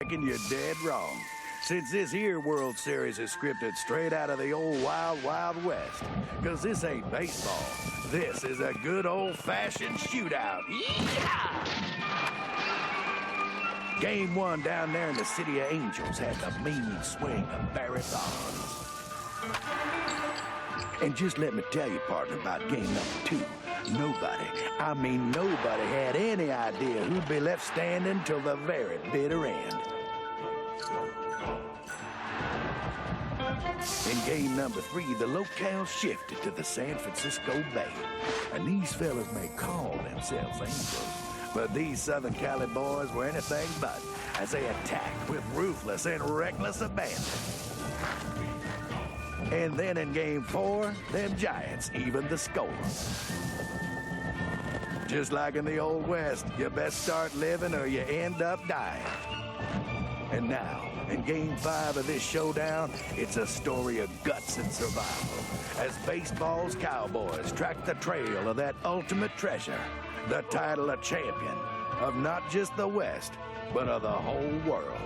reckon you're dead wrong. Since this here World Series is scripted straight out of the old Wild Wild West. Because this ain't baseball. This is a good old-fashioned shootout. Yeehaw! Game 1 down there in the City of Angels had the mean swing of Barry Bonds. And just let me tell you, partner, about game number 2. Nobody, I mean nobody, had any idea who'd be left standing till the very bitter end. In game number 3, the locale shifted to the San Francisco Bay. And these fellas may call themselves Angels, but these Southern Cali boys were anything but, as they attacked with ruthless and reckless abandon. And then in game 4, them Giants evened the score. Just like in the Old West, you best start living or you end up dying. And now, in game 5 of this showdown, it's a story of guts and survival. As baseball's cowboys track the trail of that ultimate treasure, the title of champion of not just the West, but of the whole world.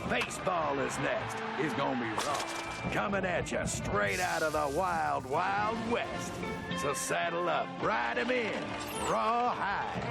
Baseball is next. It's gonna be raw, coming at you straight out of the Wild Wild West. So saddle up, ride 'em in, rawhide.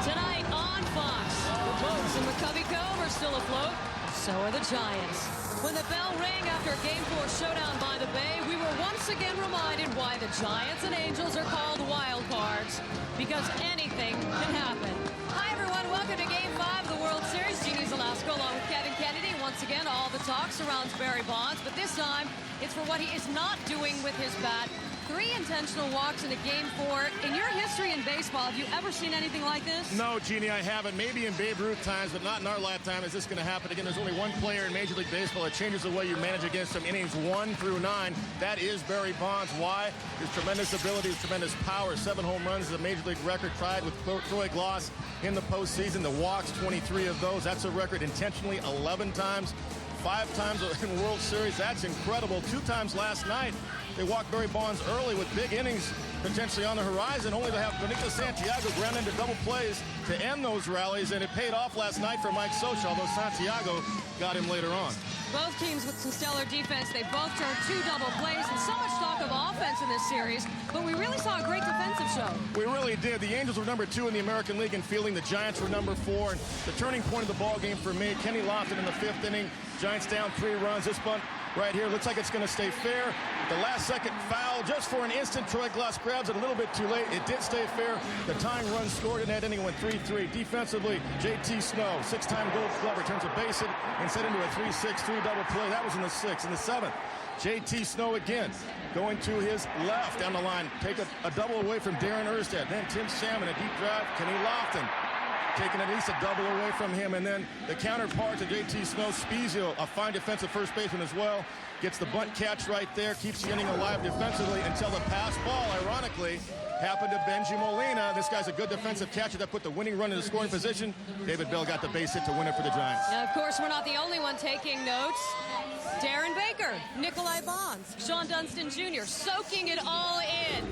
Tonight on Fox, the boats in the Cubby Cove are still afloat. So are the Giants. When the bell rang after Game 4 showdown by the Bay, we were once again reminded why the Giants and Angels are called wild cards. Because anything can happen. Hi, everyone. Welcome to Game 5 of the World Series. Jeannie Velasco along with Kevin Kennedy. Once again, all the talk surrounds Barry Bonds, but this time it's for what he is not doing with his bat. 3 intentional walks in a Game 4. In your history in baseball, have you ever seen anything like this? No, Jeannie, I haven't. Maybe in Babe Ruth times, but not in our lifetime is this going to happen again. There's only one player in Major League Baseball that changes the way you manage against him innings 1 through 9. That is Barry Bonds. Why? His tremendous ability, his tremendous power. 7 home runs is a Major League record tied with Troy Gloss in the postseason. The walks, 23 of those. That's a record intentionally 11 times. 5 times in World Series. That's incredible. 2 times last night. They walked Barry Bonds early with big innings potentially on the horizon, only to have Benito Santiago ground into double plays to end those rallies, and it paid off last night for Mike Scioscia, although Santiago got him later on. Both teams with some stellar defense. They both turned 2 double plays, and so much talk of offense in this series, but we really saw a great defensive show. We really did. The Angels were number 2 in the American League in fielding. The Giants were number 4. And the turning point of the ball game for me, Kenny Lofton in the 5th inning. Giants down 3 runs. This bunt right here looks like it's going to stay fair. The last second foul, just for an instant, Troy Glass grabs it a little bit too late. It did stay fair. The tying run scored in that inning went 3-3. Defensively, J.T. Snow, 6-time Gold Glover, turns a base hit and set into a 3-6-3 double play. That was in the 6th. In the 7th, J.T. Snow again going to his left down the line. Take a double away from Darren Erstad. Then Tim Salmon, a deep drive. Kenny Lofton taking at least a double away from him. And then the counterpart to J.T. Snow, Spezio, a fine defensive first baseman as well, gets the bunt catch right there, keeps the inning alive defensively until the pass ball, ironically, happened to Benji Molina. This guy's a good defensive catcher that put the winning run in the scoring position. David Bell got the base hit to win it for the Giants. Now, of course, we're not the only one taking notes. Darren Baker, Nikolai Bonds, Sean Dunston Jr. soaking it all in.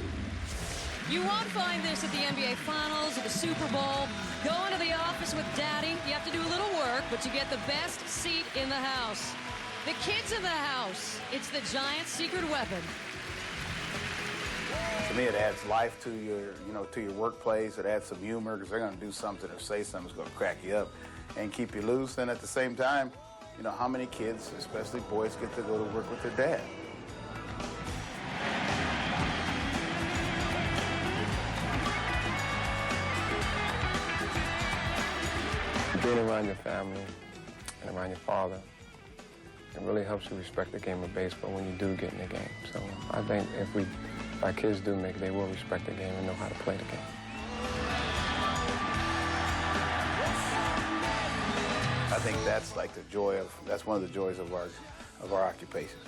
You won't find this at the NBA Finals or the Super Bowl. Going to the office with Daddy, you have to do a little work, but you get the best seat in the house. The kids in the house. It's the Giants' secret weapon. To me, it adds life to your workplace. It adds some humor because they're going to do something or say something that's going to crack you up and keep you loose. And at the same time, how many kids, especially boys, get to go to work with their dad? Being around your family and around your father, it really helps you respect the game of baseball when you do get in the game. So I think if our kids do make it, they will respect the game and know how to play the game. I think that's like that's one of the joys of our occupation.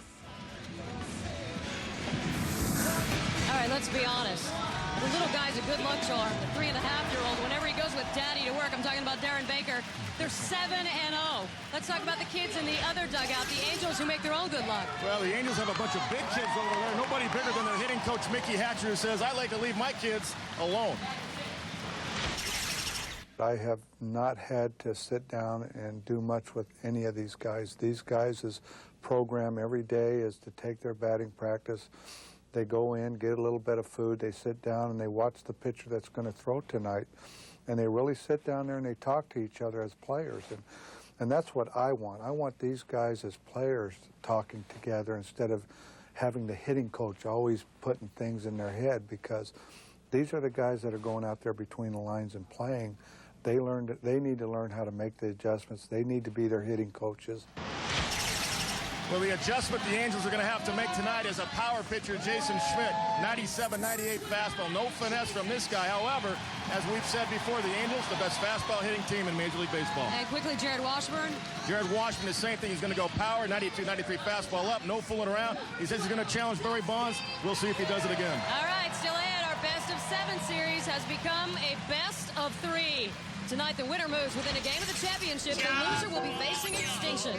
All right, let's be honest. The little guy's a good luck charm. The 3.5-year-old, whenever he goes with daddy to work, I'm talking about Darren Baker, they're 7-0. Let's talk about the kids in the other dugout, the Angels, who make their own good luck. Well, the Angels have a bunch of big kids over there. Nobody bigger than their hitting coach, Mickey Hatcher, who says, I like to leave my kids alone. I have not had to sit down and do much with any of these guys. These guys' program every day is to take their batting practice. They go in, get a little bit of food, they sit down and they watch the pitcher that's going to throw tonight. And they really sit down there and they talk to each other as players. And that's what I want. I want these guys as players talking together instead of having the hitting coach always putting things in their head, because these are the guys that are going out there between the lines and playing. They need to learn how to make the adjustments. They need to be their hitting coaches. Well, the adjustment the Angels are going to have to make tonight is a power pitcher, Jason Schmidt. 97-98 fastball. No finesse from this guy. However, as we've said before, the Angels, the best fastball hitting team in Major League Baseball. And quickly, Jared Washburn. Jared Washburn, the same thing. He's going to go power, 92-93 fastball up, no fooling around. He says he's going to challenge Barry Bonds. We'll see if he does it again. All right, still ahead, our best of 7 series has become a best of 3. Tonight, the winner moves within a game of the championship. The loser will be facing extinction.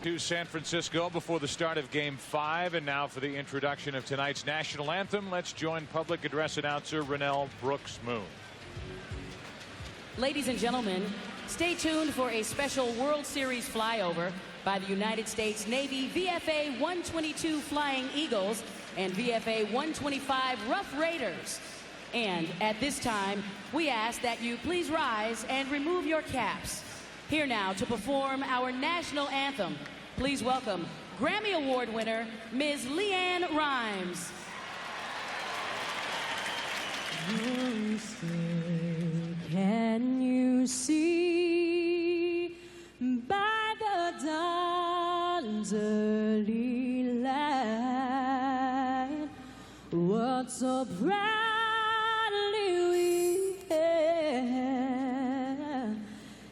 To San Francisco before the start of Game 5, and now for the introduction of tonight's national anthem, let's join public address announcer Rennell Brooks Moon. Ladies and gentlemen, stay tuned for a special World Series flyover by the United States Navy VFA 122 Flying Eagles and VFA 125 Rough Raiders. And at this time, we ask that you please rise and remove your caps. Here now to perform our national anthem, please welcome Grammy Award winner, Ms. LeAnn Rimes. You say, can you see by the dawn's early light what so proudly we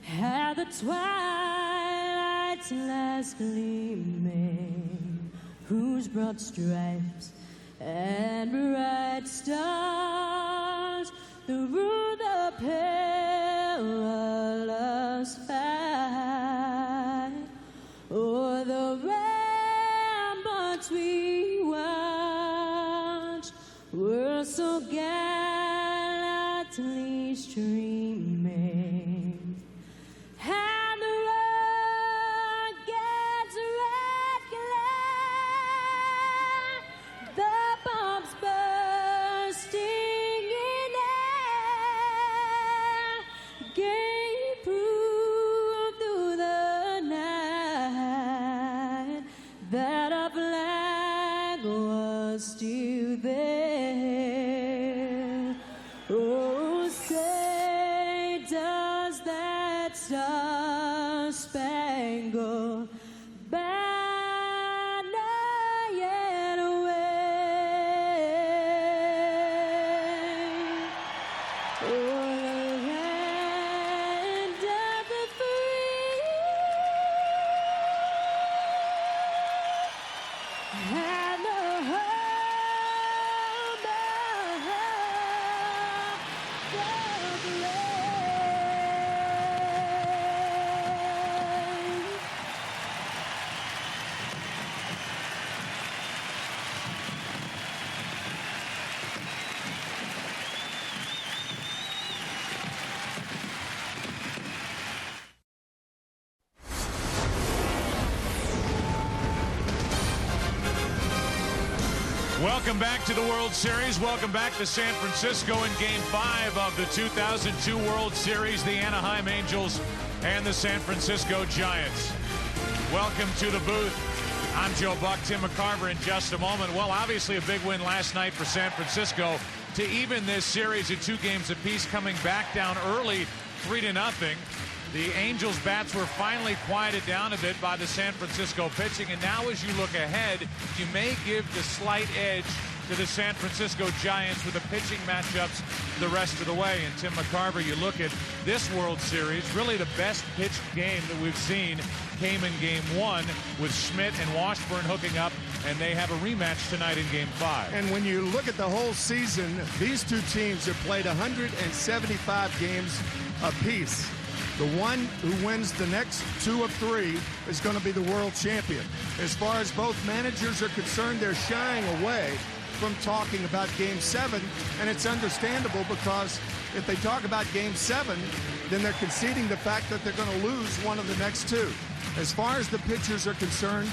had the twilight's last gleaming, whose broad stripes and bright stars through the perilous fight o'er the ramparts we watched were so gallantly streaming, and the rocket's red glare, the bombs bursting in air, gave proof through the night that our flag was still there. Oh, say does that star-spangled banner yet wave o'er the land of the free and the home of the brave. Welcome back to the World Series. Welcome back to San Francisco in Game 5 of the 2002 World Series, the Anaheim Angels and the San Francisco Giants. Welcome to the booth, I'm Joe Buck. Tim McCarver in just a moment. Well, obviously a big win last night for San Francisco to even this series at 2 games apiece, coming back down early 3-0. The Angels' bats were finally quieted down a bit by the San Francisco pitching, and now as you look ahead, you may give the slight edge to the San Francisco Giants with the pitching matchups the rest of the way. And Tim McCarver, you look at this World Series, really the best pitched game that we've seen came in Game 1 with Schmidt and Washburn hooking up, and they have a rematch tonight in Game 5. And when you look at the whole season, these two teams have played 175 games apiece. The one who wins the next 2 of 3 is going to be the world champion. As far as both managers are concerned, they're shying away from talking about Game 7, and it's understandable because if they talk about Game 7, then they're conceding the fact that they're going to lose one of the next 2. As far as the pitchers are concerned,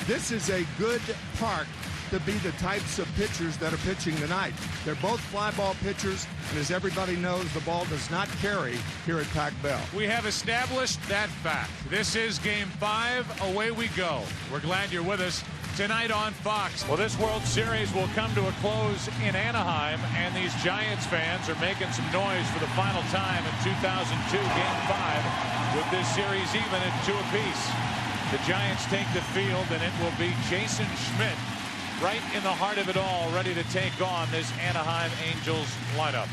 this is a good park to be the types of pitchers that are pitching tonight. They're both fly ball pitchers, and as everybody knows, the ball does not carry here at Pac Bell. We have established that fact. This is Game 5. Away we go. We're glad you're with us tonight on Fox. Well, this World Series will come to a close in Anaheim, and these Giants fans are making some noise for the final time in 2002 Game 5 with this series even at 2 apiece. The Giants take the field, and it will be Jason Schmidt right in the heart of it all, ready to take on this Anaheim Angels lineup.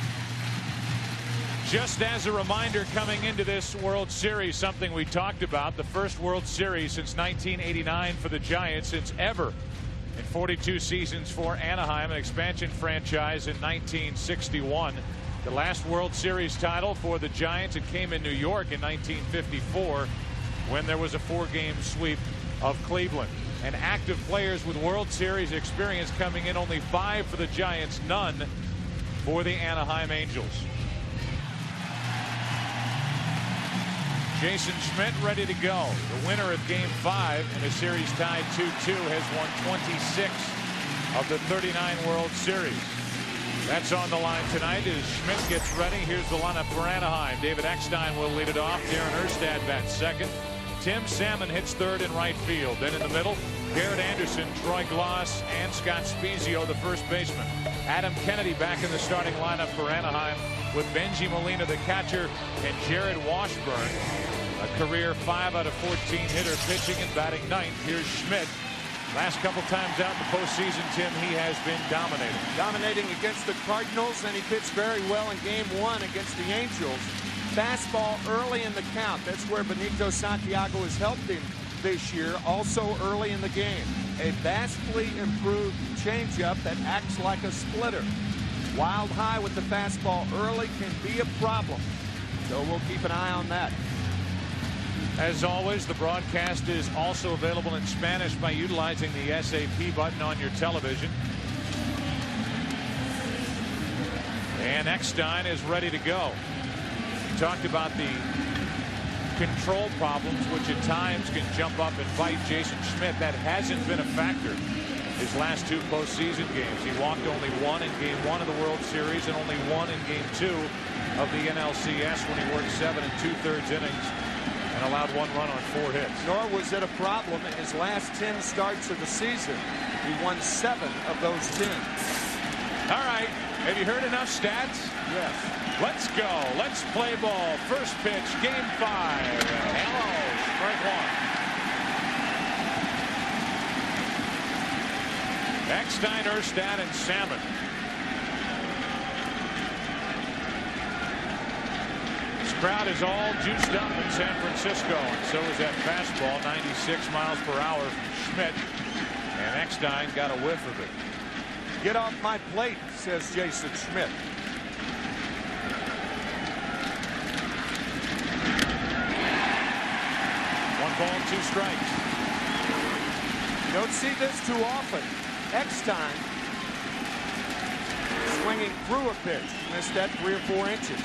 Just as a reminder, coming into this World Series, something we talked about, the first World Series since 1989 for the Giants, since ever in 42 seasons for Anaheim, an expansion franchise in 1961. The last World Series title for the Giants, it came in New York in 1954 when there was a 4-game sweep of Cleveland. And active players with World Series experience coming in, only 5 for the Giants, none for the Anaheim Angels. Jason Schmidt ready to go. The winner of Game 5 in a series tied 2-2 has won 26 of the 39 World Series. That's on the line tonight as Schmidt gets ready. Here's the lineup for Anaheim. David Eckstein will lead it off. Darren Erstad bats second. Tim Salmon hits third in right field. Then in the middle, Garrett Anderson, Troy Glaus, and Scott Spezio, the first baseman. Adam Kennedy back in the starting lineup for Anaheim with Benji Molina, the catcher, and Jared Washburn, a career 5 out of 14 hitter, pitching and batting ninth. Here's Schmidt. Last couple times out in the postseason, Tim, he has been dominating. Dominating against the Cardinals, and he pitched very well in Game 1 against the Angels. Fastball early in the count. That's where Benito Santiago has helped him this year, also early in the game. A vastly improved changeup that acts like a splitter. Wild high with the fastball early can be a problem, so we'll keep an eye on that. As always, the broadcast is also available in Spanish by utilizing the SAP button on your television. And Eckstein is ready to go. We talked about the control problems, which at times can jump up and bite Jason Schmidt. That hasn't been a factor his last 2 postseason games. He walked only 1 in Game 1 of the World Series and only 1 in Game 2 of the NLCS when he worked 7 2/3 innings and allowed 1 run on 4 hits. Nor was it a problem in his last 10 starts of the season. He won 7 of those 10. All right. Have you heard enough stats? Yes. Let's go. Let's play ball. First pitch, Game 5. Hello, strike 1. Eckstein, Erstad, and Salmon. This crowd is all juiced up in San Francisco, and so is that fastball, 96 miles per hour from Schmidt. And Eckstein got a whiff of it. Get off my plate, says Jason Schmidt. Ball, 2 strikes. You don't see this too often. Eckstein swinging through a pitch. Missed that 3 or 4 inches.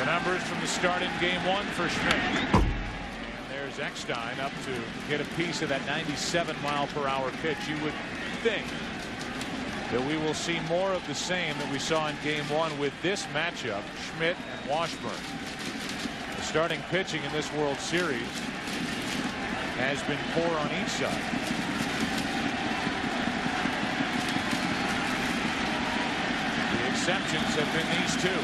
The numbers from the start in Game 1 for Schmidt. And there's Eckstein up to get a piece of that 97-mile-per-hour pitch. You would think that we will see more of the same that we saw in Game 1 with this matchup, Schmidt and Washburn. Starting pitching in this World Series has been poor on each side. The exceptions have been these two.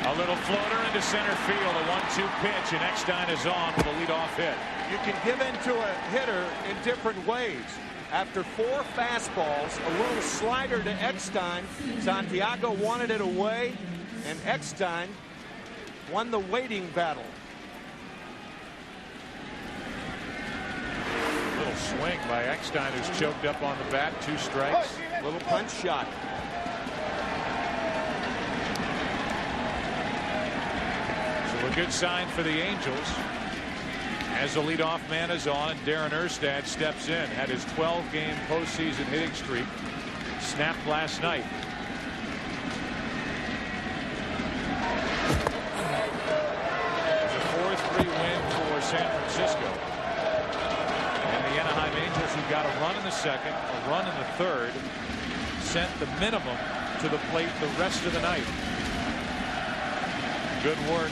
A little floater into center field, a 1-2 pitch, and Eckstein is on with a leadoff hit. You can give into a hitter in different ways. After 4 fastballs, a little slider to Eckstein. Santiago wanted it away, and Eckstein won the waiting battle. Little swing by Eckstein, who's choked up on the bat. 2 strikes. Little punch shot. So a good sign for the Angels. As the leadoff man is on, Darren Erstad steps in. Had his 12-game postseason hitting streak snapped last night. It's a 4-3 win for San Francisco. And the Anaheim Angels, who got a run in the second, a run in the third, sent the minimum to the plate the rest of the night. Good work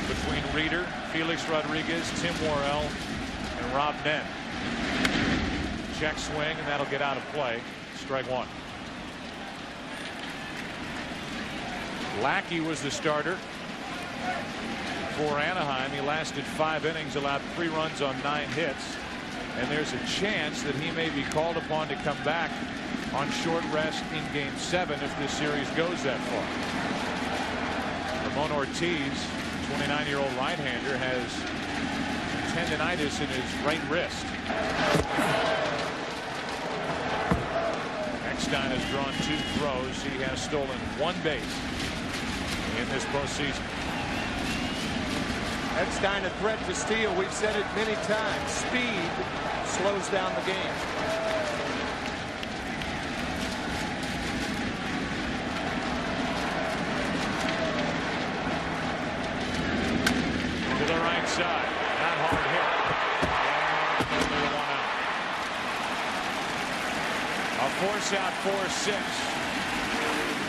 between Reeder, Felix Rodriguez, Tim Worrell, and Rob Nen. Check swing, and that'll get out of play. Strike 1. Lackey was the starter for Anaheim. He lasted 5 innings, allowed 3 runs on 9 hits. And there's a chance that he may be called upon to come back on short rest in Game 7 if this series goes that far. Ramon Ortiz, 29-year-old right-hander, has tendonitis in his right wrist. Eckstein has drawn 2 throws. He has stolen 1 base in this postseason. Eckstein a threat to steal. We've said it many times. Speed slows down the game. To the right side. Not hard hit. And only 1 out. A force out 4-6.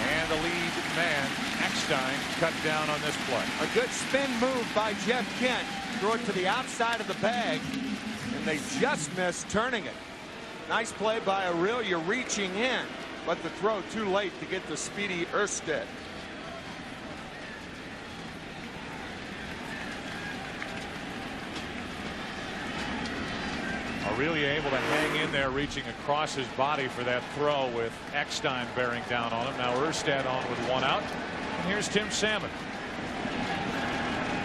And the lead man, Eckstein, cut down on this play. A good spin move by Jeff Kent. Throw it to the outside of the bag, and they just missed turning it. Nice play by Aurelia reaching in, but the throw too late to get to Speedy Erstad. Aurelia able to hang in there, reaching across his body for that throw with Eckstein bearing down on him. Now Erstad on with 1 out. And here's Tim Salmon.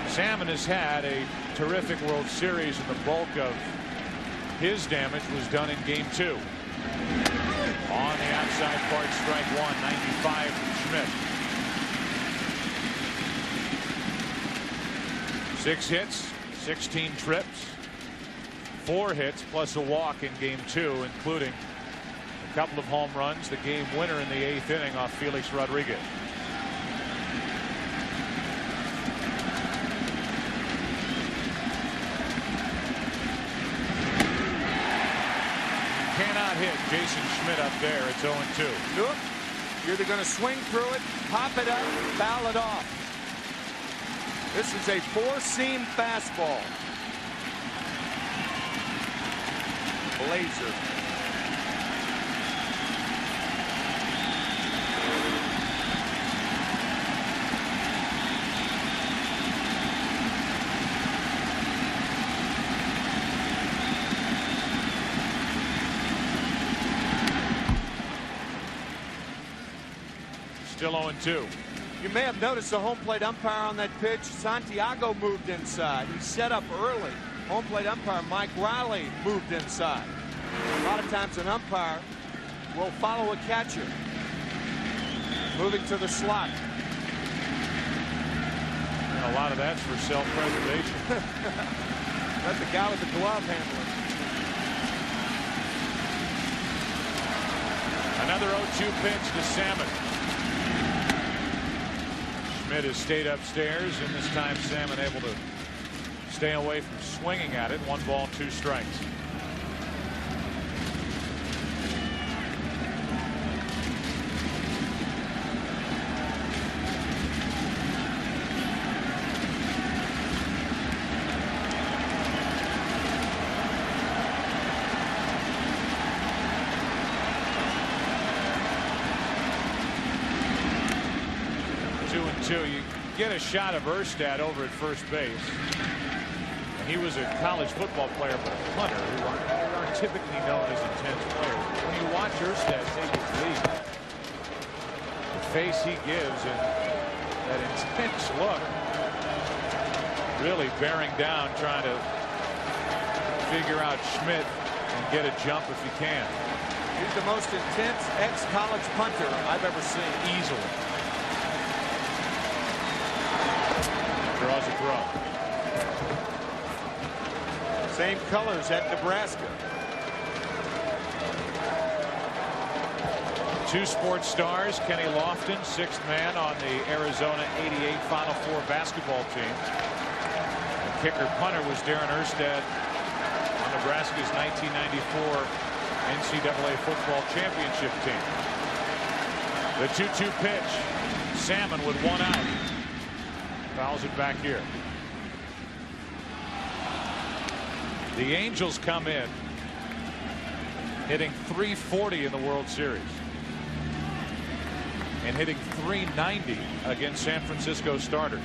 Salmon has had a terrific World Series, and the bulk of his damage was done in Game 2. On the outside part, strike 1, 95 from Schmidt. 6 hits, 16 trips. 4 hits plus a walk in Game 2, including a couple of home runs, the game winner in the 8th inning off Felix Rodriguez. Cannot hit Jason Schmidt up there. It's 0-2. Look, you're either going to swing through it, pop it up, foul it off. This is a 4-seam fastball. Blazer. Still 0-2. You may have noticed the home plate umpire on that pitch. Santiago moved inside. He set up early. Home plate umpire Mike Riley moved inside. A lot of times an umpire will follow a catcher. Moving to the slot. And a lot of that's for self-preservation. Let the guy with the glove handle it. Another 0-2 pitch to Salmon. Schmidt has stayed upstairs, and this time Salmon able to stay away from swinging at it. 1 ball, 2 strikes. too. You get a shot of Erstad over at first base. And he was a college football player, but a punter who aren't typically known as intense players. When you watch Erstad take his lead, the face he gives and that intense look, really bearing down, trying to figure out Schmidt and get a jump if he can. He's the most intense ex-college punter I've ever seen. Easily. Draws a throw. Same colors at Nebraska. Two sports stars, Kenny Lofton, 6th man on the Arizona '88 Final Four basketball team. The kicker punter was Darren Erstad on Nebraska's 1994 NCAA football championship team. The 2-2 pitch. Salmon with 1 out. Fouls it back here. The Angels come in hitting .340 in the World Series and hitting .390 against San Francisco starters.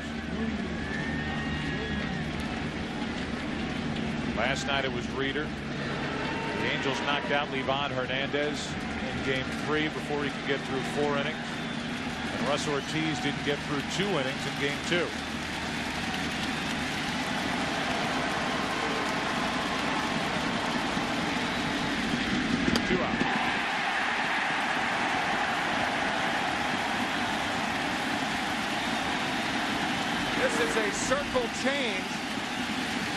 Last night it was Reeder. The Angels knocked out Livan Hernandez in Game 3 before he could get through 4 innings. And Russ Ortiz didn't get through 2 innings in Game 2. This is a circle change.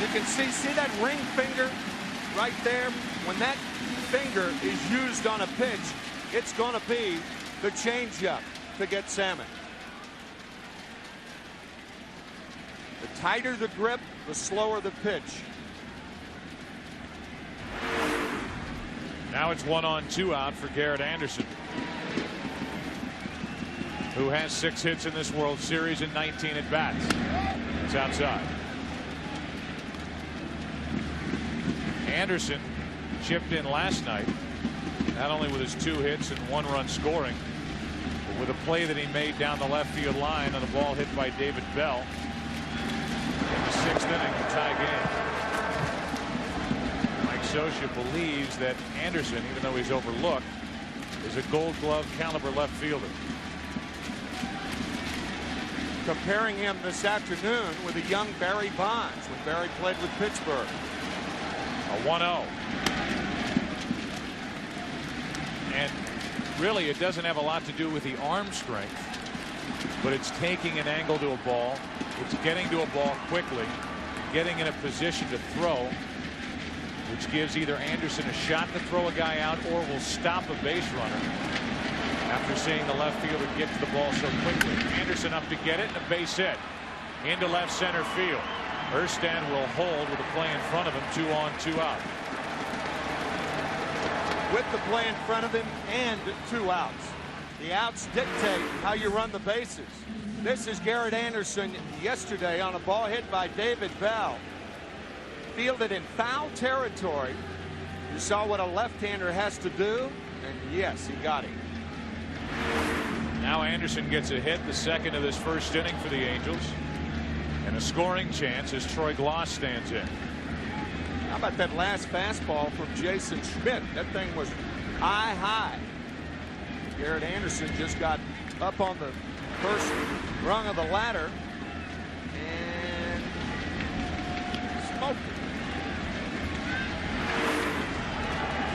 You can see that ring finger right there. When that finger is used on a pitch, it's going to be the changeup to get Salmon. The tighter the grip, the slower the pitch. Now it's 1-on-2 out for Garrett Anderson, who has 6 hits in this World Series and 19 at bats. It's outside. Anderson chipped in last night, not only with his 2 hits and 1 run scoring, but with a play that he made down the left field line on a ball hit by David Bell in the 6th inning to tie game. Mike Scioscia believes that Anderson, even though he's overlooked, is a Gold Glove caliber left fielder. Comparing him this afternoon with a young Barry Bonds when Barry played with Pittsburgh. A 1-0. And really it doesn't have a lot to do with the arm strength, but it's taking an angle to a ball. It's getting to a ball quickly, getting in a position to throw, which gives either Anderson a shot to throw a guy out or will stop a base runner after seeing the left fielder get to the ball so quickly. Anderson up to get it, and a base hit into left center field. Erstad will hold with a play in front of him, 2-on-2 out. With the play in front of him and 2 outs. The outs dictate how you run the bases. This is Garrett Anderson yesterday on a ball hit by David Bell. Fielded in foul territory. You saw what a left-hander has to do, and yes, he got him. Now Anderson gets a hit, the 2nd of this 1st inning for the Angels, and a scoring chance as Troy Glaus stands in. How about that last fastball from Jason Schmidt? That thing was high. Garrett Anderson just got up on the first rung of the ladder and smoked it.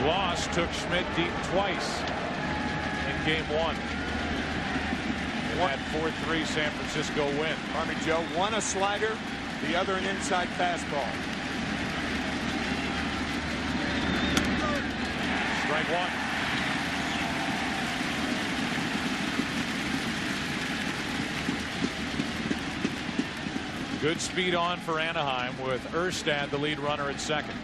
Glaus took Schmidt deep twice in Game 1. In that 4-3 San Francisco win. Army Joe, one a slider, the other an inside fastball. Strike 1. Good speed on for Anaheim with Erstad the lead runner at 2nd.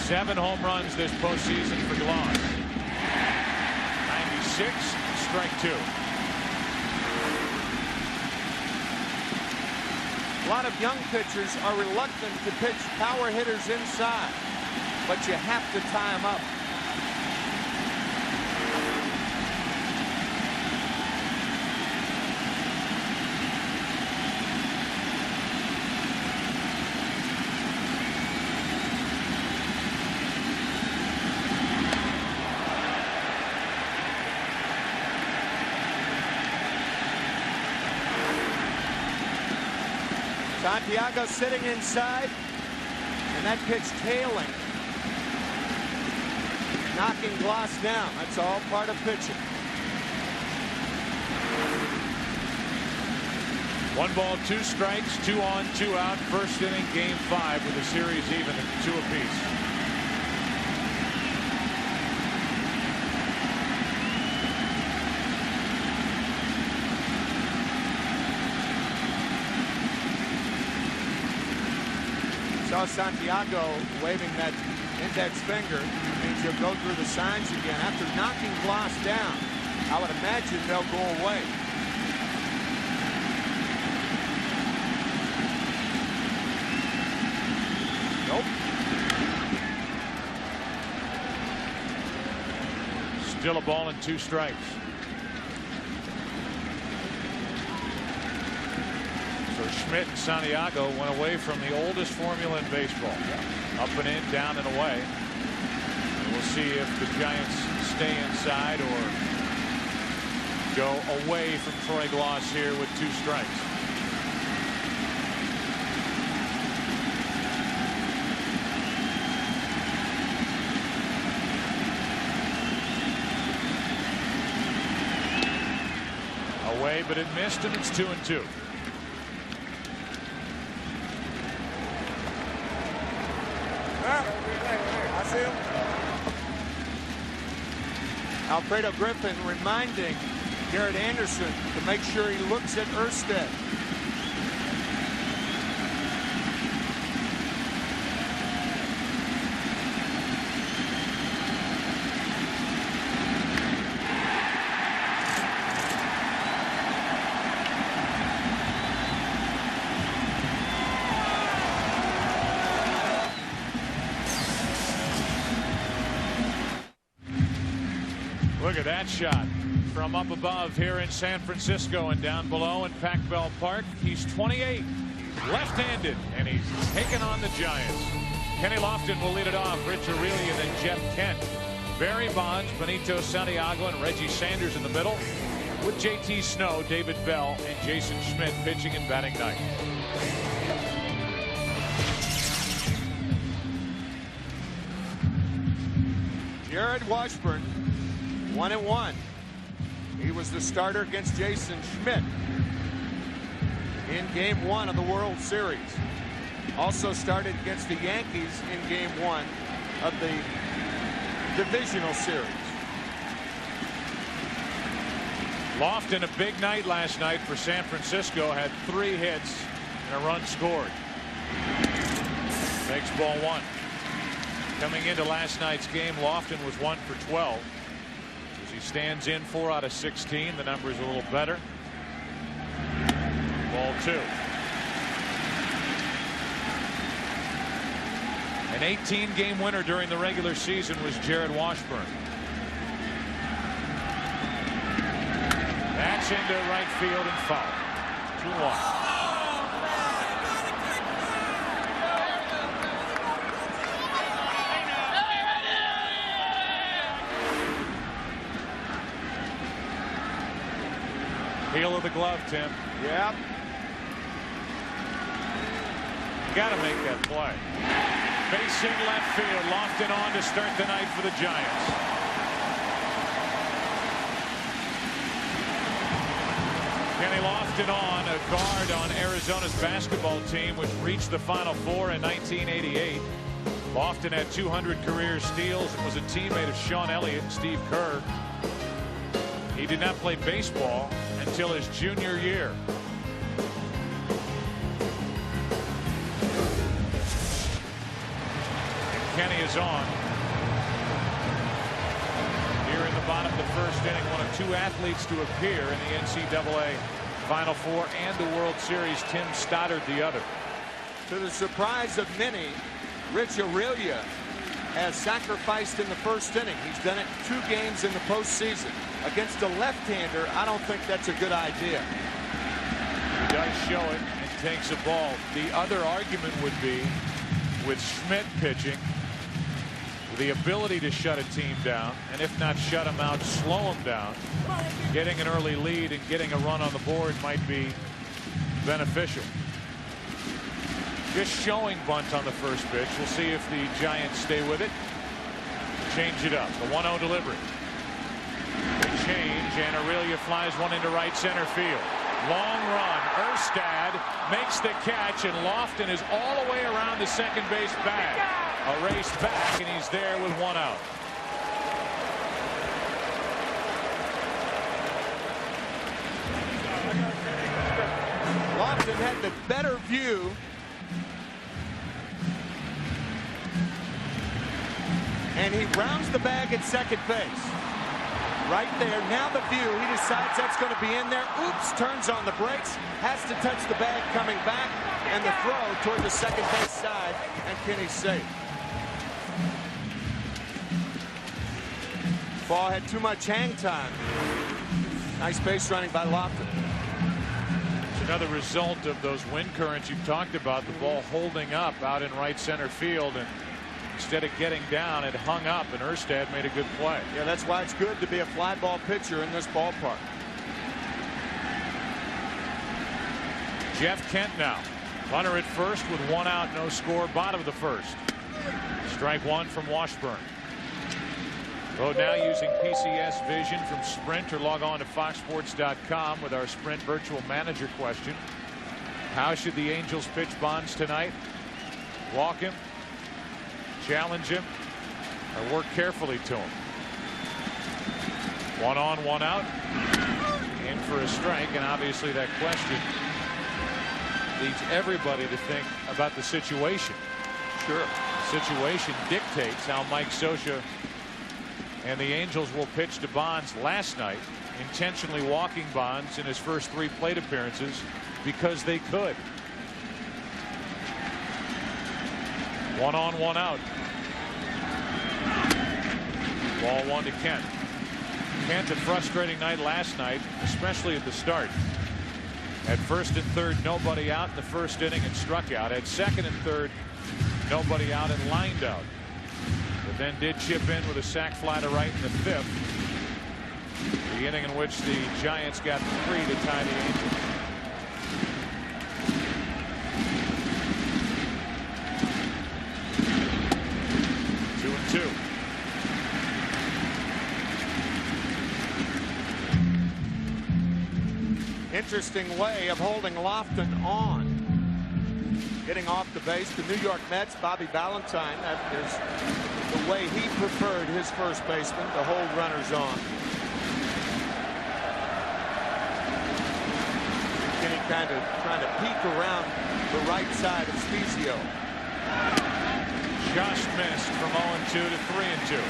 Seven home runs this postseason for Glaus. 96 strike two. A lot of young pitchers are reluctant to pitch power hitters inside, but you have to tie them up. Santiago sitting inside, and that pitch tailing, knocking Gloss down. That's all part of pitching. 1 ball, 2 strikes, 2 on, 2 out. First inning, game 5 with the series even at 2 apiece. Saw Santiago waving that index finger. It means he'll go through the signs again. After knocking Gloss down, I would imagine they'll go away. Nope. Still a ball and 2 strikes. So Schmidt and Santiago went away from the oldest formula in baseball. Up and in, down and away. And we'll see if the Giants stay inside or go away from Troy Gloss here with 2 strikes. Away, but it missed, and it's 2-2. Alfredo Griffin reminding Garrett Anderson to make sure he looks at Erstad. Look at that shot from up above here in San Francisco, and down below in Pac-Bell Park. He's 28, left-handed, and he's taking on the Giants. Kenny Lofton will lead it off. Rich Aureli and then Jeff Kent. Barry Bonds, Benito Santiago, and Reggie Sanders in the middle, with JT Snow, David Bell, and Jason Schmidt pitching and batting ninth. Jared Washburn, 1-1. He was the starter against Jason Schmidt in Game 1 of the World Series. Also started against the Yankees in Game 1 of the Divisional Series. Lofton, a big night last night for San Francisco, had 3 hits and a run scored. Makes ball 1. Coming into last night's game, Lofton was 1 for 12. As he stands in 4 out of 16, the number is a little better. Ball 2. An 18-game winner during the regular season was Jared Washburn. That's into right field and foul. 2-1. Heel of the glove, Tim. Yep. Got to make that play. Facing left field. Lofton on to start the night for the Giants. Kenny Lofton on, a guard on Arizona's basketball team, which reached the Final Four in 1988. Lofton had 200 career steals and was a teammate of Sean Elliott and Steve Kerr. He did not play baseball until his junior year. And Kenny is on here in the bottom of the first inning. One of 2 athletes to appear in the NCAA Final Four and the World Series. Tim Stoddard the other. To the surprise of many, Rich Aurelia has sacrificed in the first inning. He's done it 2 games in the postseason. Against a left-hander, I don't think that's a good idea. He does show it and takes a ball. The other argument would be with Schmidt pitching, the ability to shut a team down, and if not shut them out, slow them down. Getting an early lead and getting a run on the board might be beneficial. Just showing bunt on the first pitch. We'll see if the Giants stay with it. Change it up. The 1-0 delivery. The change, and Aurelia flies one into right center field. Long run. Erstad makes the catch, and Lofton is all the way around the second base bag. A race back, and he's there with 1 out. Lofton had the better view. And he rounds the bag at second base. Right there, now the view, he decides that's going to be in there. Oops, turns on the brakes, has to touch the bag coming back, and the throw toward the second base side, and Kenny's safe. Ball had too much hang time. Nice base running by Lofton. It's another result of those wind currents you talked about, the ball holding up out in right center field, and instead of getting down, it hung up, and Erstad made a good play. Yeah, that's why it's good to be a fly ball pitcher in this ballpark. Jeff Kent now. Runner at first with 1 out, no score, bottom of the first. Strike 1 from Washburn. Vote now using PCS Vision from Sprint, or log on to foxsports.com with our Sprint Virtual Manager question. How should the Angels pitch Bonds tonight? Walk him, challenge him, or work carefully to him? 1 on, 1 out. In for a strike, and obviously that question leads everybody to think about the situation. Sure. The situation dictates how Mike Scioscia and the Angels will pitch to Bonds last night, intentionally walking Bonds in his first 3 plate appearances because they could. 1 on, 1 out. Ball 1 to Kent. Kent, a frustrating night last night, especially at the start. At first and third, nobody out in the first inning and struck out. At second and third, nobody out and lined out. But then did chip in with a sac fly to right in the 5th. The inning in which the Giants got 3 to tie the Angels. Two and two. Interesting way of holding Lofton on. Getting off the base. The New York Mets, Bobby Valentine, that is the way he preferred his first baseman to hold runners on. Kenny kind of trying to peek around the right side of Spezio. Just missed from 0-2 to 3-2.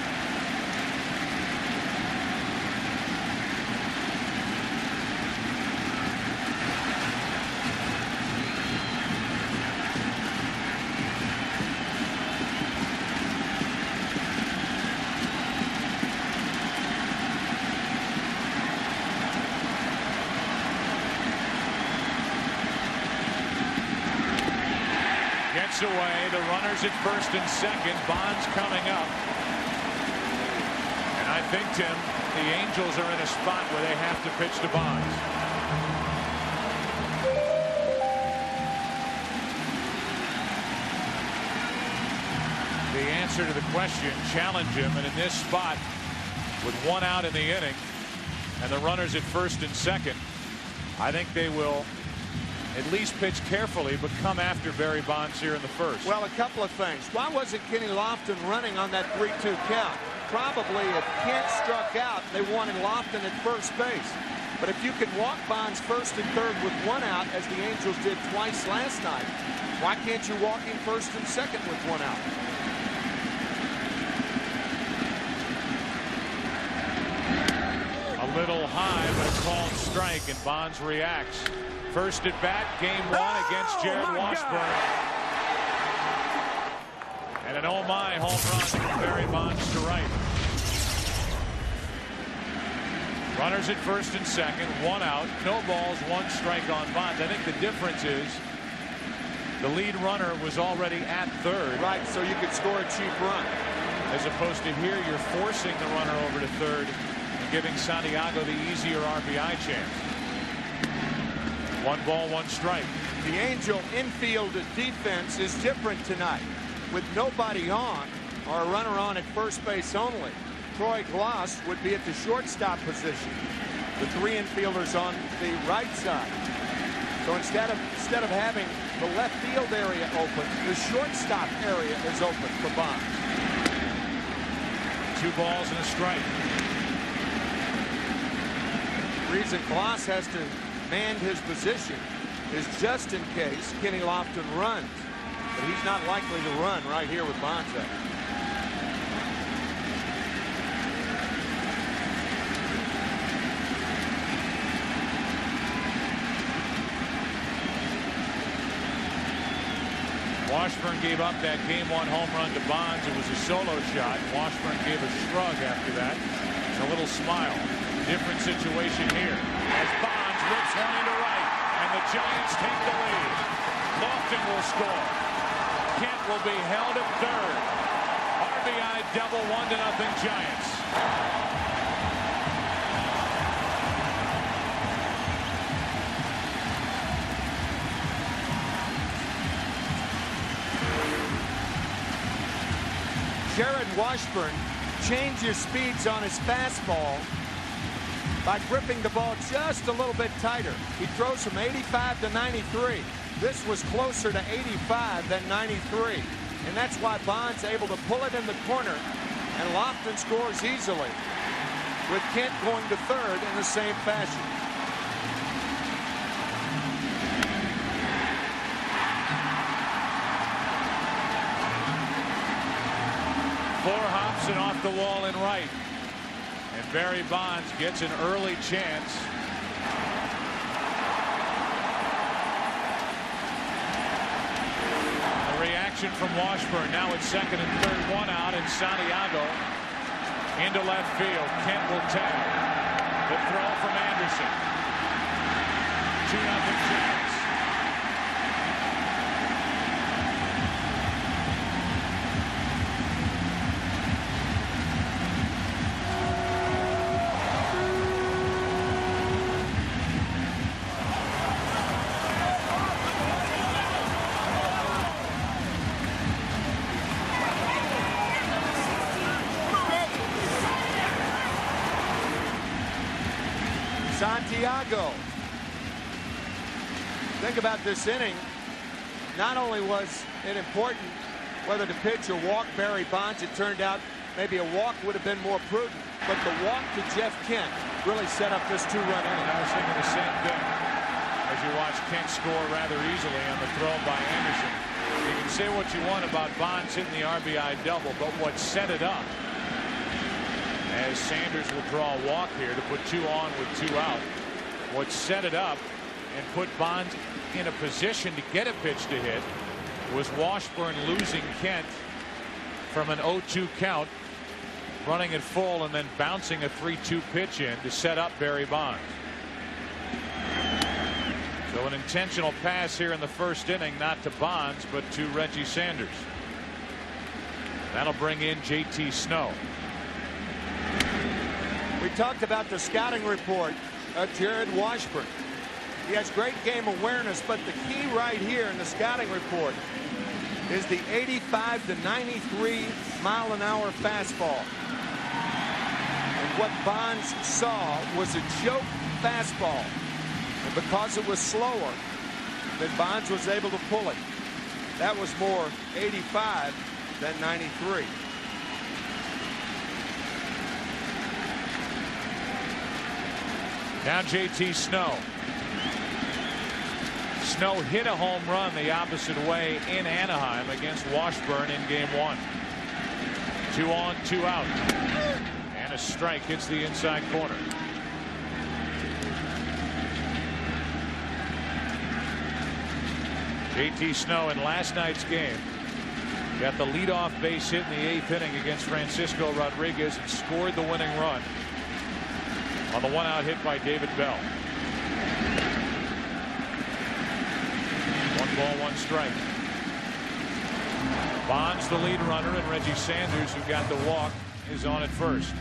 Away, the runners at first and second. Bonds coming up, and I think, Tim, the Angels are in a spot where they have to pitch to Bonds. The answer to the question: challenge him, and in this spot with 1 out in the inning and the runners at first and second, I think they will at least pitch carefully, but come after Barry Bonds here in the first. Well, a couple of things. Why wasn't Kenny Lofton running on that 3-2 count? Probably if Kent struck out, they wanted Lofton at first base. But if you can walk Bonds first and third with 1 out, as the Angels did twice last night, why can't you walk him first and second with 1 out? Little high, but a called strike, and Bonds reacts. First at bat, game 1 against Jared Washburn. And an oh my home run from Barry Bonds to right. Runners at first and second, 1 out, no balls, 1 strike on Bonds. I think the difference is the lead runner was already at third. Right, so you could score a cheap run. As opposed to here, you're forcing the runner over to third and giving Santiago the easier RBI chance. 1 ball, 1 strike. The Angel infield defense is different tonight. With nobody on, or a runner on at first base only, Troy Glaus would be at the shortstop position. The 3 infielders on the right side. So instead of having the left field area open, the shortstop area is open for Bonds. 2 balls and a strike. The reason Glaus has to man his position is just in case Kenny Lofton runs. But he's not likely to run right here with Bonds out. Washburn gave up that game 1 home run to Bonds. It was a solo shot. Washburn gave a shrug after that and a little smile. Different situation here as Bonds rips one into right, and the Giants take the lead. Lofton will score. Kent will be held at third. RBI double, 1-0 Giants. Jared Washburn changes speeds on his fastball by gripping the ball just a little bit tighter. He throws from 85 to 93. This was closer to 85 than 93. And that's why Bonds able to pull it in the corner, and Lofton scores easily, with Kent going to third in the same fashion. Four hops and off the wall and right. And Barry Bonds gets an early chance. A reaction from Washburn. Now it's second and third, 1 out, and Santiago into left field. Kent will tag. The throw from Anderson. 2-0 Giants. Santiago. Think about this inning. Not only was it important whether to pitch or walk Barry Bonds, it turned out maybe a walk would have been more prudent, but the walk to Jeff Kent really set up this 2-run inning. I was thinking the same thing as you watch Kent score rather easily on the throw by Anderson. You can say what you want about Bonds hitting the RBI double, but what set it up, as Sanders will draw a walk here to put 2 on with 2 out. What set it up and put Bonds in a position to get a pitch to hit was Washburn losing Kent from an 0-2 count, running it full, and then bouncing a 3-2 pitch in to set up Barry Bonds. So an intentional pass here in the first inning, not to Bonds, but to Reggie Sanders. That'll bring in JT Snow. We talked about the scouting report of Jared Washburn. He has great game awareness, but the key right here in the scouting report is the 85 to 93 mile-an-hour fastball. And what Bonds saw was a choke fastball. And because it was slower, then Bonds was able to pull it. That was more 85 than 93. Now JT Snow. Snow hit a home run the opposite way in Anaheim against Washburn in game 1. 2 on, 2 out. And a strike hits the inside corner. JT Snow in last night's game got the leadoff base hit in the 8th inning against Francisco Rodriguez and scored the winning run on the 1-out hit by David Bell. 1 ball, 1 strike. Bonds the lead runner, and Reggie Sanders, who got the walk, is on at first.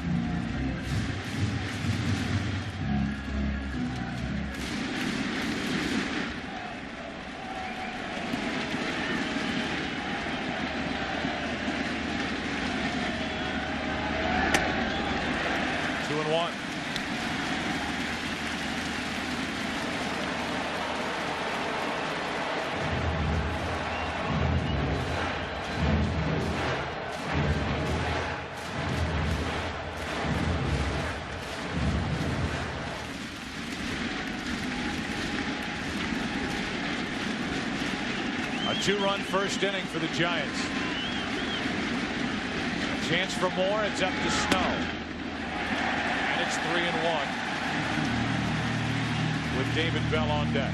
Two-run first inning for the Giants. A chance for more. It's up to Snow. And it's 3-1 with David Bell on deck.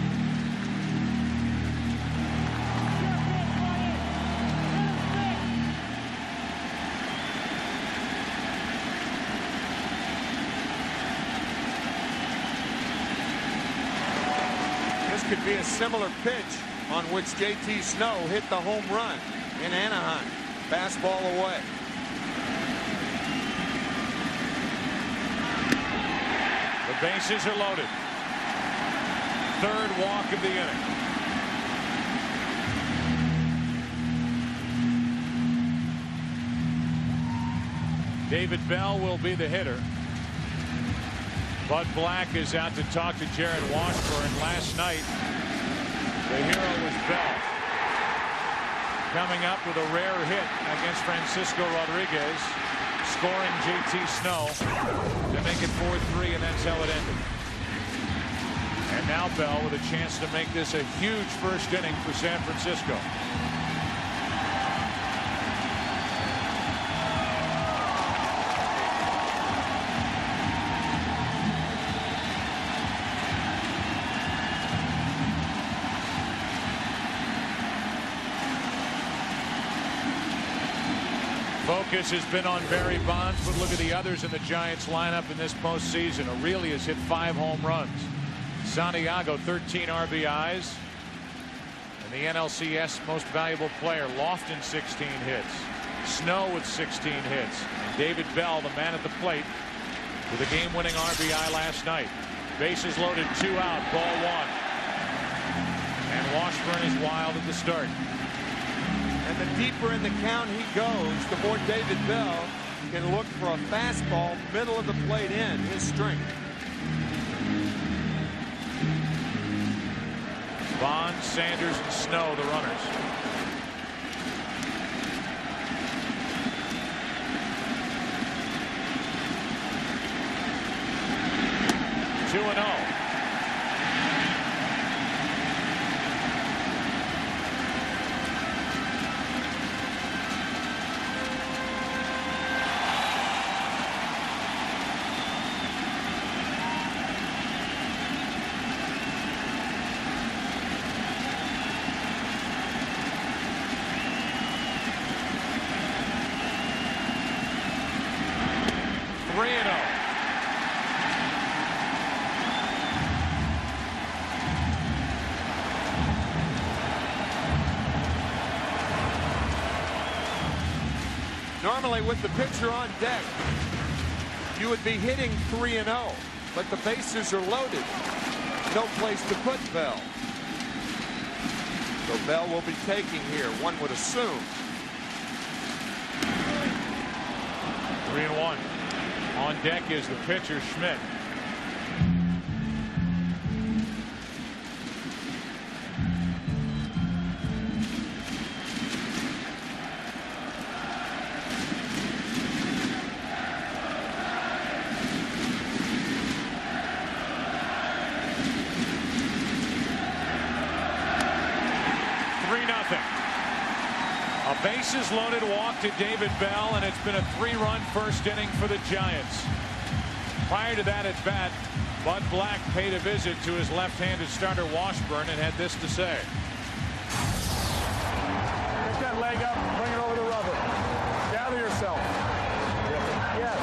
This could be a similar pitch on which JT Snow hit the home run in Anaheim. Fastball away. The bases are loaded. 3rd walk of the inning. David Bell will be the hitter. Bud Black is out to talk to Jared Washburn. Last night, the hero was Bell, coming up with a rare hit against Francisco Rodriguez, scoring JT Snow to make it 4-3, and that's how it ended. And now Bell with a chance to make this a huge first inning for San Francisco. Focus has been on Barry Bonds, but look at the others in the Giants lineup in this postseason. Aurelia has hit 5 home runs. Santiago 13 RBIs. And the NLCS most valuable player, Lofton 16 hits. Snow with 16 hits. And David Bell, the man at the plate, with a game-winning RBI last night. Bases loaded, 2 out, ball 1. And Washburn is wild at the start. And the deeper in the count he goes, the more David Bell can look for a fastball middle of the plate in his strength. Bonds, Sanders, and Snow, the runners. Two and 0. Normally, with the pitcher on deck, you would be hitting 3-0, but the bases are loaded. No place to put Bell. So Bell will be taking here, one would assume. 3-1. On deck is the pitcher, Schmidt. Bases loaded, walk to David Bell, and it's been a 3-run first inning for the Giants. Prior to that at bat, Bud Black paid a visit to his left-handed starter Washburn and had this to say. Get that leg up, bring it over the rubber. Gather yourself. Yes.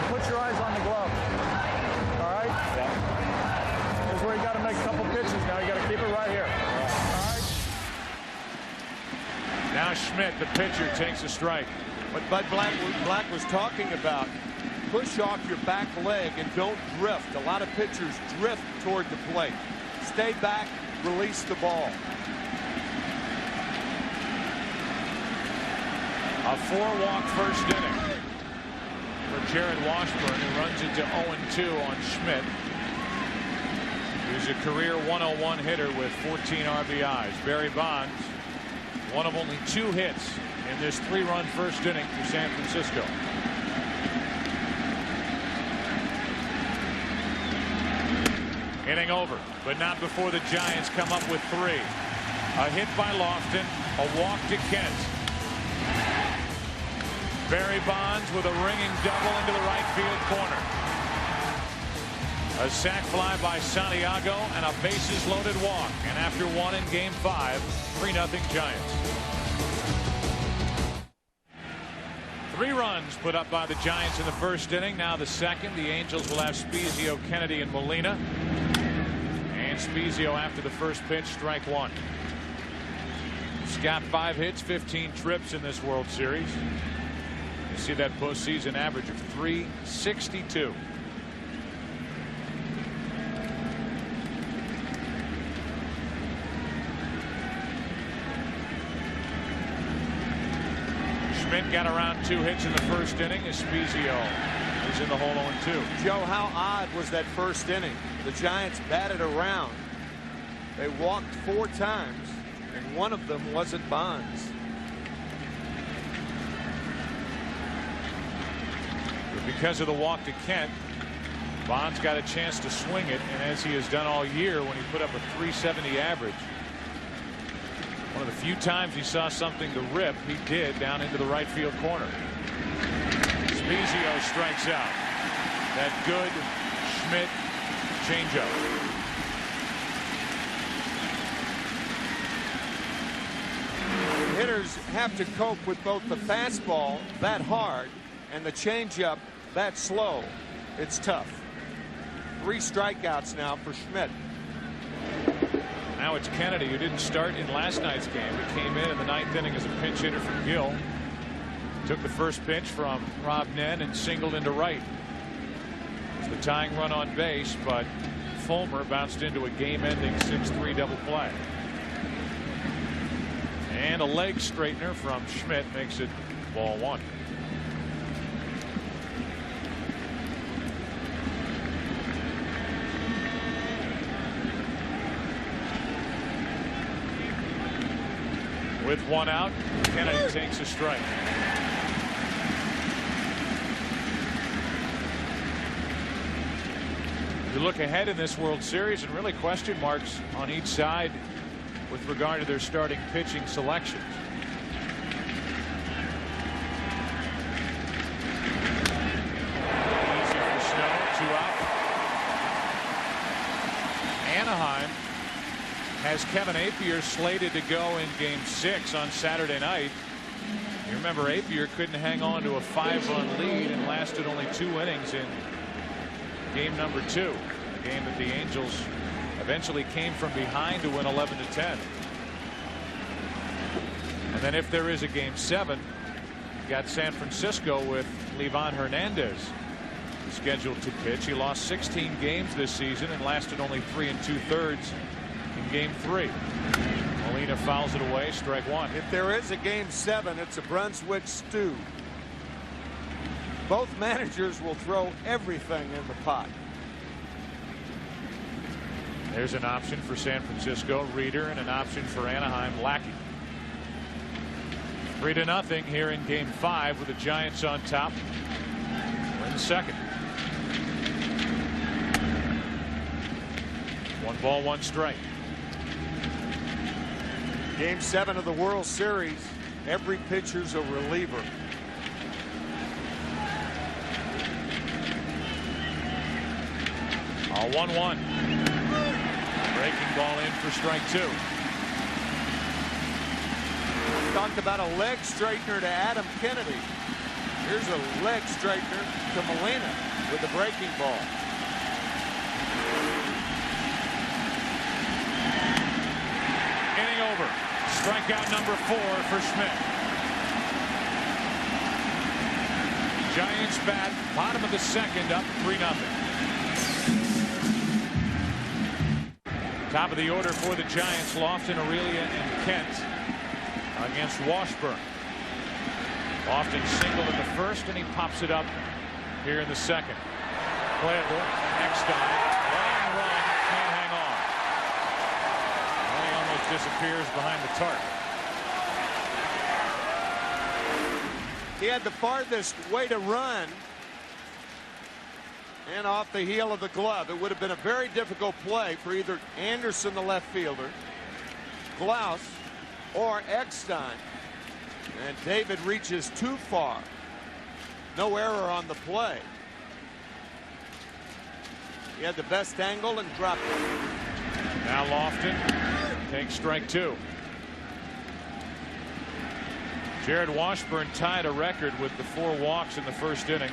Put your eyes on the glove. All right? This is where you got to make a couple pitches now. You got to keep it right here. All right? Now Schmidt, the pitcher, takes a strike. What Bud Black was talking about, push off your back leg and don't drift. A lot of pitchers drift toward the plate. Stay back, release the ball. A 4-walk first inning for Jared Washburn, who runs into 0-2 on Schmidt, who's a career 101 hitter with 14 RBIs. Barry Bonds, one of only 2 hits in this 3-run first inning for San Francisco. Inning over, but not before the Giants come up with 3. A hit by Lofton, a walk to Kent. Barry Bonds with a ringing double into the right field corner. A sac fly by Santiago and a bases loaded walk. And after 1 in Game 5, 3-0 Giants. 3 runs put up by the Giants in the first inning. Now the second. The Angels will have Spezio, Kennedy, and Molina. And Spezio after the first pitch, strike 1. He's got 5 hits, 15 trips in this World Series. You see that postseason average of .362. Schmidt got around 2 hits in the first inning. Spezio is in the hole 0-2. Joe, how odd was that first inning? The Giants batted around. They walked 4 times, and one of them wasn't Bonds. Because of the walk to Kent, Bonds got a chance to swing it, and as he has done all year when he put up a .370 average, one of the few times he saw something to rip, he did down into the right field corner. Spezio strikes out. That good Schmidt changeup. Hitters have to cope with both the fastball that hard and the changeup that slow. It's tough. 3 strikeouts now for Schmidt. Now it's Kennedy, who didn't start in last night's game. He came in the 9th inning as a pinch hitter for Gill. Took the first pitch from Rob Nen and singled into right. It's the tying run on base, but Fulmer bounced into a game-ending 6-3 double play. And a leg straightener from Schmidt makes it ball 1. With 1 out, Kennedy takes a strike. You look ahead in this World Series and really question marks on each side with regard to their starting pitching selections. Easy for Snow, 2 out. Anaheim has Kevin Appier slated to go in Game 6 on Saturday night. You remember Appier couldn't hang on to a 5-run lead and lasted only 2 innings in game number 2, a game that the Angels eventually came from behind to win 11-10. And then if there is a Game 7, you got San Francisco with Livan Hernandez scheduled to pitch. He lost 16 games this season and lasted only 3 2/3 in Game 3. Molina fouls it away, strike 1. If there is a Game 7, it's a Brunswick stew. Both managers will throw everything in the pot. There's an option for San Francisco, Reeder, and an option for Anaheim, Lackey. 3-0 here in Game 5 with the Giants on top. We're in the second. 1 ball, 1 strike. Game 7 of the World Series. Every pitcher's a reliever. A 1-1. Breaking ball in for for strike 2. Talked about a leg straightener to Adam Kennedy. Here's a leg straightener to Molina with the breaking ball. Inning over. Strikeout number 4 for Schmidt. Giants bat, bottom of the second, up 3-0. Top of the order for the Giants, Lofton, Aurelia, and Kent against Washburn. Lofton singled in the first, and he pops it up here in the second. Playable, Eckstein, long run, can't hang on. Well, he almost disappears behind the tarp. He had the farthest way to run, and off the heel of the glove. It would have been a very difficult play for either Anderson, the left fielder, Glaus, or Eckstein. And David reaches too far. No error on the play. He had the best angle and dropped it. Now Lofton takes strike 2. Jared Washburn tied a record with the 4 walks in the first inning.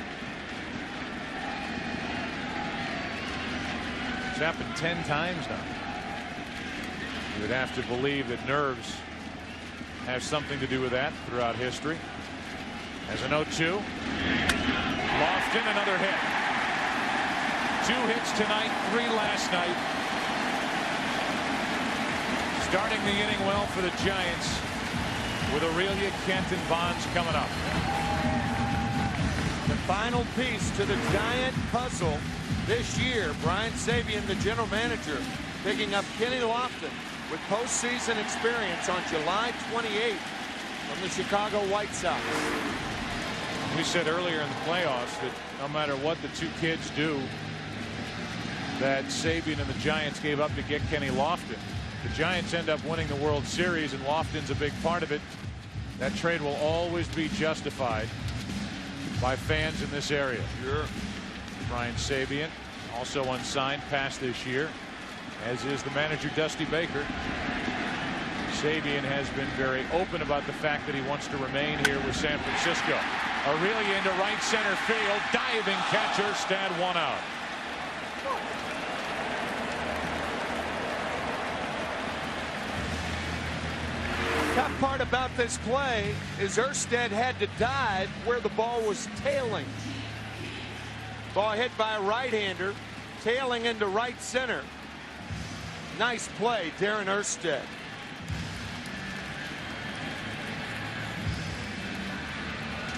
It's happened 10 times now. You would have to believe that nerves have something to do with that throughout history. As an 0-2. Lofton, another hit. 2 hits tonight, 3 last night. Starting the inning well for the Giants with Aurelia, Kent, and Bonds coming up. The final piece to the Giant puzzle this year. Brian Sabean, the general manager, picking up Kenny Lofton with postseason experience on July 28th from the Chicago White Sox. We said earlier in the playoffs that no matter what the 2 kids do, that Sabean and the Giants gave up to get Kenny Lofton. The Giants end up winning the World Series, and Lofton's a big part of it. That trade will always be justified by fans in this area. Sure. Brian Sabean, also unsigned past this year, as is the manager Dusty Baker. Sabean has been very open about the fact that he wants to remain here with San Francisco. Aurelia into right center field, diving catcher, stand 1 out. Tough part about this play is Erstad had to dive where the ball was tailing. Ball hit by a right-hander, tailing into right center. Nice play, Darren Erstad.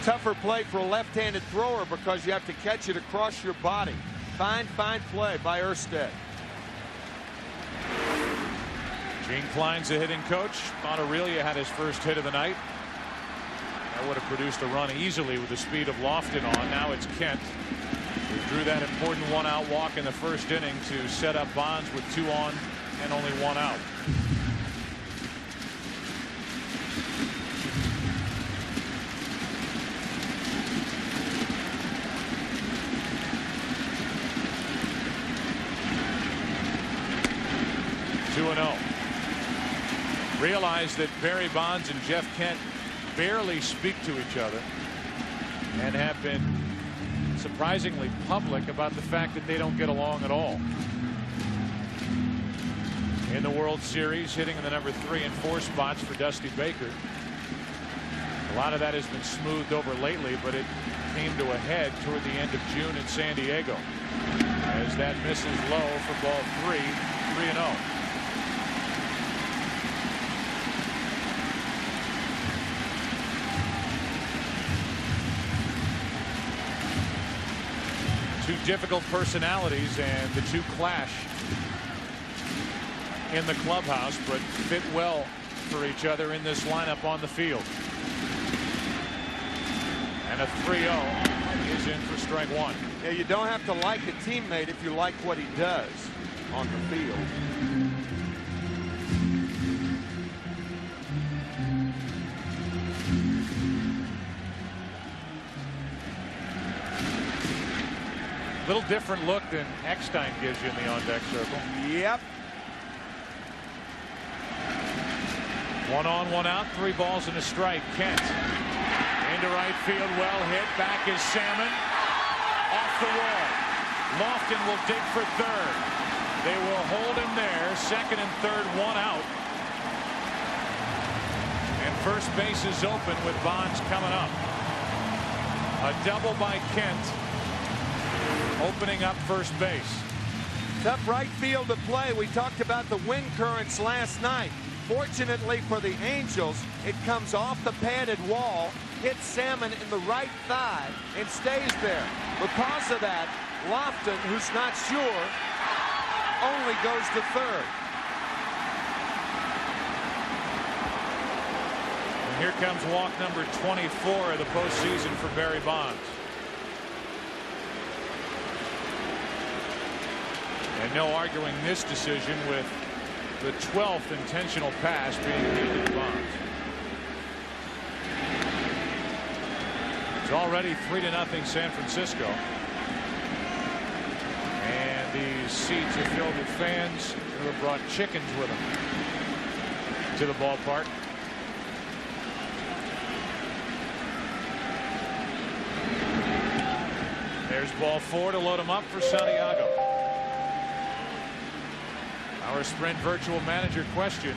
Tougher play for a left-handed thrower because you have to catch it across your body. Fine play by Erstad. Gene Klein's the hitting coach. Thought Aurelia had his first hit of the night. That would have produced a run easily with the speed of Lofton on. Now it's Kent, who drew that important 1-out walk in the first inning to set up Bonds with 2 on and only 1 out. Realize that Barry Bonds and Jeff Kent barely speak to each other and have been surprisingly public about the fact that they don't get along at all. In the World Series, hitting in the number 3 and 4 spots for Dusty Baker. A lot of that has been smoothed over lately, but it came to a head toward the end of June in San Diego, as that misses low for ball 3, 3-0. Two difficult personalities, and the 2 clash in the clubhouse, but fit well for each other in this lineup on the field. And a 3-0 is in for strike 1. Yeah, you don't have to like a teammate if you like what he does on the field. Little different look than Eckstein gives you in the on-deck circle. Yep. 1 on, 1 out, 3 balls and a strike. Kent into right field, well hit. Back is Salmon. Off the wall. Lofton will dig for third. They will hold him there. Second and third, 1 out. And first base is open with Bonds coming up. A double by Kent, opening up first base. Tough right field to play. We talked about the wind currents last night. Fortunately for the Angels, it comes off the padded wall, hits Salmon in the right thigh, and stays there. Because of that, Lofton, who's not sure, only goes to third. And here comes walk number 24 of the postseason for Barry Bonds. And no arguing this decision with the 12th intentional pass being given to Bonds. It's already 3-0 San Francisco. And these seats are filled with fans who have brought chickens with them to the ballpark. There's ball 4 to load him up for Santiago. Our Sprint virtual manager question,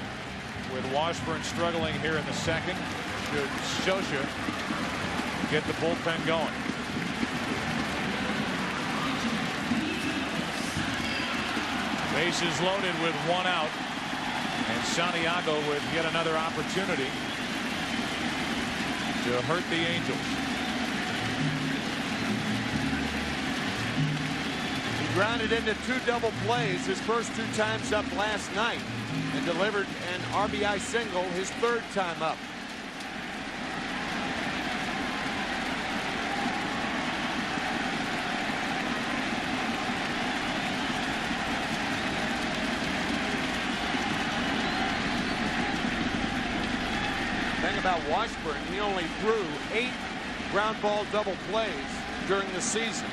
with Washburn struggling here in the second, should Scioscia get the bullpen going? Bases loaded with 1 out, and Santiago with yet another opportunity to hurt the Angels. Grounded into 2 double plays his first 2 times up last night, and delivered an RBI single his 3rd time up. Thing about Washburn, he only threw 8 ground ball double plays during the season.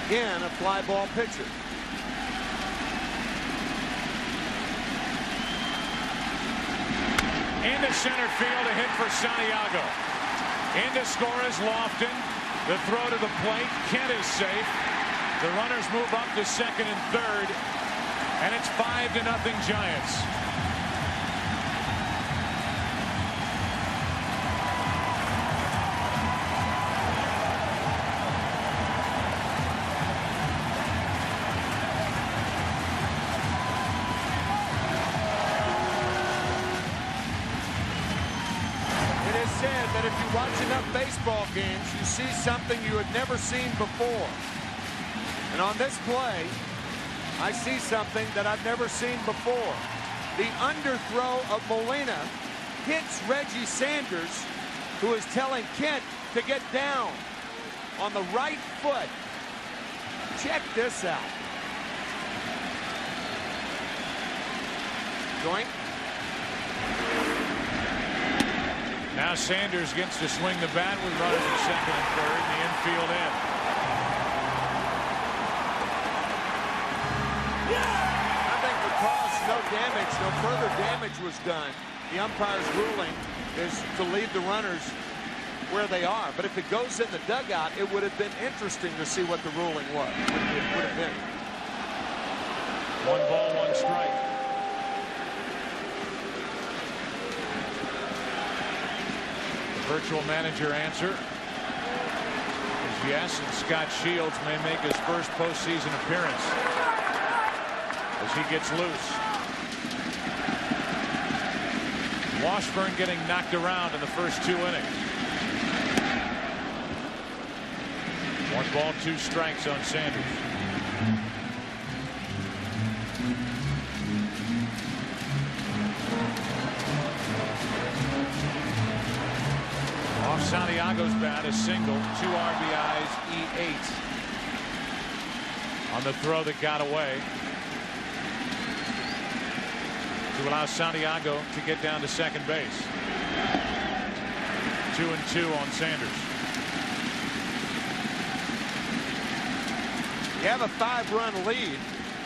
Again, a fly ball pitcher. Into center field, a hit for Santiago. In to score is Lofton. The throw to the plate. Kent is safe. The runners move up to second and third, and it's 5-0 Giants. Baseball games, you see something you had never seen before. And on this play, I see something that I've never seen before. The underthrow of Molina hits Reggie Sanders, who is telling Kent to get down on the right foot. Check this out. Joint. Now Sanders gets to swing the bat with runners at second and third, and the infield end. I think because no damage, no further damage was done, the umpire's ruling is to leave the runners where they are. But if it goes in the dugout, it would have been interesting to see what the ruling was. It would have been. 1 ball, 1 strike. Virtual manager answer is yes, and Scott Shields may make his first postseason appearance as he gets loose. Washburn getting knocked around in the first 2 innings. 1 ball, 2 strikes on Sanders. Off Santiago's bat, a single, 2 RBIs, E8 on the throw that got away to allow Santiago to get down to second base. 2-2 on Sanders. You have a 5-run lead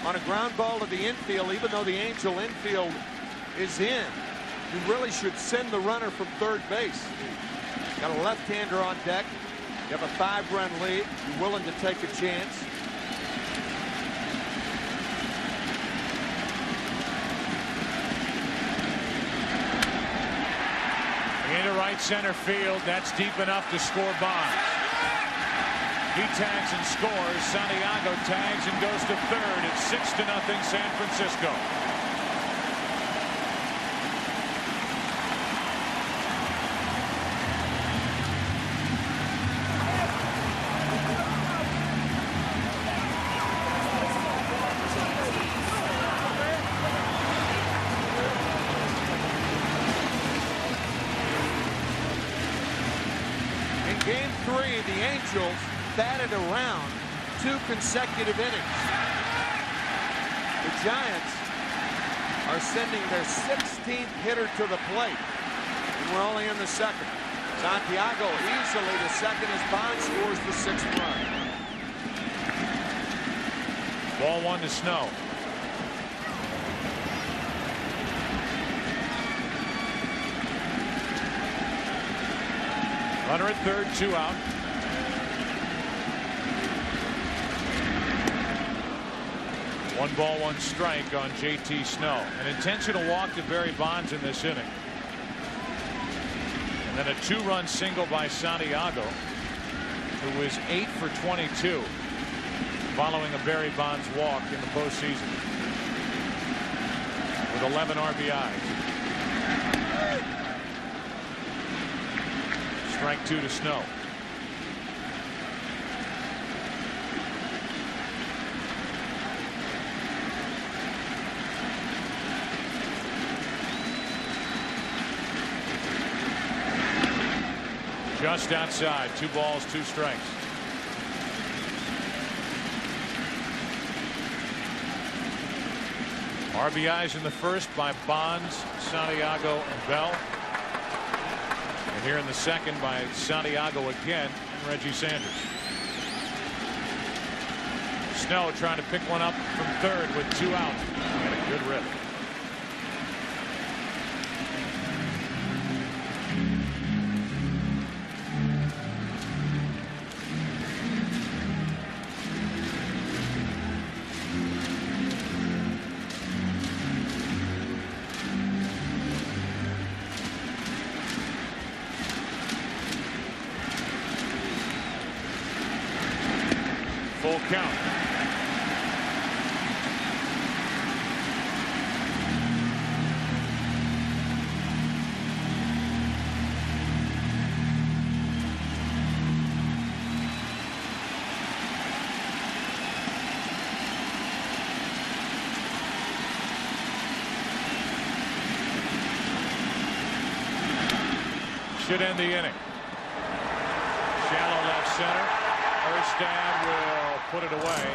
on a ground ball to the infield, even though the Angel infield is in, you really should send the runner from third base. Got a left-hander on deck. You have a 5-run lead. You're willing to take a chance. Into right center field. That's deep enough to score Bonds. He tags and scores. Santiago tags and goes to third. It's 6-0 San Francisco. Game 3, the Angels batted around 2 consecutive innings. The Giants are sending their 16th hitter to the plate, and we're only in the second. Santiago easily to second as Bonds scores the 6th run. Ball 1 to Snow. Runner at third, 2 out. One ball, 1 strike on JT Snow. An intentional walk to Barry Bonds in this inning. And then a 2-run single by Santiago, who was 8 for 22 following a Barry Bonds walk in the postseason with 11 RBIs. Strike 2 to Snow. Just outside. 2 balls, 2 strikes. RBIs in the first by Bonds, Santiago, and Bell. And here in the second by Santiago again and Reggie Sanders. Snow trying to pick one up from third with 2 out. And a good rip. Full count. Should end the inning. Shallow left center. Erstad will put it away.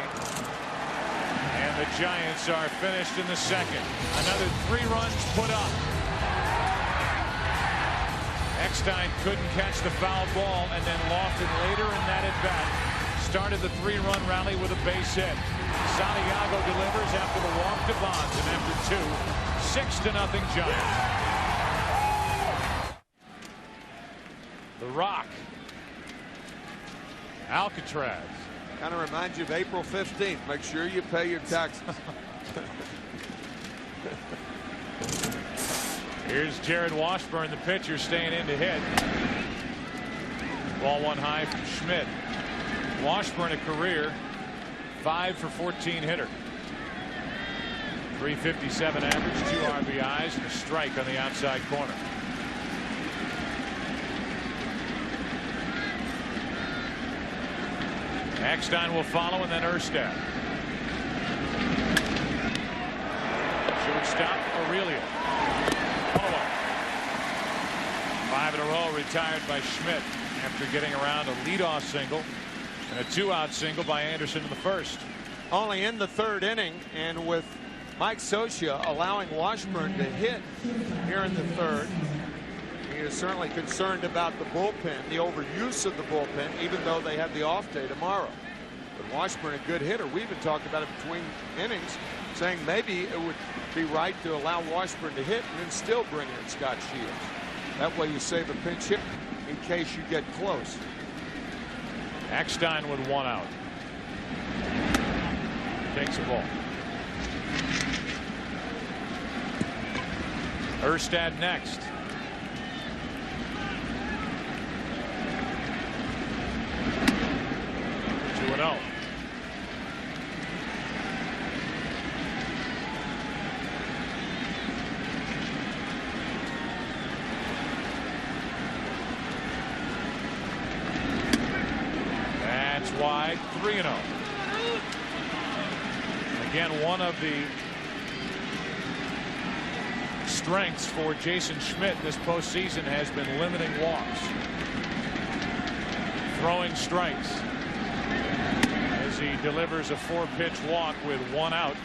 And the Giants are finished in the second. Another 3 runs put up. Eckstein couldn't catch the foul ball, and then Lofton later in that at bat started the 3-run rally with a base hit. Santiago delivers after the walk to Bonds, and after 2, 6-0 Giants. The Rock. Alcatraz. Kind of reminds you of April 15th. Make sure you pay your taxes. Here's Jared Washburn, the pitcher, staying in to hit. Ball 1 high from Schmidt. Washburn, a career 5 for 14 hitter. 357 average, 2 RBIs, and a strike on the outside corner. Eckstein will follow, and then Erstad. Shortstop, Aurelio. 5 in a row retired by Schmidt after getting around a leadoff single and a 2-out single by Anderson in the first. Only in the 3rd inning, and with Mike Scioscia allowing Washburn to hit here in the 3rd. He is certainly concerned about the bullpen, the overuse of the bullpen, even though they have the off day tomorrow. But Washburn a good hitter. We even talked about it between innings, saying maybe it would be right to allow Washburn to hit and then still bring in Scott Shields. That way you save a pinch hit in case you get close. Eckstein with 1 out. Takes the ball. Erstad next. No. That's wide. 3-0. Again, one of the strengths for Jason Schmidt this postseason has been limiting walks, throwing strikes. He delivers a 4-pitch walk with 1 out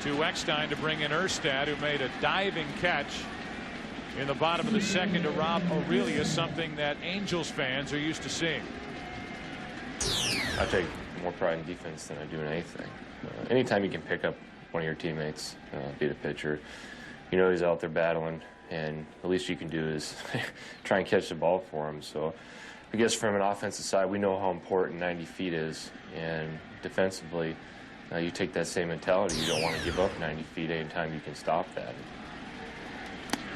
to Eckstein to bring in Erstad, who made a diving catch in the bottom of the second to rob Aurelius, something that Angels fans are used to seeing. I take more pride in defense than I do in anything. Anytime you can pick up one of your teammates, beat a pitcher, you know he's out there battling, and the least you can do is try and catch the ball for him. So I guess from an offensive side, we know how important 90 feet is, and defensively, you take that same mentality. You don't want to give up 90 feet anytime you can stop that.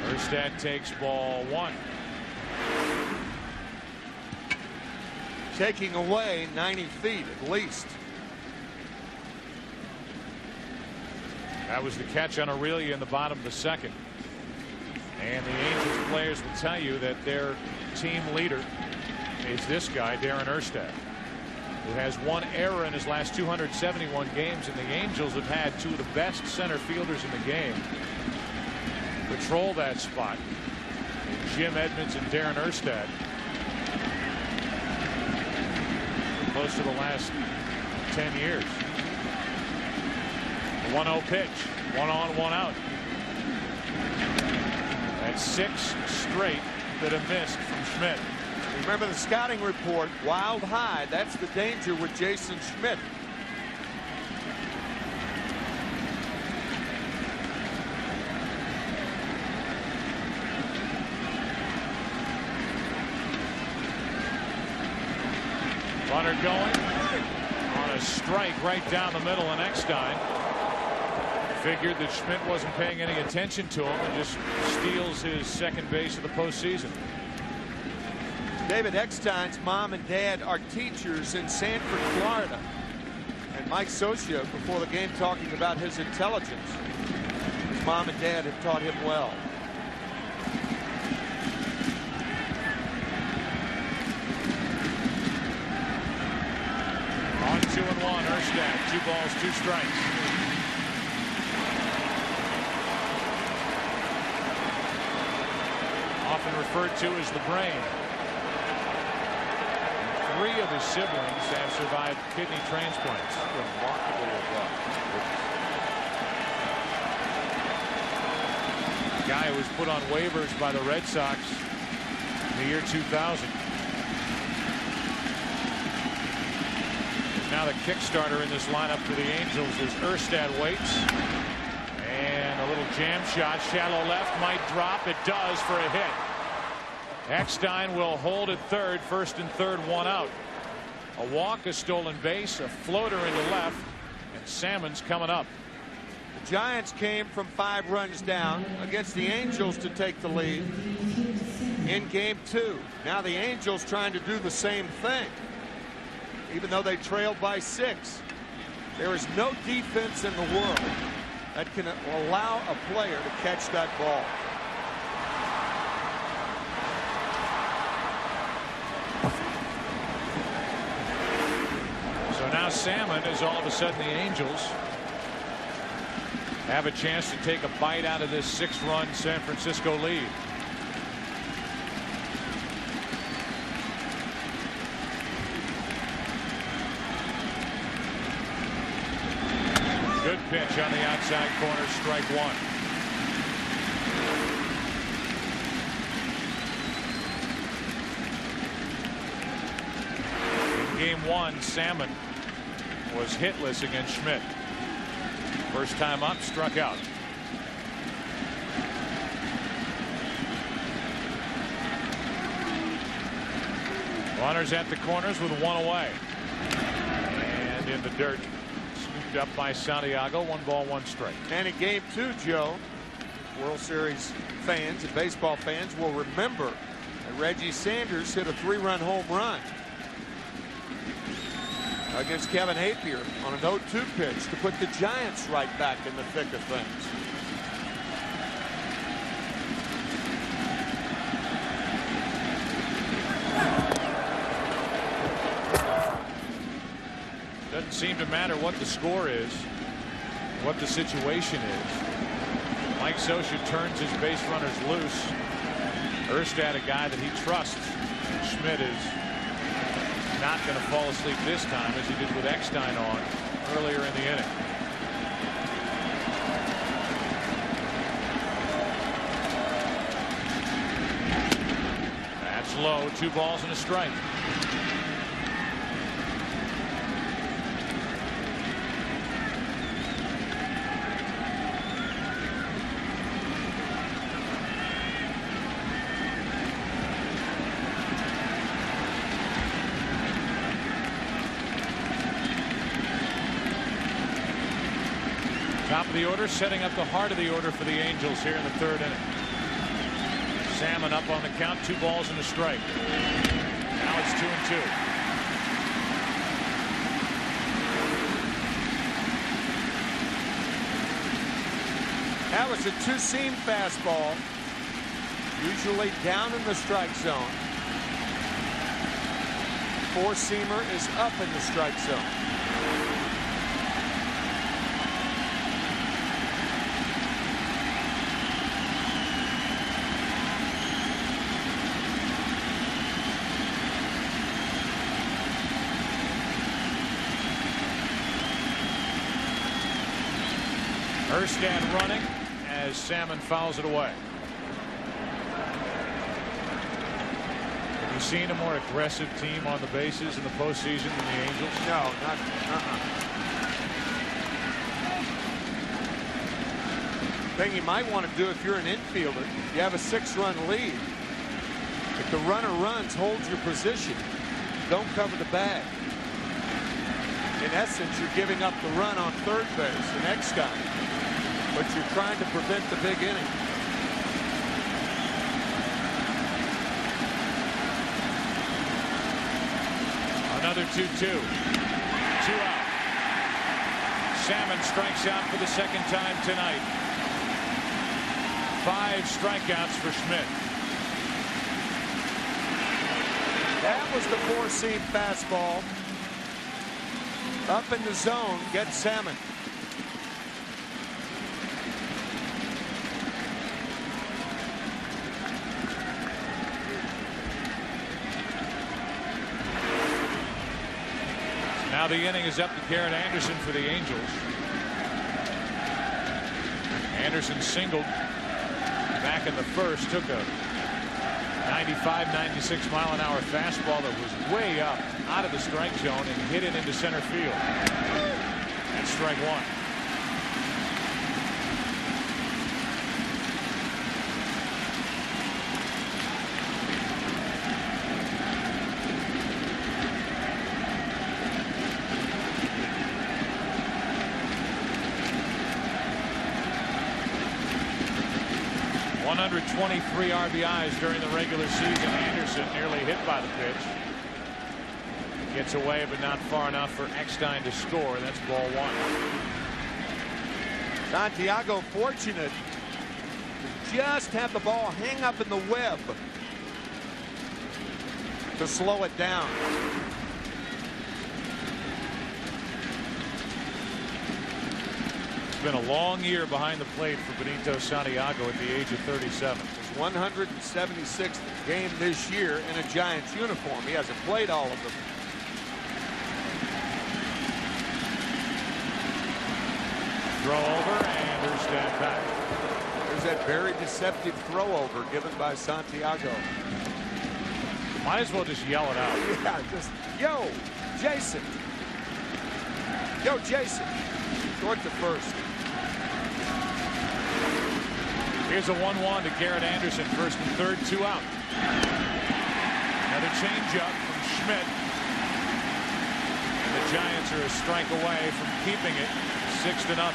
Erstad takes ball 1. Taking away 90 feet at least. That was the catch on Aurelia in the bottom of the second. And the Angels players will tell you that their team leader is this guy, Darren Erstad, who has 1 error in his last 271 games, and the Angels have had 2 of the best center fielders in the game patrol that spot. Jim Edmonds and Darren Erstad for close to the last 10 years. The 1-0 pitch, 1 on, 1 out. That's 6 straight that have missed from Schmidt. Remember the scouting report, wild high. That's the danger with Jason Schmidt. Runner going on a strike right down the middle, and Eckstein figured that Schmidt wasn't paying any attention to him and just steals his second base of the postseason. David Eckstein's mom and dad are teachers in Sanford, Florida. And Mike Socia, before the game, talking about his intelligence. His mom and dad have taught him well. On 2-1, Erstad, 2 balls, 2 strikes. Often referred to as the brain. 3 of his siblings have survived kidney transplants. Remarkable above. A guy who was put on waivers by the Red Sox in the year 2000. Now the Kickstarter in this lineup for the Angels is Erstad waits. And a little jam shot, shallow left, might drop. It does for a hit. Eckstein will hold at third, first and third, 1 out. A walk, a stolen base, a floater into left, and Salmon's coming up. The Giants came from 5 runs down against the Angels to take the lead in game 2. Now the Angels trying to do the same thing, even though they trailed by 6. There is no defense in the world that can allow a player to catch that ball. Now Salmon is all of a sudden the Angels have a chance to take a bite out of this 6-run San Francisco lead. Good pitch on the outside corner, strike 1. Game 1, Salmon was hitless against Schmidt. First time up, struck out. Runners at the corners with one away. And in the dirt. Scooped up by Santiago. 1 ball, 1 strike. And in game 2, Joe, World Series fans and baseball fans will remember that Reggie Sanders hit a 3-run home run against Kevin Hapier on an 0-2 pitch to put the Giants right back in the thick of things. Doesn't seem to matter what the score is, what the situation is. Mike Scioscia turns his base runners loose. Erstad, a guy that he trusts. Schmidt is not going to fall asleep this time as he did with Eckstein on earlier in the inning. That's low. 2 balls and a strike. Top of the order, setting up the heart of the order for the Angels here in the 3rd inning. Salmon up on the count, 2 balls and a strike. Now it's 2-2. That was a 2-seam fastball, usually down in the strike zone. 4-seamer is up in the strike zone. Erstad running as Salmon fouls it away. Have you seen a more aggressive team on the bases in the postseason than the Angels? No, not. Thing you might want to do if you're an infielder, you have a 6-run lead. If the runner runs, hold your position. Don't cover the bag. In essence, you're giving up the run on 3rd base and Eckstein, but you're trying to prevent the big inning. Another 2-2. 2 out. Salmon strikes out for the 2nd time tonight. 5 strikeouts for Schmidt. That was the 4-seam fastball. Up in the zone, gets Salmon. Now the inning is up to Garrett Anderson for the Angels. Anderson singled back in the 1st, took a 95-96 mile-an-hour fastball that was way up out of the strike zone and hit it into center field. That's strike 1. .123 RBIs during the regular season. Anderson nearly hit by the pitch. Gets away, but not far enough for Eckstein to score. That's ball 1. Santiago fortunate to just have the ball hang up in the web to slow it down. It's been a long year behind the plate for Benito Santiago at the age of 37. His 176th game this year in a Giants uniform. He hasn't played all of them. Throw over, and there's that back. There's that very deceptive throw over given by Santiago. Might as well just yell it out. Yeah, just, yo, Jason. Go, Jason. Short to first. Here's a 1-1 to Garrett Anderson. First and third, 2 out. Another changeup from Schmidt. And the Giants are a strike away from keeping it 6-0.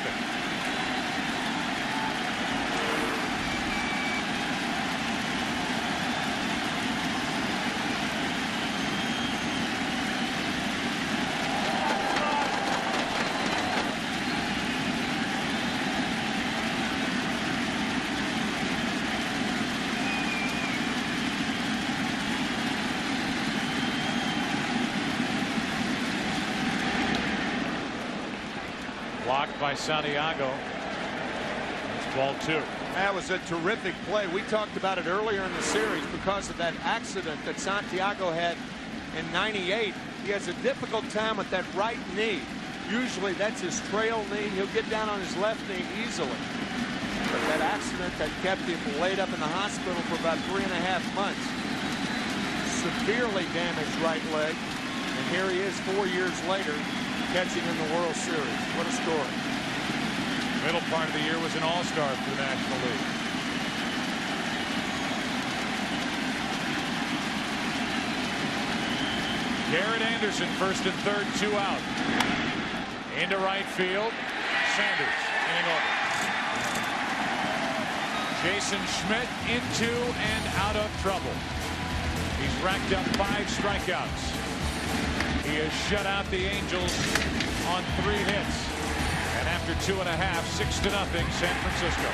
Blocked by Santiago. It's ball 2. That was a terrific play. We talked about it earlier in the series because of that accident that Santiago had in '98. He has a difficult time with that right knee. Usually that's his trail knee. He'll get down on his left knee easily. But that accident that kept him laid up in the hospital for about 3.5 months. Severely damaged right leg. And here he is 4 years later, catching in the World Series. What a story. Middle part of the year was an all-star for the National League. Garrett Anderson, first and third, 2 out. Into right field. Sanders inning over. Jason Schmidt into and out of trouble. He's racked up 5 strikeouts. He has shut out the Angels on 3 hits. And after 2.5, 6-0, San Francisco.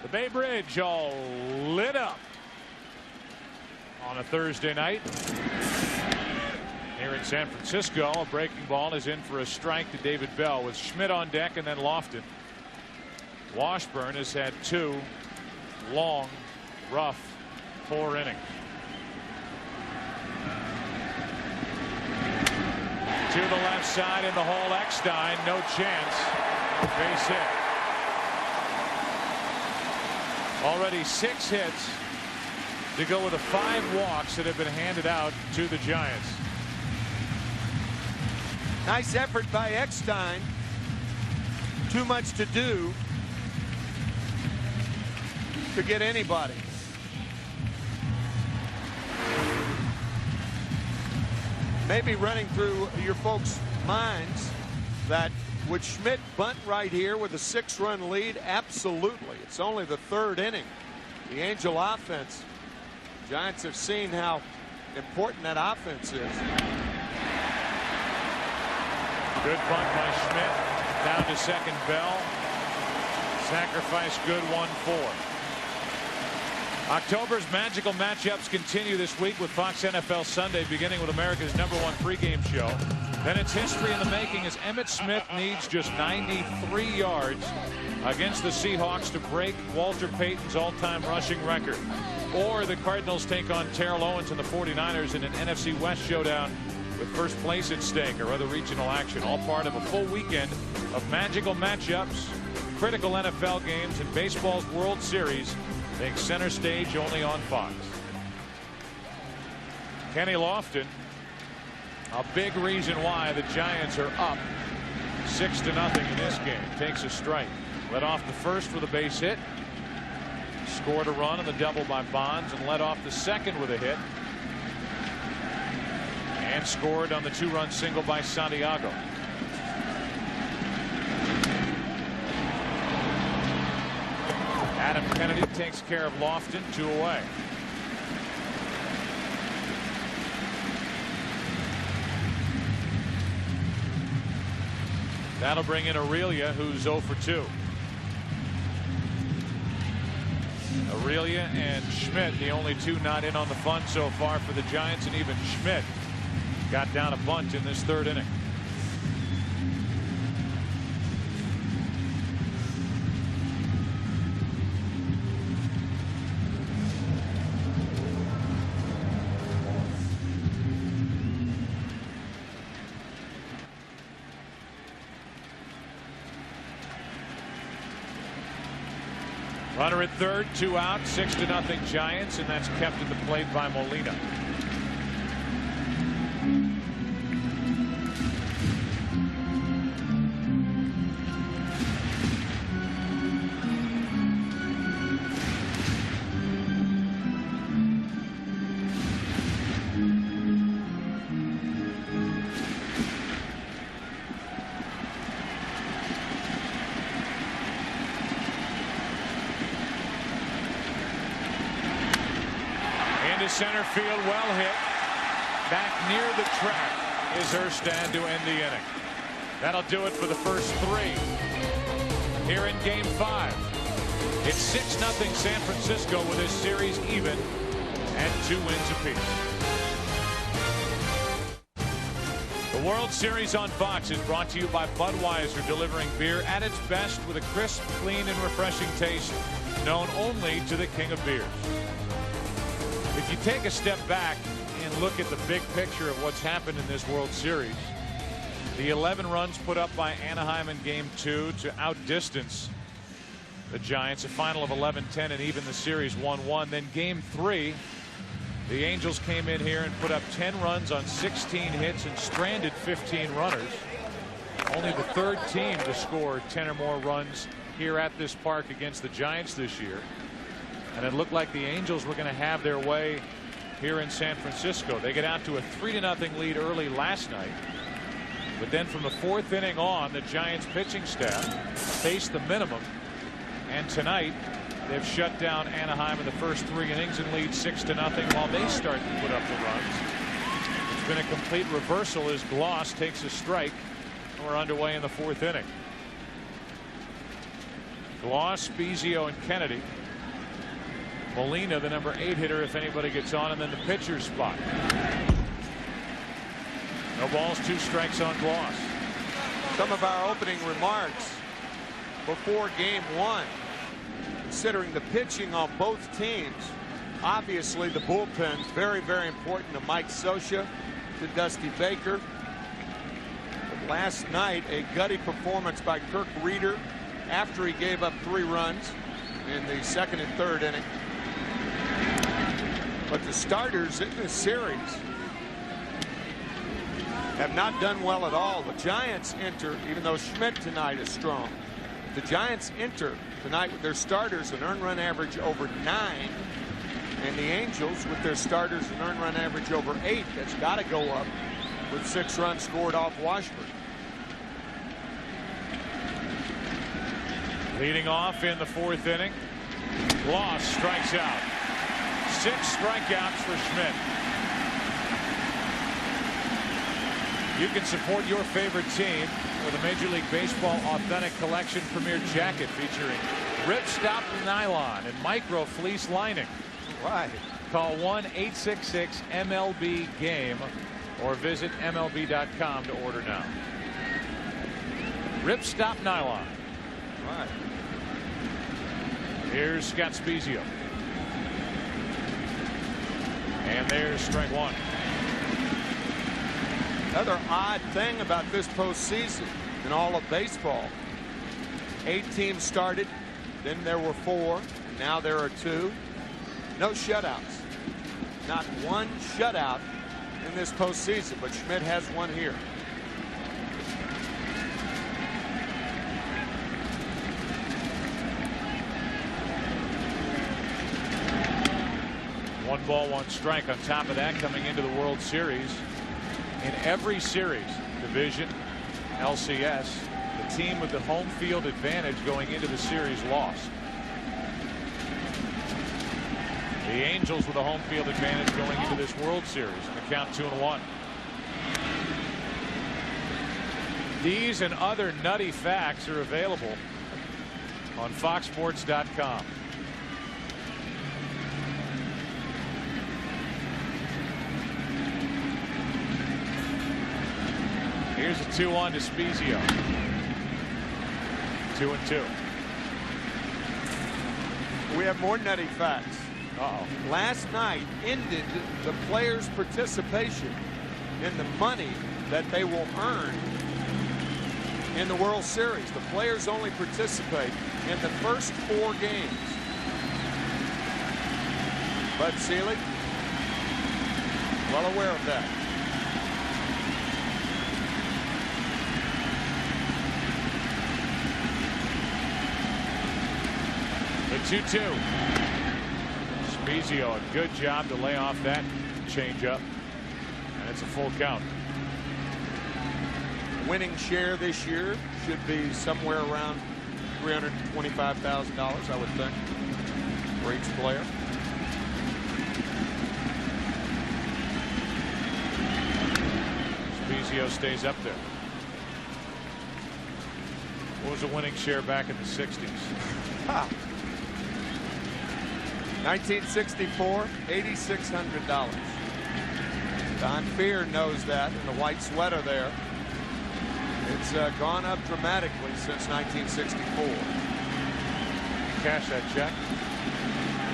The Bay Bridge all lit up on a Thursday night. Here in San Francisco, a breaking ball is in for a strike to David Bell with Schmidt on deck and then Lofton. Washburn has had 2 long, rough 4 innings. To the left side in the hole, Eckstein, no chance. Base hit. Already 6 hits to go with the 5 walks that have been handed out to the Giants. Nice effort by Eckstein. Too much to do to get anybody. Maybe running through your folks' minds that would Schmidt bunt right here with a 6-run lead? Absolutely. It's only the 3rd inning. The Angel offense. Giants have seen how important that offense is. Good bunt by Schmidt. Down to second, Bell. Sacrifice good, 1-4. October's magical matchups continue this week with Fox NFL Sunday, beginning with America's #1 pregame show. Then it's history in the making as Emmitt Smith needs just 93 yards against the Seahawks to break Walter Payton's all-time rushing record. Or the Cardinals take on Terrell Owens and the 49ers in an NFC West showdown with first place at stake or other regional action. All part of a full weekend of magical matchups, critical NFL games, and baseball's World Series takes center stage only on Fox. Kenny Lofton, a big reason why the Giants are up 6-0 in this game. Takes a strike. Led off the first with a base hit. Scored a run on the double by Bonds and led off the second with a hit. And scored on the 2-run single by Santiago. Adam Kennedy takes care of Lofton, 2 away. That'll bring in Aurelia, who's 0 for 2. Aurelia and Schmidt, the only 2 not in on the fun so far for the Giants, and even Schmidt got down a bunt in this 3rd inning. Runner at third, 2 out, 6-0 Giants, and that's kept at the plate by Molina. center field, well hit. Back near the track is Erstad to end the inning. That'll do it for the first 3 here in Game 5. It's 6-0 San Francisco with this series even at 2 wins apiece. The World Series on Fox is brought to you by Budweiser, delivering beer at its best with a crisp, clean, and refreshing taste known only to the king of beers. If you take a step back and look at the big picture of what's happened in this World Series, the 11 runs put up by Anaheim in Game 2 to outdistance the Giants, a final of 11-10 and even the series 1-1. Then Game 3, the Angels came in here and put up 10 runs on 16 hits and stranded 15 runners. Only the 3rd team to score 10 or more runs here at this park against the Giants this year. And it looked like the Angels were going to have their way here in San Francisco. They get out to a 3-0 lead early last night. But then from the 4th inning on, the Giants pitching staff faced the minimum. And tonight, they've shut down Anaheim in the first 3 innings and lead 6-0 while they start to put up the runs. It's been a complete reversal as Gloss takes a strike. We're underway in the 4th inning. Gloss, Spezio, and Kennedy. Molina, the number 8 hitter, if anybody gets on, and then the pitcher's spot. No balls, 2 strikes on Gloss. Some of our opening remarks before Game 1, considering the pitching on both teams, obviously the bullpen's very, very important to Mike Scioscia, to Dusty Baker. But last night, a gutty performance by Kirk Reeder after he gave up 3 runs in the 2nd and 3rd inning. But the starters in this series have not done well at all. The Giants enter, even though Schmidt tonight is strong, the Giants enter tonight with their starters an earned run average over 9, and the Angels with their starters an earned run average over 8. That's got to go up with 6 runs scored off Washburn. Leading off in the 4th inning, Gloss strikes out. 6 strikeouts for Schmidt. You can support your favorite team with a Major League Baseball Authentic Collection Premier Jacket featuring ripstop nylon and micro fleece lining. Right. Call 1-866-MLB-GAME or visit MLB.com to order now. Ripstop nylon. Right. Here's Scott Spezio. And there's strike 1. Another odd thing about this postseason in all of baseball, 8 teams started, then there were 4, and now there are 2. No shutouts. Not one shutout in this postseason, but Schmidt has one here. One ball, 1 strike. On top of that, coming into the World Series, in every series, division, LCS, the team with the home field advantage going into the series lost. The Angels with a home field advantage going into this World Series, and the count 2-1. These and other nutty facts are available on FoxSports.com. Here's a 2-1 to Spezio. 2-2. We have more nutty facts. Last night ended the players' participation in the money that they will earn in the World Series. The players only participate in the first 4 games. Bud Selig, well aware of that. The 2-2. Spezio, a good job to lay off that changeup, and it's a full count. Winning share this year should be somewhere around $325,000, I would think, for each player. Spiezio stays up there. What was the winning share back in the 60s? 1964, $8,600. Don Fear knows that in the white sweater there. It's gone up dramatically since 1964. Cash that check.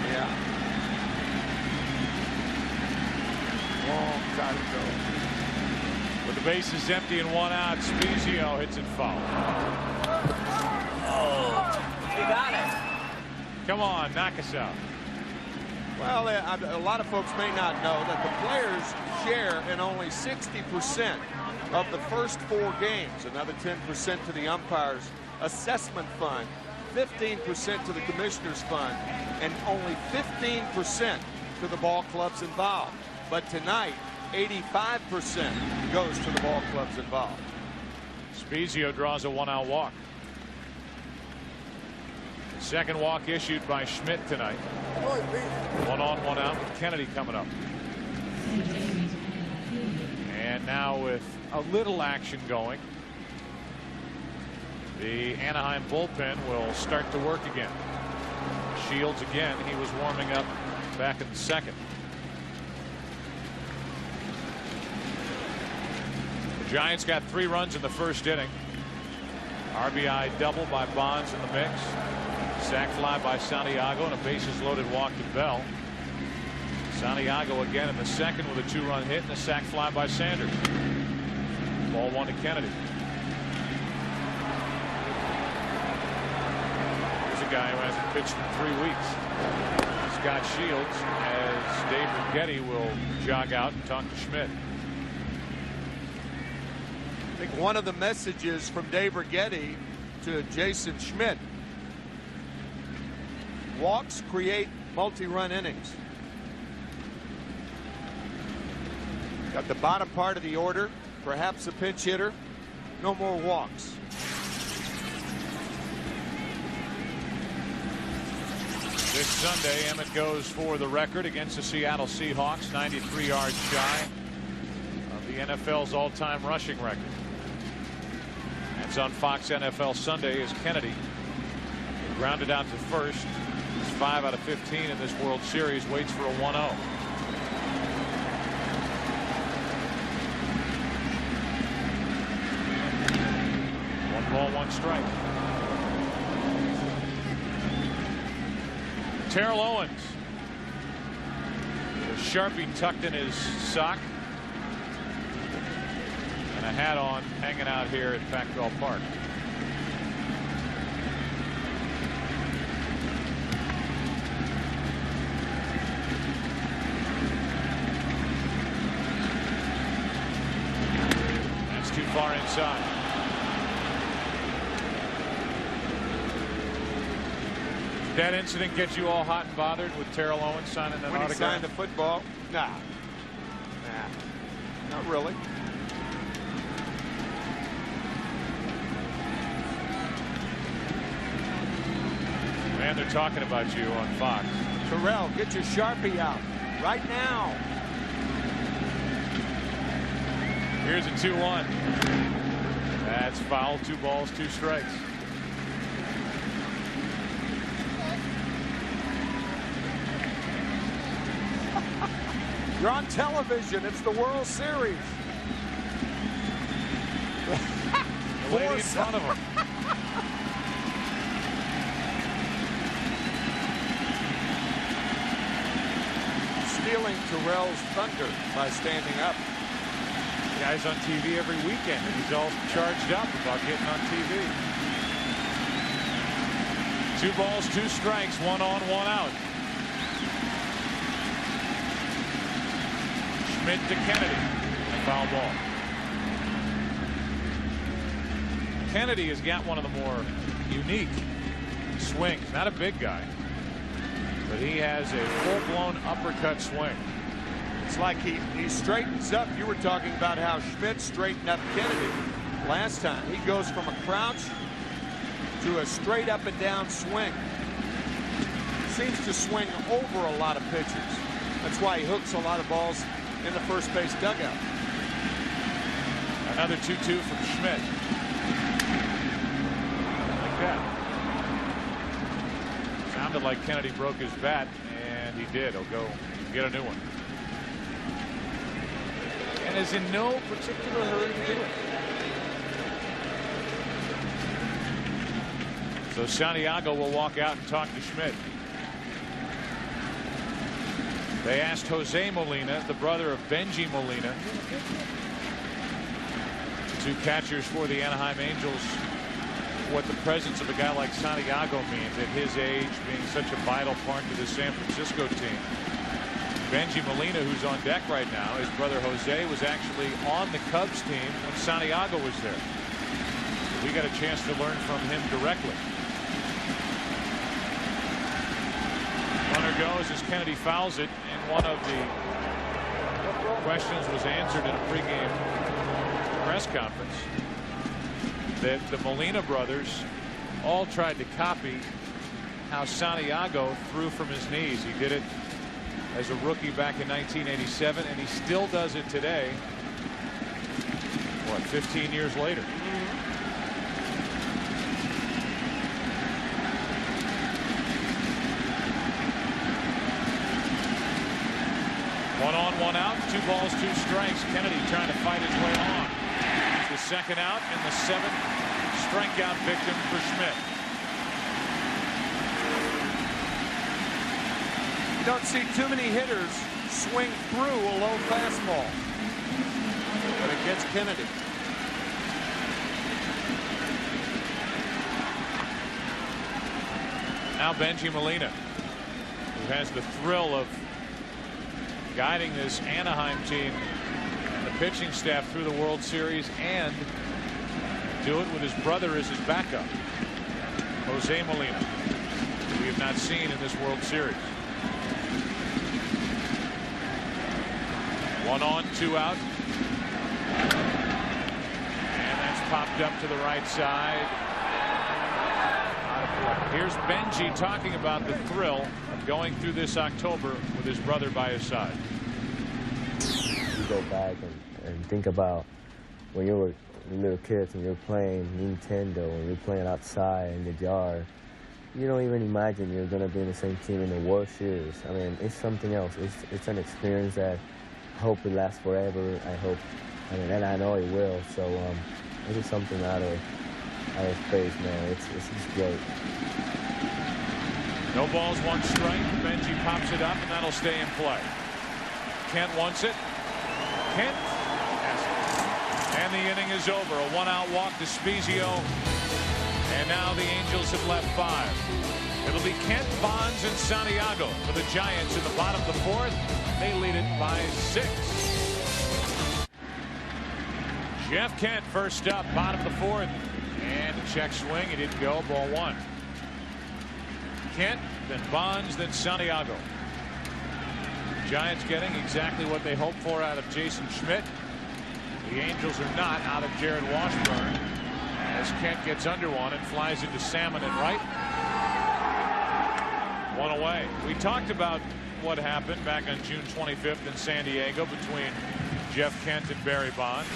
Yeah. Long time ago. With the bases empty and one out, Spiezio hits it foul. Oh, you got it. Come on, knock us out. Well, a lot of folks may not know that the players share in only 60% of the first 4 games. Another 10% to the umpires' assessment fund, 15% to the commissioner's fund, and only 15% to the ball clubs involved. But tonight, 85% goes to the ball clubs involved. Spiezio draws a 1-out walk. Second walk issued by Schmidt tonight. 1 on, 1 out with Kennedy coming up. And now with a little action going, the Anaheim bullpen will start to work again. Shields again. He was warming up back in the second. The Giants got 3 runs in the first inning. RBI double by Bonds in the mix. Sac fly by Santiago and a bases loaded walk to Bell. Santiago again in the second with a 2-run hit and a sac fly by Sanders. Ball 1 to Kennedy. Here's a guy who hasn't pitched in 3 weeks. Scott Shields, as Dave Righetti will jog out and talk to Schmidt. I think one of the messages from Dave Righetti to Jason Schmidt: walks create multi-run innings. Got the bottom part of the order, perhaps a pinch hitter, no more walks. This Sunday, Emmett goes for the record against the Seattle Seahawks, 93 yards shy of the NFL's all-time rushing record. That's on Fox NFL Sunday as Kennedy grounded out to first. He's 5 out of 15 in this World Series, waits for a 1-0. Ball 1 strike. Terrell Owens. A Sharpie tucked in his sock. And a hat on, hanging out here at Pac-Bell Park. That's too far inside. Did that incident get you all hot and bothered with Terrell Owens signing that when autograph? he signed the football? Nah, not really. Man, they're talking about you on Fox. Terrell, get your Sharpie out right now. Here's a 2-1. That's foul. 2 balls, 2 strikes. You're on television. It's the World Series. The lady in front of him. Stealing Terrell's thunder by standing up. The guy's on TV every weekend, and he's all charged up about getting on TV. 2 balls, 2 strikes, 1 on, 1 out. Schmidt to Kennedy. A foul ball. Kennedy has got one of the more unique swings. Not a big guy, but he has a full-blown uppercut swing. It's like he straightens up. You were talking about how Schmidt straightened up Kennedy last time. He goes from a crouch to a straight up and down swing. Seems to swing over a lot of pitchers. That's why he hooks a lot of balls in the first base dugout. Another 2-2 from Schmidt. Like that. Sounded like Kennedy broke his bat, and he did. He'll go get a new one. And is in no particular hurry to do it. So Santiago will walk out and talk to Schmidt. They asked Jose Molina, the brother of Benji Molina, two catchers for the Anaheim Angels, what the presence of a guy like Santiago means at his age, being such a vital part to the San Francisco team. Benji Molina, who's on deck right now, his brother Jose was actually on the Cubs team when Santiago was there. We got a chance to learn from him directly. Runner goes as Kennedy fouls it, and one of the questions was answered in a pregame press conference that the Molina brothers all tried to copy how Santiago threw from his knees. He did it as a rookie back in 1987, and he still does it today. What, 15 years later? One on, one out, 2 balls, 2 strikes. Kennedy trying to fight his way on. The second out and the 7th strikeout victim for Schmidt. You don't see too many hitters swing through a low fastball, but it gets Kennedy. Now Benji Molina, who has the thrill of guiding this Anaheim team and the pitching staff through the World Series, and do it with his brother as his backup, Jose Molina, who we have not seen in this World Series. 1 on, 2 out, and that's popped up to the right side. Here's Benji talking about the thrill of going through this October with his brother by his side. You go back and think about when you were little kids and you're playing Nintendo and you're playing outside in the yard. You don't even imagine you're going to be in the same team in the World Series. I mean, it's something else. It's an experience that I hope it lasts forever. And I know it will. So this is something out of space, man. It's great. No balls, 1 strike. Benji pops it up, and that'll stay in play. Kent wants it. Kent has it. And the inning is over. A 1-out walk to Spezio. And now the Angels have left 5. It'll be Kent, Bonds, and Santiago for the Giants in the bottom of the 4th. They lead it by 6. Jeff Kent first up, bottom of the 4th. And a check swing. He didn't go. Ball 1. Kent, then Bonds, then Santiago. Giants getting exactly what they hoped for out of Jason Schmidt. The Angels are not out of Jared Washburn, as Kent gets under one and flies into Salmon at right. 1 away. We talked about what happened back on June 25th in San Diego between Jeff Kent and Barry Bonds.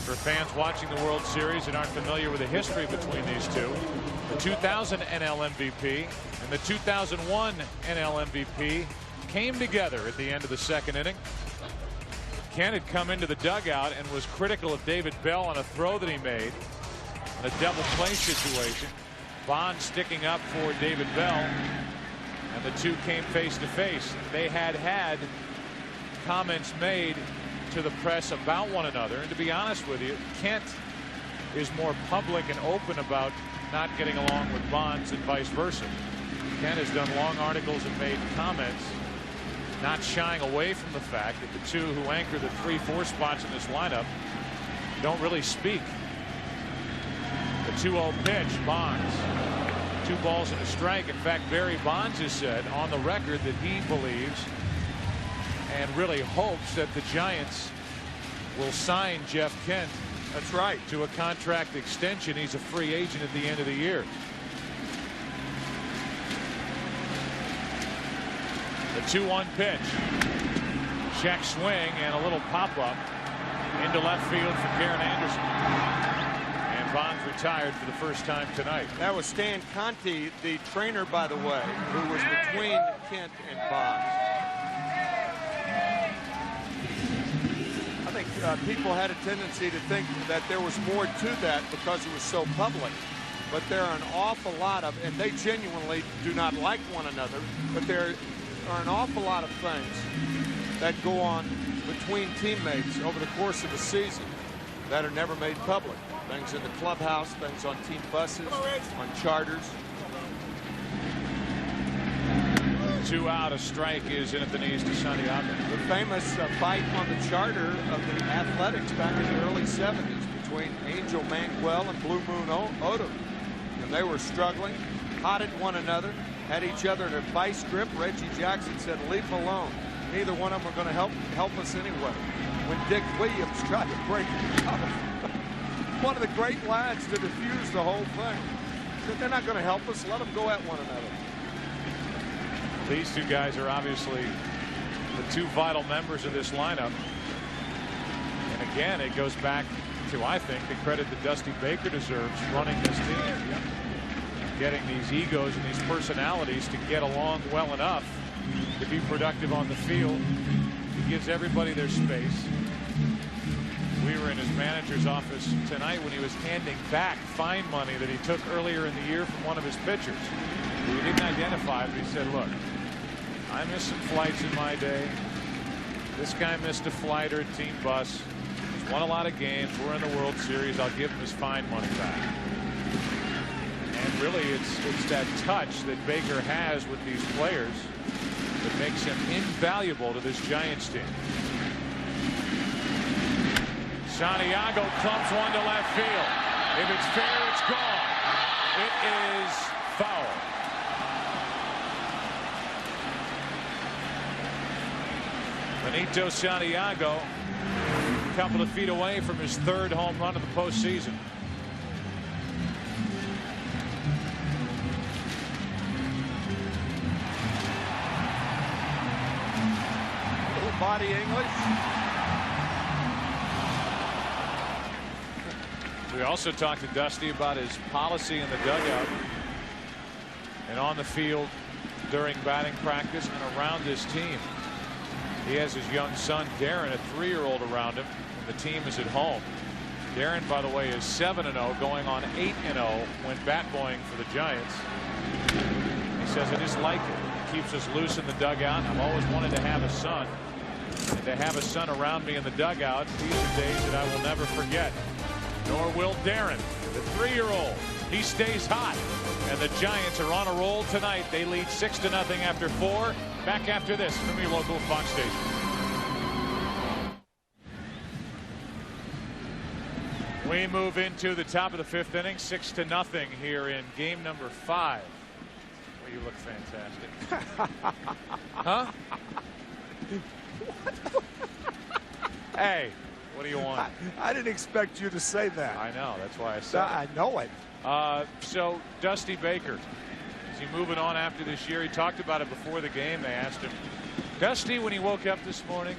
For fans watching the World Series and aren't familiar with the history between these two, the 2000 NL MVP and the 2001 NL MVP came together at the end of the 2nd inning. Kent had come into the dugout and was critical of David Bell on a throw that he made in a double play situation. Bonds sticking up for David Bell, and the two came face to face. They had comments made to the press about one another, and to be honest with you, Kent is more public and open about not getting along with Bonds and vice versa. Kent has done long articles and made comments, not shying away from the fact that the two who anchor the 3-4 spots in this lineup don't really speak. The 2-0 pitch, Bonds. 2 balls and a strike. In fact, Barry Bonds has said on the record that he believes and really hopes that the Giants will sign Jeff Kent. That's right. To a contract extension. He's a free agent at the end of the year. The 2-1 pitch. Check swing and a little pop-up. Into left field for Karen Anderson. And Bonds retired for the first time tonight. That was Stan Conti, the trainer, by the way, who was between Kent and Bonds. I think people had a tendency to think that there was more to that because it was so public. But there are an awful lot of, and they genuinely do not like one another, but there are an awful lot of things that go on between teammates over the course of a season that are never made public. Things in the clubhouse, things on team buses, on charters. 2 out, a strike is in at the knees to Santiago. The famous fight on the charter of the Athletics back in the early 70s between Angel Manuel and Blue Moon Odom. And they were struggling, hot at one another, had each other in a vice grip. Reggie Jackson said, leave them alone. Neither one of them are going to help us anyway. When Dick Williams tried to break the cover. One of the great lines to diffuse the whole thing. Said, they're not going to help us. Let them go at one another. These two guys are obviously the two vital members of this lineup. And again, it goes back to, I think, the credit that Dusty Baker deserves running this team. Getting these egos and these personalities to get along well enough to be productive on the field. He gives everybody their space. We were in his manager's office tonight when he was handing back fine money that he took earlier in the year from one of his pitchers. He didn't identify it, but he said, look, I missed some flights in my day. This guy missed a flight or a team bus. He's won a lot of games. We're in the World Series. I'll give him his fine money back. And really, it's that touch that Baker has with these players that makes him invaluable to this Giants team. Santiago clumps one to left field. If it's fair, it's gone. It is foul. Benito Santiago, a couple of feet away from his third home run of the postseason. Little body English. We also talked to Dusty about his policy in the dugout and on the field during batting practice and around his team. He has his young son Darren, a 3-year-old around him, and the team is at home. Darren, by the way, is 7-0, going on 8-0 when bat boying for the Giants. He says, I just like it. It keeps us loose in the dugout. I've always wanted to have a son, and to have a son around me in the dugout, these are days that I will never forget. Nor will Darren, the 3-year-old. He stays hot. And the Giants are on a roll tonight. They lead 6-0 after 4. Back after this from your local Fox station. We move into the top of the 5th inning. 6-0 here in game number 5. Well, you look fantastic. Huh? Hey. What do you want? I didn't expect you to say that. I know. That's why I said I know it. So Dusty Baker, is he moving on after this year? He talked about it before the game. They asked him, Dusty, when he woke up this morning,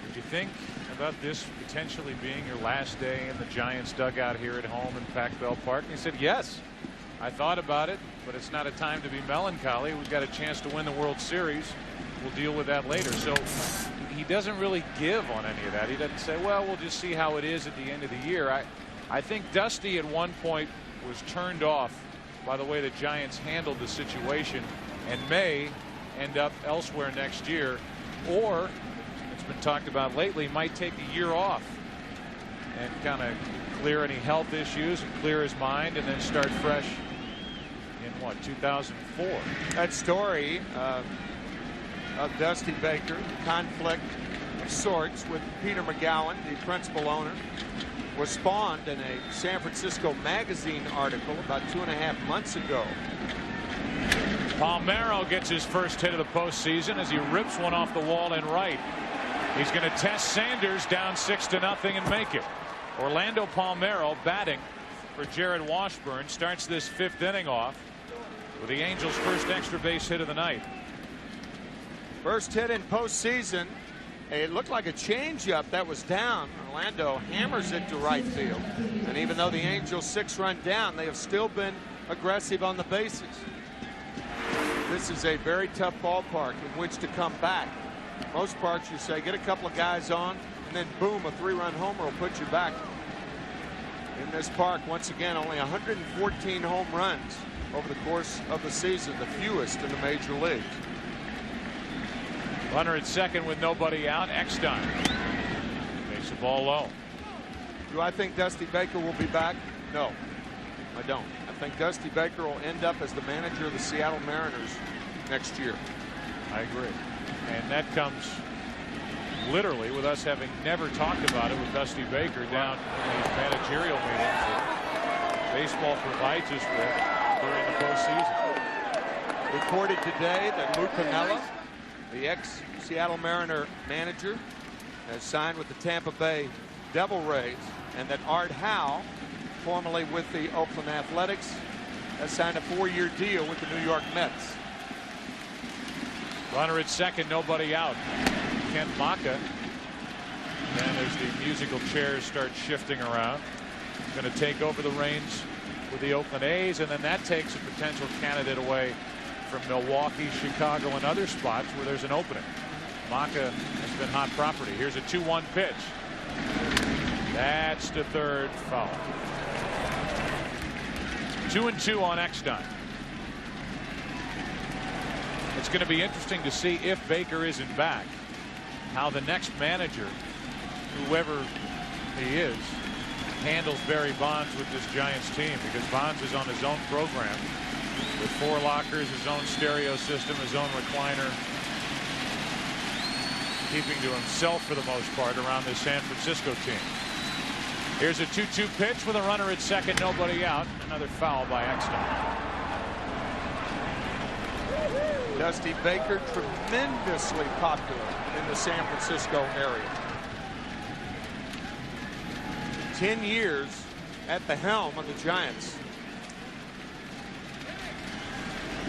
did you think about this potentially being your last day in the Giants dugout here at home in Pac-Bell Park? And he said, yes, I thought about it, but it's not a time to be melancholy. We've got a chance to win the World Series. We'll deal with that later. So he doesn't really give on any of that. He doesn't say, well, we'll just see how it is at the end of the year. I think Dusty at one point was turned off by the way the Giants handled the situation and may end up elsewhere next year, or it's been talked about lately, might take a year off and kind of clear any health issues and clear his mind and then start fresh in what, 2004. That story of Dusty Baker, conflict of sorts with Peter McGowan, the principal owner, was spawned in a San Francisco Magazine article about 2.5 months ago. Palmeiro gets his first hit of the postseason as he rips one off the wall in right. He's going to test Sanders down 6-0 and make it. Orlando Palmeiro batting for Jared Washburn starts this 5th inning off with the Angels' first extra base hit of the night. First hit in postseason It looked like a changeup that was down. Orlando hammers it to right field. And even though the Angels 6-run down, they have still been aggressive on the bases. This is a very tough ballpark in which to come back. Most parks you say get a couple of guys on and then boom, a 3-run homer will put you back. In this park, once again, only 114 home runs over the course of the season, the fewest in the major leagues. Runner at second with nobody out. Eckstein makes the ball low. Do I think Dusty Baker will be back? No, I don't. I think Dusty Baker will end up as the manager of the Seattle Mariners next year. I agree. And that comes literally with us having never talked about it with Dusty Baker down in these managerial meetings that baseball provides us with during the postseason. Reported today that Lou Piniella, the ex-Seattle Mariner manager, has signed with the Tampa Bay Devil Rays, and that Art Howe, formerly with the Oakland Athletics, has signed a 4-year deal with the New York Mets. Runner at second, nobody out. Ken Maka. And as the musical chairs start shifting around, going to take over the reins with the Oakland A's, and then that takes a potential candidate away from Milwaukee, Chicago, and other spots where there's an opening. Maka has been hot property. Here's a 2-1 pitch. That's the third foul. 2-2 on Eckstein. It's going to be interesting to see if Baker isn't back, how the next manager, whoever he is, handles Barry Bonds with this Giants team, because Bonds is on his own program with 4 lockers, his own stereo system, his own recliner, keeping to himself for the most part around this San Francisco team. Here's a 2-2 pitch with a runner at second, nobody out. Another foul by Eckstein. Dusty Baker, tremendously popular in the San Francisco area. 10 years at the helm of the Giants.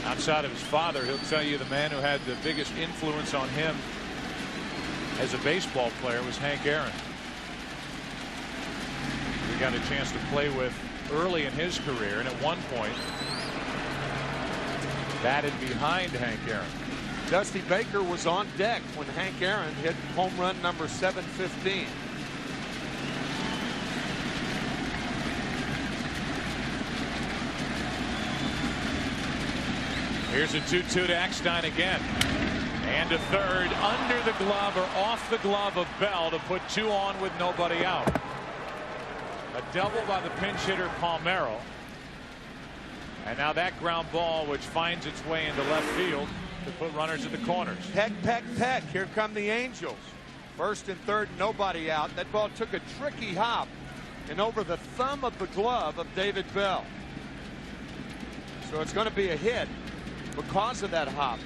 Outside of his father, he'll tell you the man who had the biggest influence on him as a baseball player was Hank Aaron. He got a chance to play with early in his career, and at one point batted behind Hank Aaron. Dusty Baker was on deck when Hank Aaron hit home run number 715. Here's a 2-2 to Eckstein again. And a third under the glove or off the glove of Bell to put 2 on with nobody out. A double by the pinch hitter Palmeiro. And now that ground ball, which finds its way into left field to put runners at the corners. Peck, peck, peck. Here come the Angels. First and third, nobody out. That ball took a tricky hop and over the thumb of the glove of David Bell. So it's going to be a hit because of that hop.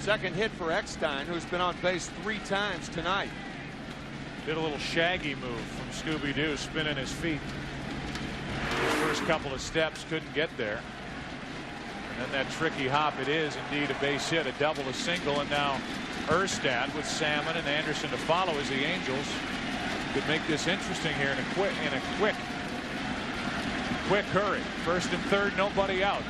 Second hit for Eckstein, who's been on base 3 times tonight. Did a little shaggy move from Scooby-Doo, spinning his feet. His first couple of steps couldn't get there. And then that tricky hop, it is indeed a base hit, a double, a single, and now Erstad with Salmon and Anderson to follow as the Angels could make this interesting here in a quick hurry. First and third, nobody out.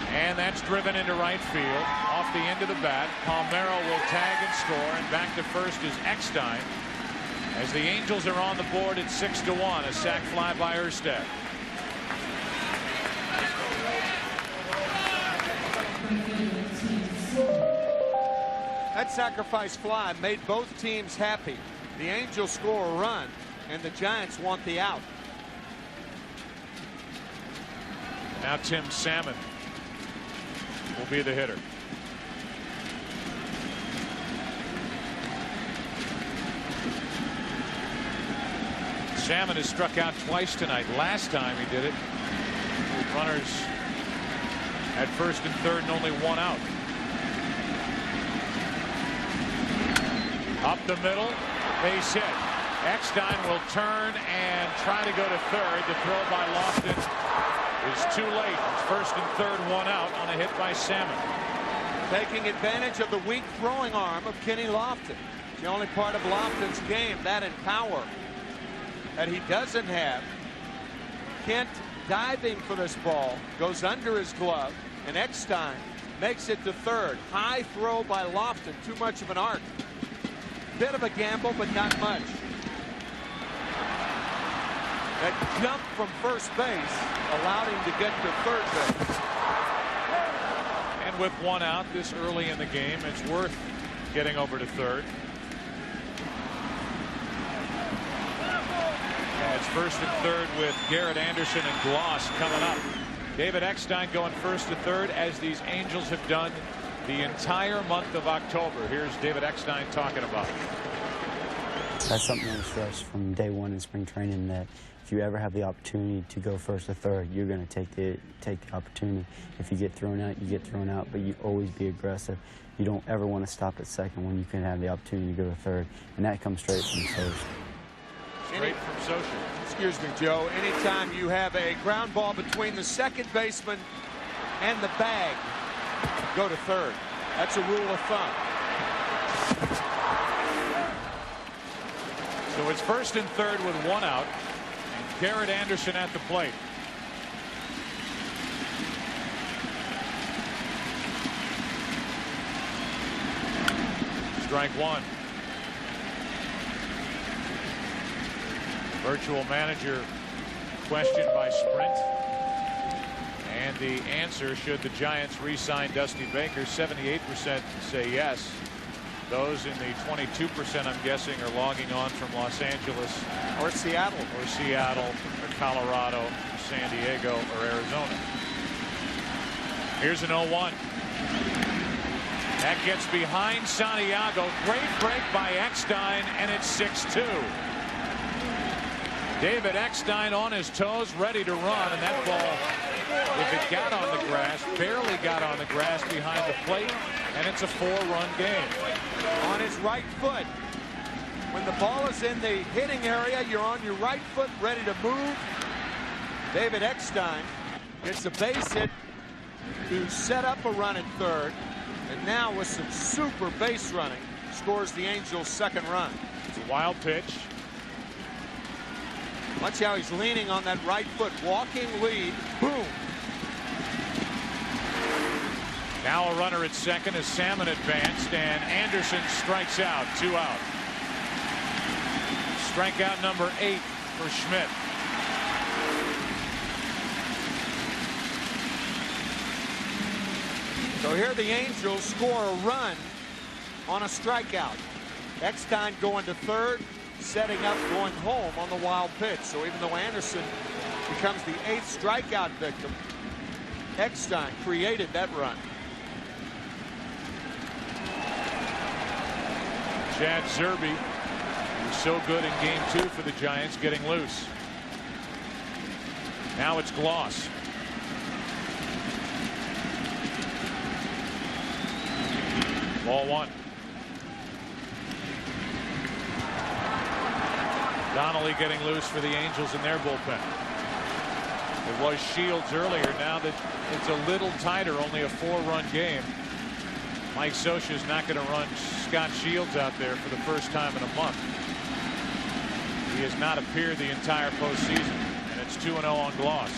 And that's driven into right field off the end of the bat. Palmeiro will tag and score, and back to first is Eckstein as the Angels are on the board at 6-1. A sac fly by Erstad. That sacrifice fly made both teams happy. The Angels score a run, and the Giants want the out. Now Tim Salmon will be the hitter. Salmon has struck out twice tonight. Last time he did it with runners at first and third and only 1 out. Up the middle, base hit. Eckstein will turn and try to go to third. The throw by Lofton is too late. It's first and third, 1 out on a hit by Salmon. taking advantage of the weak throwing arm of Kenny Lofton. It's the only part of Lofton's game, that and power, that he doesn't have. Kent diving for this ball, goes under his glove, and Eckstein makes it to third. High throw by Lofton, too much of an arc. Bit of a gamble, but not much. That jump from first base allowed him to get to third base. And with one out this early in the game, it's worth getting over to third. And it's first and third with Garrett Anderson and Gloss coming up. David Eckstein going first to third, as these Angels have done the entire month of October. Here's David Eckstein talking about it. That's something I stressed from day one in spring training, that if you ever have the opportunity to go first or third, you're going to take the opportunity. If you get thrown out, you get thrown out, but you always be aggressive. You don't ever want to stop at second when you can have the opportunity to go to third, and that comes straight from Soch. Straight from Soch. Excuse me, Joe. Anytime you have a ground ball between the second baseman and the bag, go to third. That's a rule of thumb. So it's first and third with one out, and Garrett Anderson at the plate. Strike one. Virtual manager questioned by Sprint, and the answer, should the Giants re-sign Dusty Baker, 78% say yes. Those in the 22%, I'm guessing, are logging on from Los Angeles or Seattle or Colorado, San Diego or Arizona. Here's an 0-1. That gets behind Santiago. Great break by Eckstein, and it's 6-2. David Eckstein on his toes, ready to run, and that ball, if it got on the grass, barely got on the grass behind the plate, and it's a 4-run game. On his right foot. When the ball is in the hitting area, you're on your right foot, ready to move. David Eckstein gets a base hit to set up a run at third, and now with some super base running, scores the Angels' second run. It's a wild pitch. Watch how he's leaning on that right foot, walking lead, boom. Now a runner at second as Salmon advanced, and Anderson strikes out. 2 out. Strikeout number 8 for Schmidt. So here the Angels score a run on a strikeout. Eckstein going to third, setting up, going home on the wild pitch. So even though Anderson becomes the 8th strikeout victim, Eckstein created that run. Chad Zerbe, who was so good in game 2 for the Giants, getting loose. Now it's Gloss. Ball 1. Donnelly getting loose for the Angels in their bullpen. It was Shields earlier. Now that it's a little tighter, only a 4-run game, Mike Socha is not going to run Scott Shields out there for the first time in a month. He has not appeared the entire postseason, and it's 2-0 on Gloss.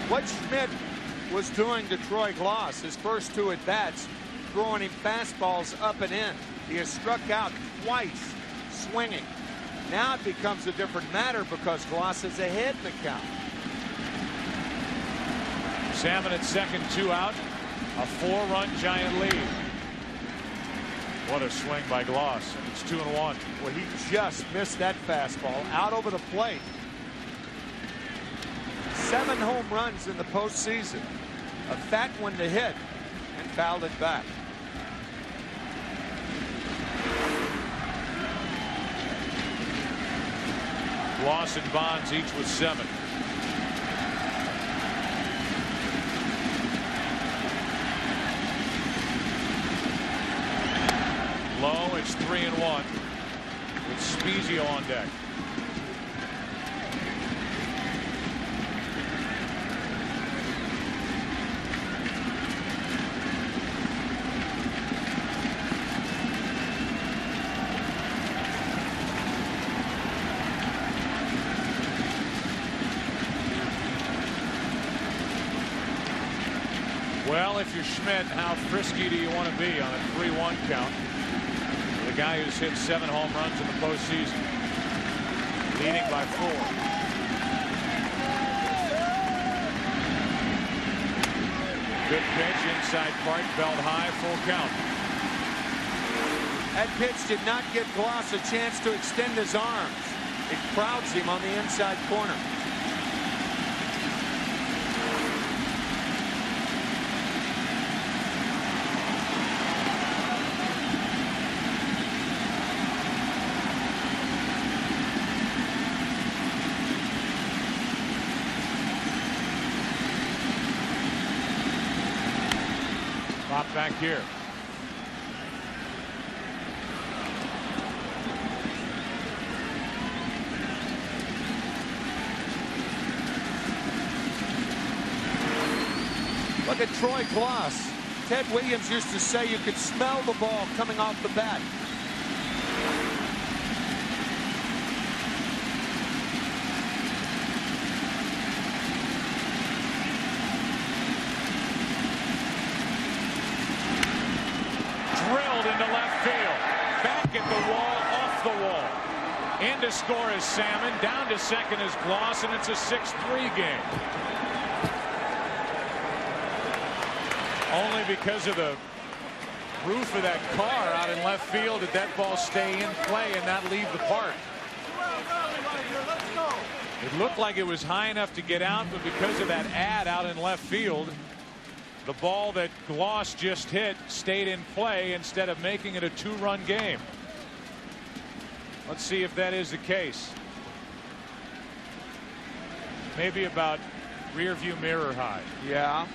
What Schmidt was doing to Troy Gloss, his first 2 at-bats, throwing him fastballs up and in. He has struck out twice, swinging. Now it becomes a different matter because Gloss is ahead in the count. Salmon at second, 2 out. A 4-run Giant lead. What a swing by Gloss. And it's 2-1. Well, he just missed that fastball out over the plate. 7 home runs in the postseason. A fat one to hit, and fouled it back. Gloss and Bonds each with 7. Low, it's 3-1 with Spezio on deck. Well, if you're Schmidt, how frisky do you want to be on a 3-1 count? The guy who's hit 7 home runs in the postseason, leading by 4. Good pitch inside part, belt high, full count. That pitch did not give Gloss a chance to extend his arms. It crowds him on the inside corner. Pop back here. Look at Troy Gloss. Ted Williams used to say you could smell the ball coming off the bat. Drilled into left field. Back at the wall, off the wall. In to score is Salmon. Down to second is Gloss, and it's a 6-3 game. Only because of the roof of that car out in left field did that ball stay in play and not leave the park. It looked like it was high enough to get out, but because of that ad out in left field, the ball that Gloss just hit stayed in play instead of making it a 2-run game. Let's see if that is the case. Maybe about rear view mirror high. Yeah.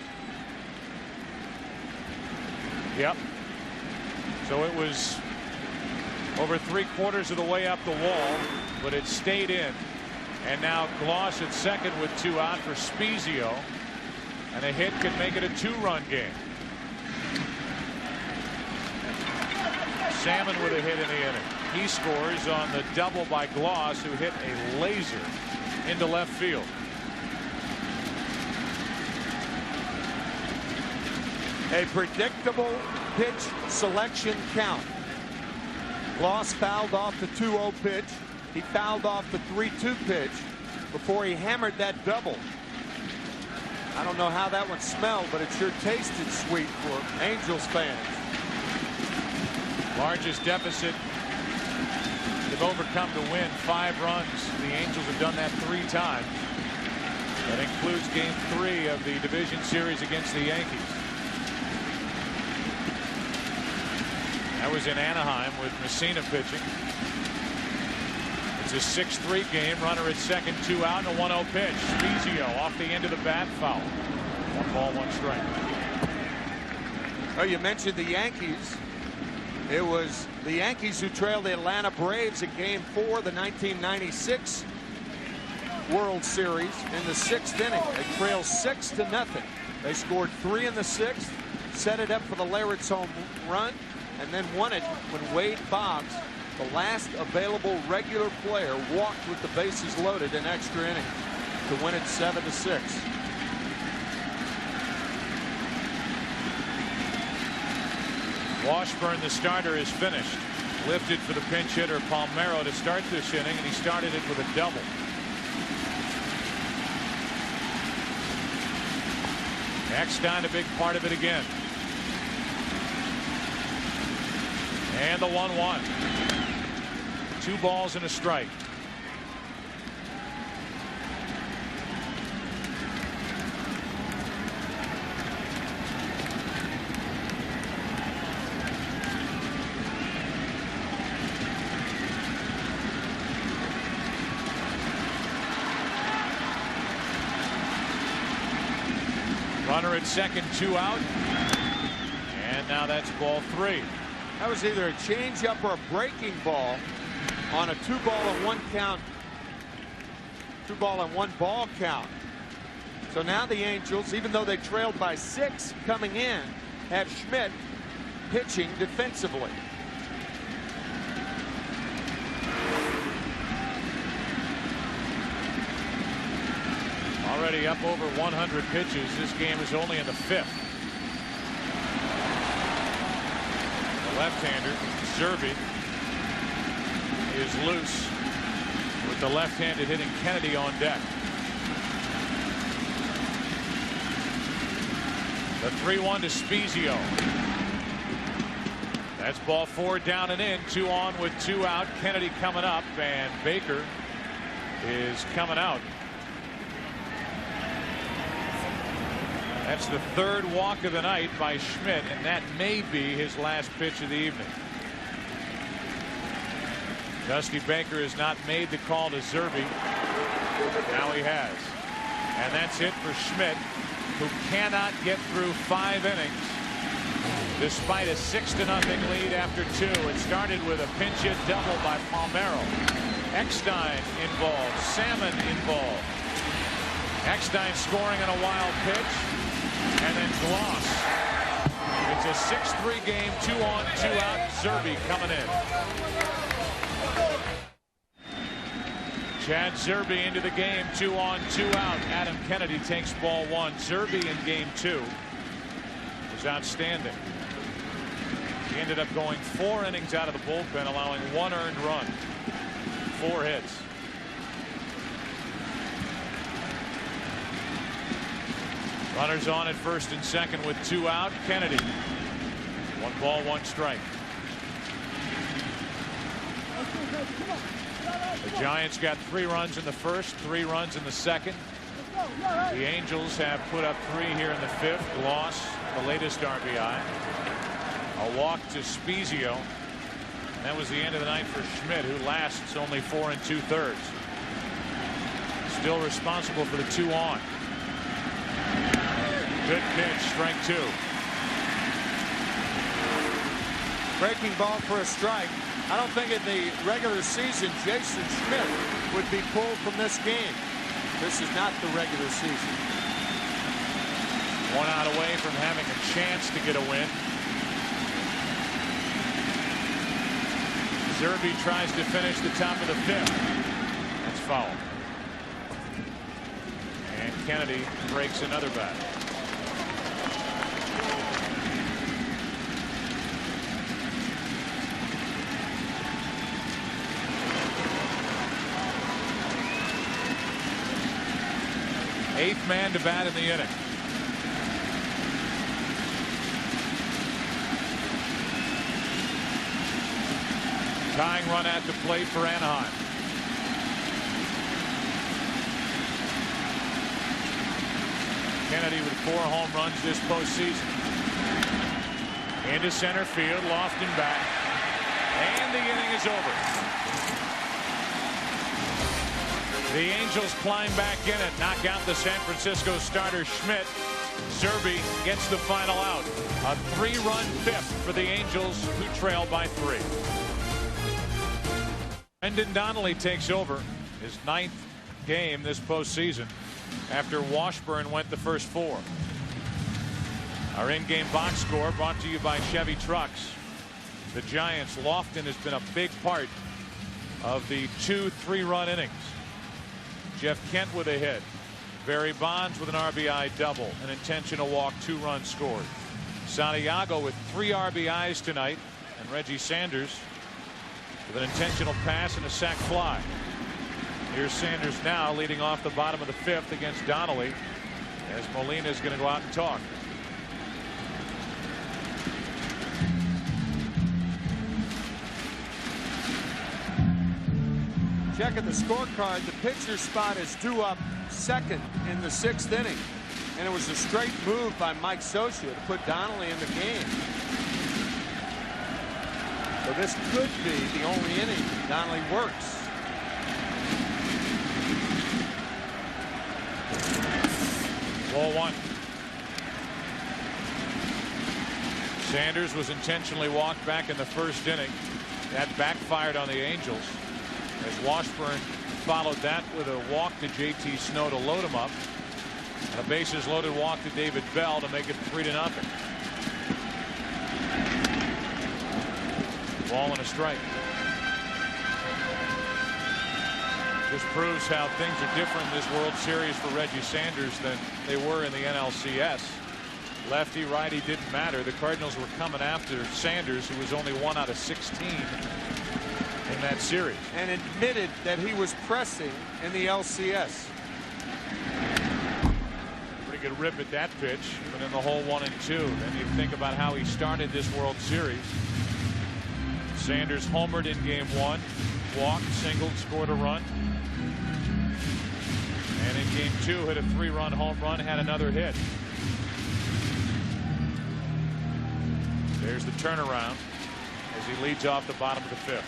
Yep. So it was over 3/4 of the way up the wall, but it stayed in. And now Gloss at second with 2 out for Spezio. And a hit could make it a 2-run game. Salmon with a hit in the inning. He scores on the double by Gloss, who hit a laser into left field. A predictable pitch selection count. Gloss fouled off the 2-0 pitch. He fouled off the 3-2 pitch before he hammered that double. I don't know how that one smelled, but it sure tasted sweet for Angels fans. Largest deficit they've overcome to win, 5 runs. The Angels have done that 3 times. That includes game 3 of the division series against the Yankees. That was in Anaheim with Messina pitching. It's a 6-3 game. Runner at second, 2 out, and a 1-0 pitch. Spezio off the end of the bat, foul. 1 ball, 1 strike. Oh, you mentioned the Yankees. It was the Yankees who trailed the Atlanta Braves in game 4 of the 1996 World Series in the 6th inning. They trailed 6-0. They scored 3 in the 6th, set it up for the Leyritz home run, and then won it when Wade Boggs, the last available regular player, walked with the bases loaded in extra innings to win it 7-6. Washburn, the starter, is finished. Lifted for the pinch hitter Palmeiro to start this inning, and he started it with a double. Eckstein, a big part of it again. And the 1-1. 2 balls and a strike. Runner at second, 2 out. And now that's ball 3. That was either a changeup or a breaking ball on a 2-ball-and-1 count. 2-ball-and-1 ball count. So now the Angels, even though they trailed by 6 coming in, have Schmidt pitching defensively. Already up over 100 pitches. This game is only in the 5th. left-hander. Zerbe is loose with the left-handed hitting Kennedy on deck. The 3-1 to Spezio. That's ball 4 down and in. 2 on with 2 out. Kennedy coming up, and Baker is coming out. That's the 3rd walk of the night by Schmidt, and that may be his last pitch of the evening. Dusty Baker has not made the call to Zerbe. Now he has. And that's it for Schmidt, who cannot get through 5 innings despite a 6-0 lead after 2. It started with a pinch hit double by Palmeiro. Eckstein involved. Salmon involved. Eckstein scoring on a wild pitch. And then Gloss. It's a 6-3 game, 2 on, 2 out. Zerbe coming in. Chad Zerbe into the game, 2 on, 2 out. Adam Kennedy takes ball 1. Zerbe in game 2 was outstanding. He ended up going 4 innings out of the bullpen, allowing 1 earned run, 4 hits. Runners on at first and second with 2 out. Kennedy. 1 ball, 1 strike. The Giants got 3 runs in the first, 3 runs in the second. The Angels have put up 3 here in the 5th. Gloss, the latest RBI. A walk to Spezio. And that was the end of the night for Schmidt, who lasts only 4 2/3. Still responsible for the 2 on. Good pitch, strike 2. Breaking ball for a strike. I don't think in the regular season Jason Schmidt would be pulled from this game. This is not the regular season. 1 out away from having a chance to get a win. Zerbe tries to finish the top of the 5th. That's foul. And Kennedy breaks another bat. Eighth man to bat in the inning. Tying run at the plate for Anaheim. Kennedy with 4 home runs this postseason. Into center field, Lofton back, and the inning is over. The Angels climb back in and knock out the San Francisco starter Schmidt. Zerbe gets the final out. A 3-run 5th for the Angels, who trail by 3. Brendan Donnelly takes over his 9th game this postseason after Washburn went the first 4. Our in-game box score brought to you by Chevy Trucks. The Giants, Lofton has been a big part of the 2 3-run innings. Jeff Kent with a hit. Barry Bonds with an RBI double. An intentional walk, 2 runs scored. Santiago with 3 RBIs tonight. And Reggie Sanders with an intentional pass and a sac fly. Here's Sanders now leading off the bottom of the 5th against Donnelly, as Molina is going to go out and talk. Check at the scorecard. The pitcher spot is due up 2nd in the 6th inning. And it was a straight move by Mike Scioscia to put Donnelly in the game. So this could be the only inning Donnelly works. Ball 1. Sanders was intentionally walked back in the 1st inning. That backfired on the Angels, as Washburn followed that with a walk to J.T. Snow to load him up, and a bases loaded walk to David Bell to make it 3-0. Ball and a strike. This proves how things are different in this World Series for Reggie Sanders than they were in the NLCS. Lefty, righty, didn't matter. The Cardinals were coming after Sanders, who was only 1 out of 16 in that series. And admitted that he was pressing in the LCS. Pretty good rip at that pitch, but in the hole 1 and 2. Then you think about how he started this World Series. Sanders homered in game 1, walked, singled, scored a run. And in game 2 hit a 3-run home run, had another hit. There's the turnaround as he leads off the bottom of the 5th.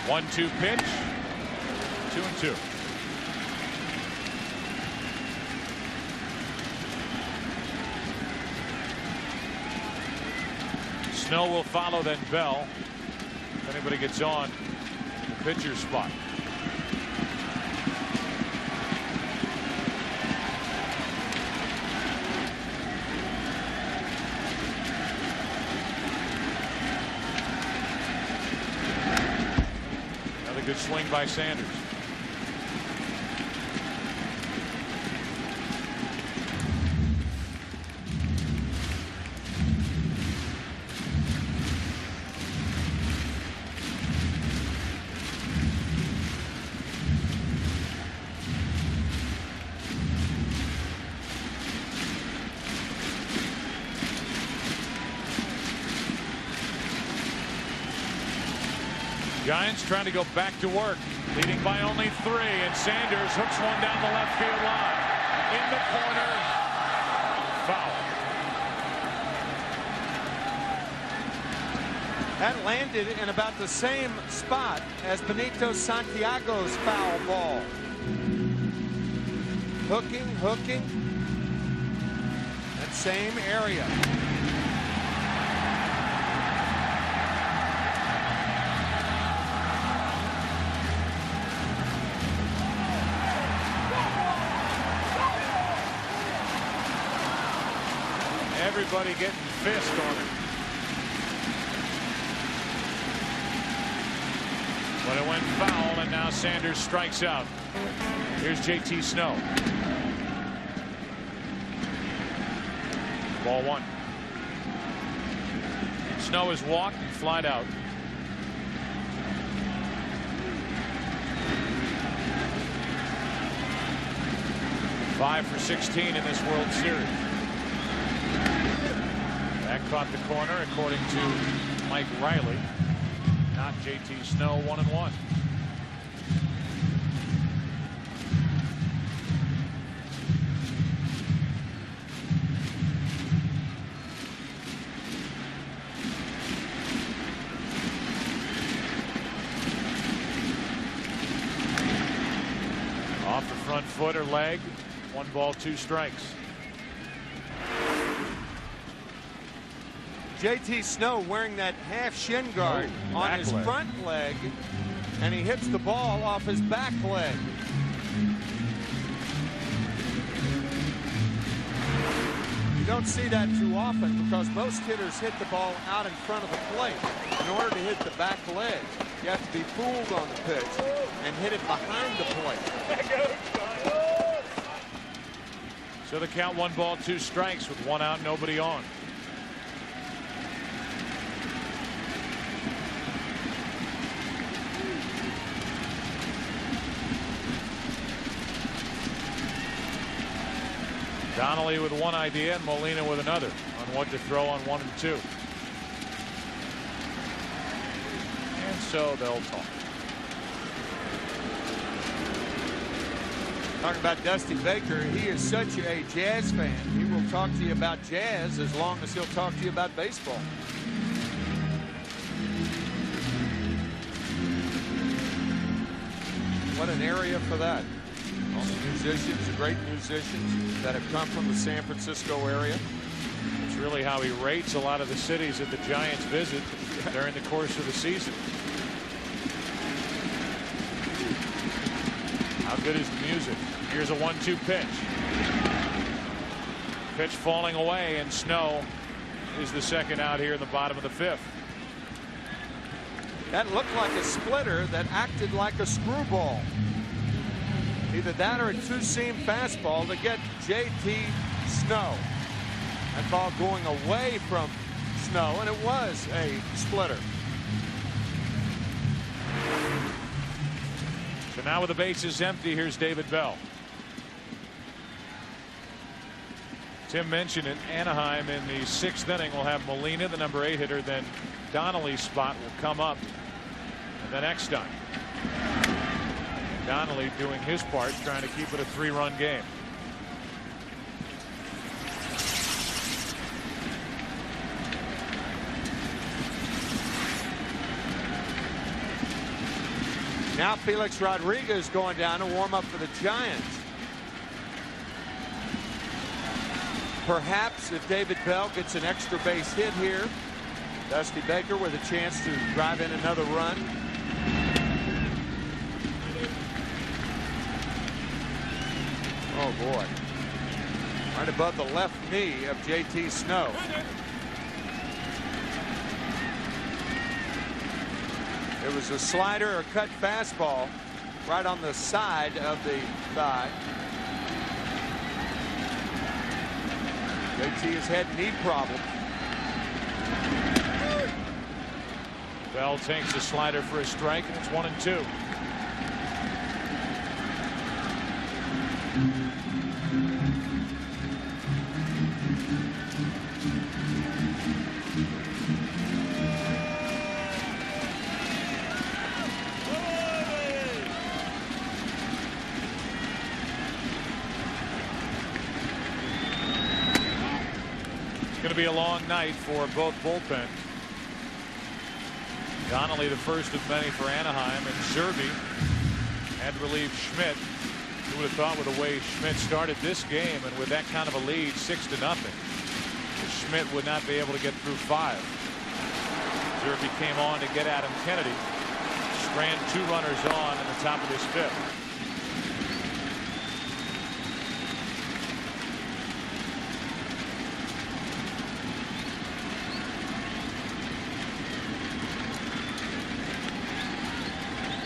One-two pitch, 2-2. Snow will follow, then Bell. If anybody gets on the pitcher's spot. Another good swing by Sanders. Giants trying to go back to work, leading by only 3, and Sanders hooks one down the left field line. In the corner, foul. That landed in about the same spot as Benito Santiago's foul ball. Hooking, that same area. Everybody getting fist on it. But it went foul, and now Sanders strikes out. Here's JT Snow. Ball 1. Snow is walked and flied out. Five for 16 in this World Series. That caught the corner, according to Mike Riley. Not JT Snow, 1-1. Off the front foot or leg. 1 ball, 2 strikes. JT Snow wearing that half shin guard on his front leg, and he hits the ball off his back leg. You don't see that too often because most hitters hit the ball out in front of the plate. In order to hit the back leg, you have to be fooled on the pitch and hit it behind the plate. So the count, 1 ball, 2 strikes with 1 out, nobody on. Donnelly with 1 idea and Molina with another on what to throw on 1 and 2. And so they'll talk. Talking about Dusty Baker, he is such a Jazz fan. He will talk to you about jazz as long as he'll talk to you about baseball. What an area for that. All the musicians, the great musicians that have come from the San Francisco area. It's really how he rates a lot of the cities that the Giants visit during the course of the season. How good is the music? Here's a 1-2 pitch. Pitch falling away, and Snow is the second out here in the bottom of the 5th. That looked like a splitter that acted like a screwball. Either that or a two-seam fastball to get J.T. Snow. That ball going away from Snow, and it was a splitter. So now with the bases empty, here's David Bell. Tim mentioned it, Anaheim in the 6th inning will have Molina, the number 8 hitter, then Donnelly's spot will come up, and then Eckstein. Donnelly doing his part, trying to keep it a 3-run game. Now Felix Rodriguez going down to warm up for the Giants. Perhaps if David Bell gets an extra base hit here, Dusty Baker with a chance to drive in another run. Oh boy. Right above the left knee of J.T. Snow. It was a slider or cut fastball right on the side of the thigh. JT has had knee problems. Bell takes a slider for a strike, and it's 1-2. Be a long night for both bullpens. Donnelly, the first of many for Anaheim, and Zerbe had to relieve Schmidt. Who would have thought with the way Schmidt started this game and with that kind of a lead, 6-0, Schmidt would not be able to get through 5. Zerbe came on to get Adam Kennedy. Strand 2 runners on in the top of this 5th.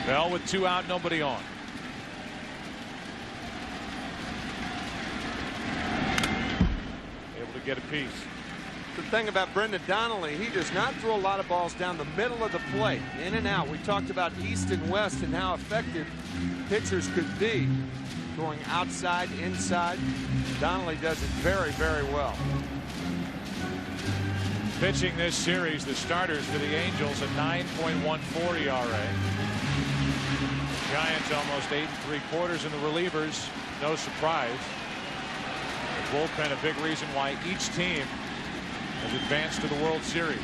Bell with 2 out, nobody on. Able to get a piece. The thing about Brendan Donnelly, he does not throw a lot of balls down the middle of the plate, in and out. We talked about east and west and how effective pitchers could be going outside, inside. Donnelly does it very, very well. Pitching this series, the starters for the Angels, a 9.14 ERA. Giants almost 8 3/4 in the relievers. No surprise. The bullpen a big reason why each team has advanced to the World Series.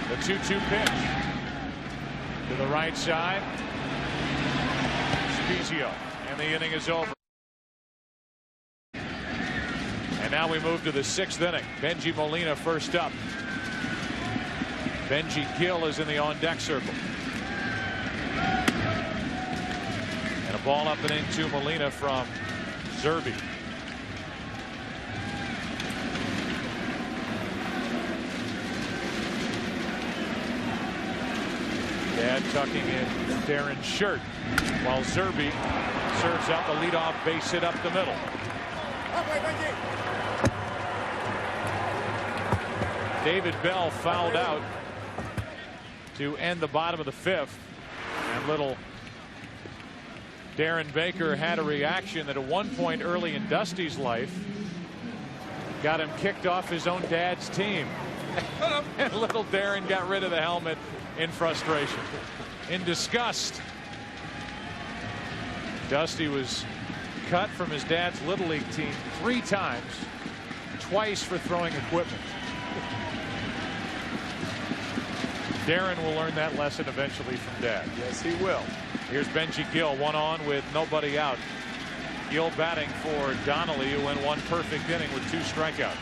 The 2-2 pitch to the right side. Spezio, and the inning is over. And now we move to the 6th inning. Benji Molina first up. Benji Gill is in the on-deck circle. And a ball up and into Molina from Zerbe. Dad tucking in Darren Shirt while Zerbe serves out the leadoff base hit up the middle. David Bell fouled out to end the bottom of the 5th, and little Darren Baker had a reaction that at one point early in Dusty's life got him kicked off his own dad's team. And little Darren got rid of the helmet in frustration, in disgust. Dusty was cut from his dad's Little League team 3 times, twice for throwing equipment. Darren will learn that lesson eventually from Dad. Yes, he will. Here's Benji Gill, 1 on with nobody out. Gill batting for Donnelly, who went 1 perfect inning with 2 strikeouts.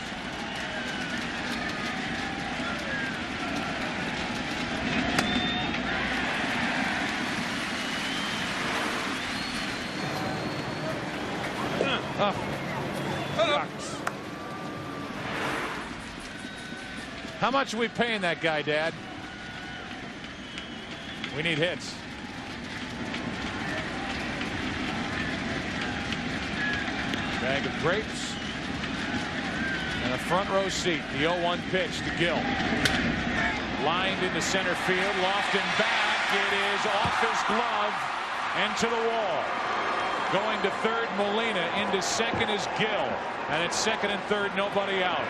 How much are we paying that guy, Dad? We need hits. Bag of grapes and a front row seat. The 0-1 pitch to Gill. Lined into center field. Lofton back. It is off his glove and to the wall. Going to third, Molina. Into second is Gill. And it's second and third, nobody out.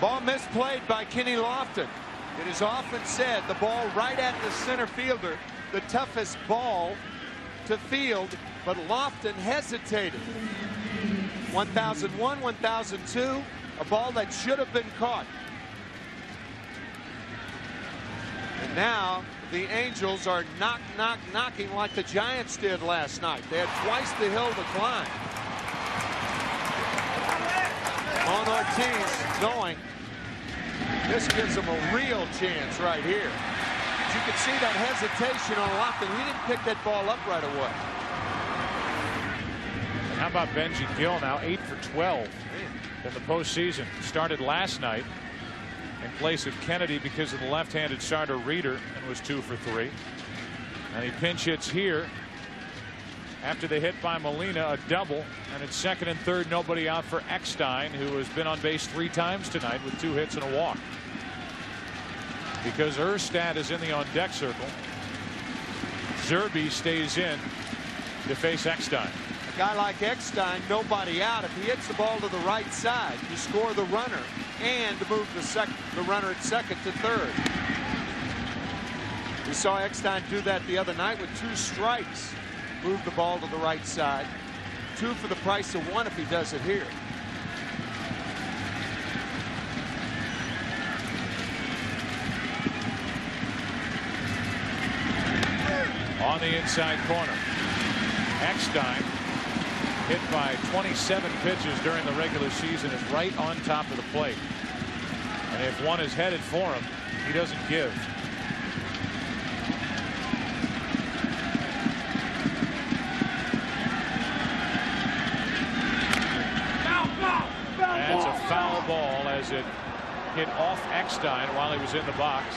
Ball misplayed by Kenny Lofton. It is often said the ball right at the center fielder, the toughest ball to field, but Lofton hesitated. 1001, 1002, a ball that should have been caught. And now the Angels are knocking like the Giants did last night. They had twice the hill to climb. On Ortiz going. This gives them a real chance right here. But you can see that hesitation on Lofton. He didn't pick that ball up right away. And how about Benji Gill now 8 for 12 in the postseason. Started last night in place of Kennedy because of the left-handed starter Reeder and was 2 for 3. And he pinch hits here after the hit by Molina, a double, and it's second and third, nobody out for Eckstein, who has been on base 3 times tonight with 2 hits and a walk. Because Erstad is in the on-deck circle, Zerbe stays in to face Eckstein. A guy like Eckstein, nobody out. If he hits the ball to the right side, you score the runner and move the runner at second to third. We saw Eckstein do that the other night with 2 strikes. Move the ball to the right side. 2 for the price of 1 if he does it here. On the inside corner, Eckstein, hit by 27 pitches during the regular season, is right on top of the plate. And if one is headed for him, he doesn't give. That's a foul ball as it hit off Eckstein while he was in the box.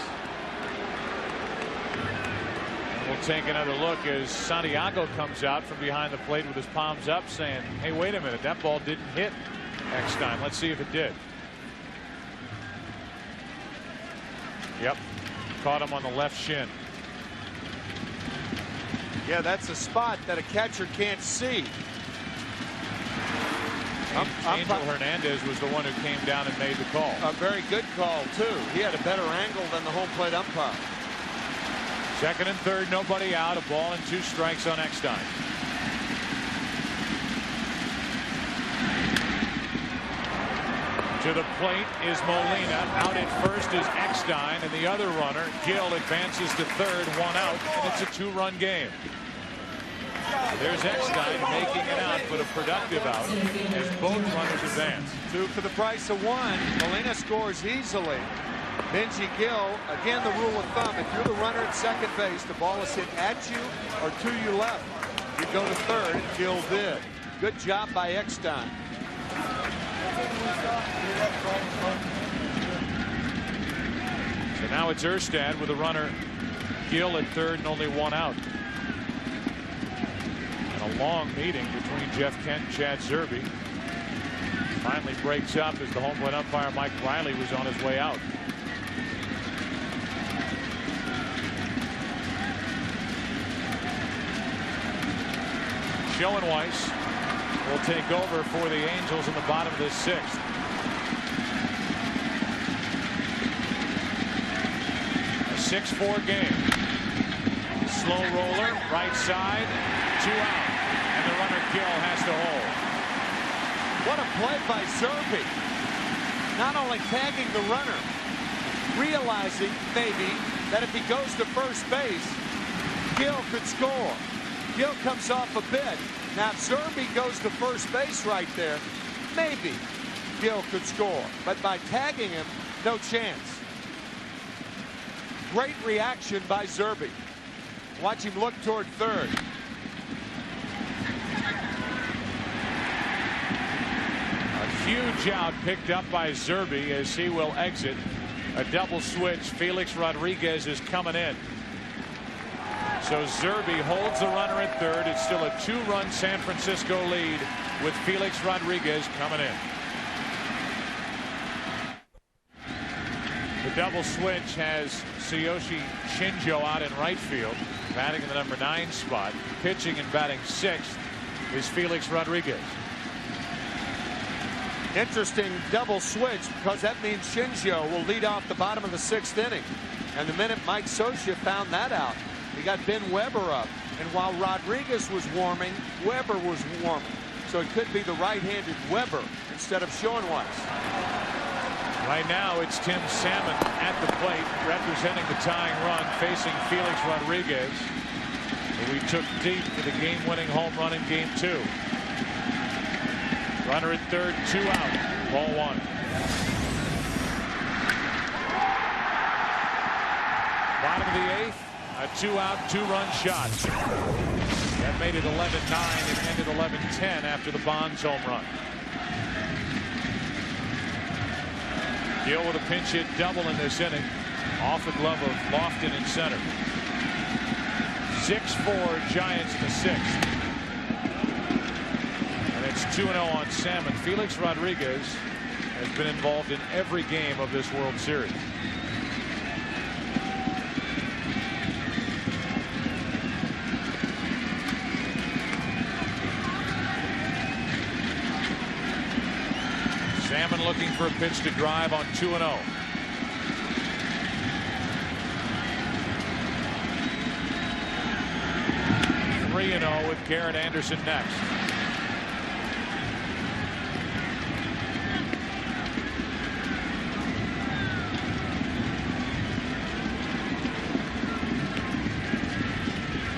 And we'll take another look as Santiago comes out from behind the plate with his palms up saying, hey, wait a minute, that ball didn't hit Eckstein. Let's see if it did. Yep, caught him on the left shin. Yeah, that's a spot that a catcher can't see. Angel Hernandez was the one who came down and made the call. A very good call, too. He had a better angle than the home plate umpire. Second and third, nobody out. A ball and 2 strikes on Eckstein. To the plate is Molina. Out at first is Eckstein, and the other runner, Gill, advances to third, 1 out, and it's a 2-run game. There's Eckstein making it out, but a productive out as both runners advance. 2 for the price of 1. Molina scores easily. Benji Gill, again, the rule of thumb, if you're the runner at second base, the ball is hit at you or to your left, you go to third, and Gill did. Good job by Eckstein. So now it's Erstad with a runner, Gill at third, and only 1 out. A long meeting between Jeff Kent and Chad Zerbe finally breaks up as the home plate umpire Mike Riley was on his way out. Schoenweiss will take over for the Angels in the bottom of the 6th. A 6-4 game. Slow roller, right side, 2 out. And the runner Gill has to hold. What a play by Zerbe. Not only tagging the runner, realizing maybe that if he goes to first base, Gill could score. Gill comes off a bit. Now if Zerbe goes to first base right there, maybe Gill could score. But by tagging him, no chance. Great reaction by Zerbe. Watch him look toward third. Huge out picked up by Zerbe as he will exit. A double switch. Felix Rodriguez is coming in. So Zerbe holds the runner at third. It's still a 2-run San Francisco lead with Felix Rodriguez coming in. The double switch has Tsuyoshi Shinjo out in right field, batting in the number 9 spot. Pitching and batting 6th is Felix Rodriguez. Interesting double switch, because that means Shinjo will lead off the bottom of the 6th inning. And the minute Mike Scioscia found that out, he got Ben Weber up. And while Rodriguez was warming, Weber was warming. So it could be the right-handed Weber instead of Schoenweiss. Right now, it's Tim Salmon at the plate, representing the tying run, facing Felix Rodriguez, who we took deep for the game-winning home run in Game 2. Runner at third, 2 out, ball 1. Bottom of the 8th, a 2-out, 2-run shot. That made it 11-9 and ended 11-10 after the Bonds home run. Gill with a pinch hit double in this inning, off the glove of Lofton in center. 6-4 Giants in the 6th. And it's 2-0 on Salmon. Felix Rodriguez has been involved in every game of this World Series. Salmon looking for a pitch to drive on 2-0. 3-0 with Garrett Anderson next.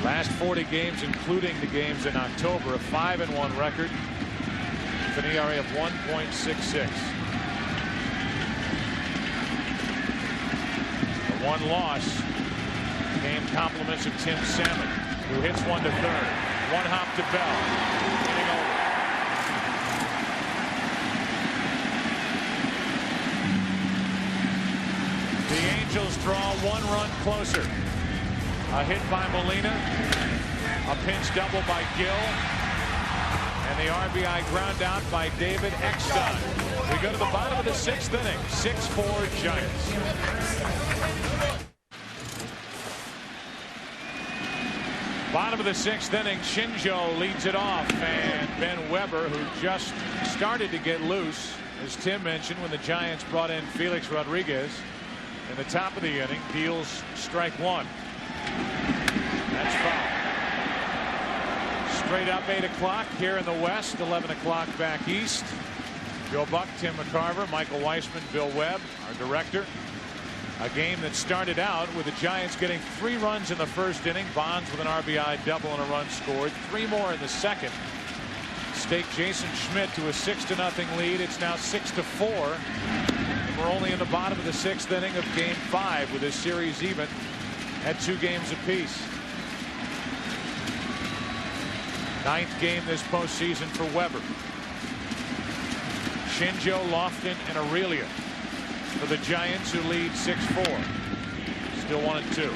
Last 40 games, including the games in October, a 5-1 record. An ERA of 1.66. The one loss came compliments of Tim Salmon, who hits one to third. One hop to Bell. Inning over. The Angels draw 1 run closer. A hit by Molina. A pinch double by Gill. And the RBI ground out by David Eckstein. We go to the bottom of the 6th inning. 6-4 Giants. Bottom of the 6th inning, Shinjo leads it off, and Ben Weber, who just started to get loose, as Tim mentioned, when the Giants brought in Felix Rodriguez in the top of the inning, deals strike 1. That's foul. Straight up 8 o'clock here in the West, 11 o'clock back east. Joe Buck, Tim McCarver, Michael Weissman, Bill Webb, our director. A game that started out with the Giants getting 3 runs in the first inning. Bonds with an RBI double and a run scored. 3 more in the second. Staked Jason Schmidt to a 6-0 lead. It's now 6-4. And we're only in the bottom of the 6th inning of Game 5 with this series even at 2 games apiece. 9th game this postseason for Weber. Shinjo, Lofton, and Aurelia for the Giants, who lead 6-4. Still 1-2.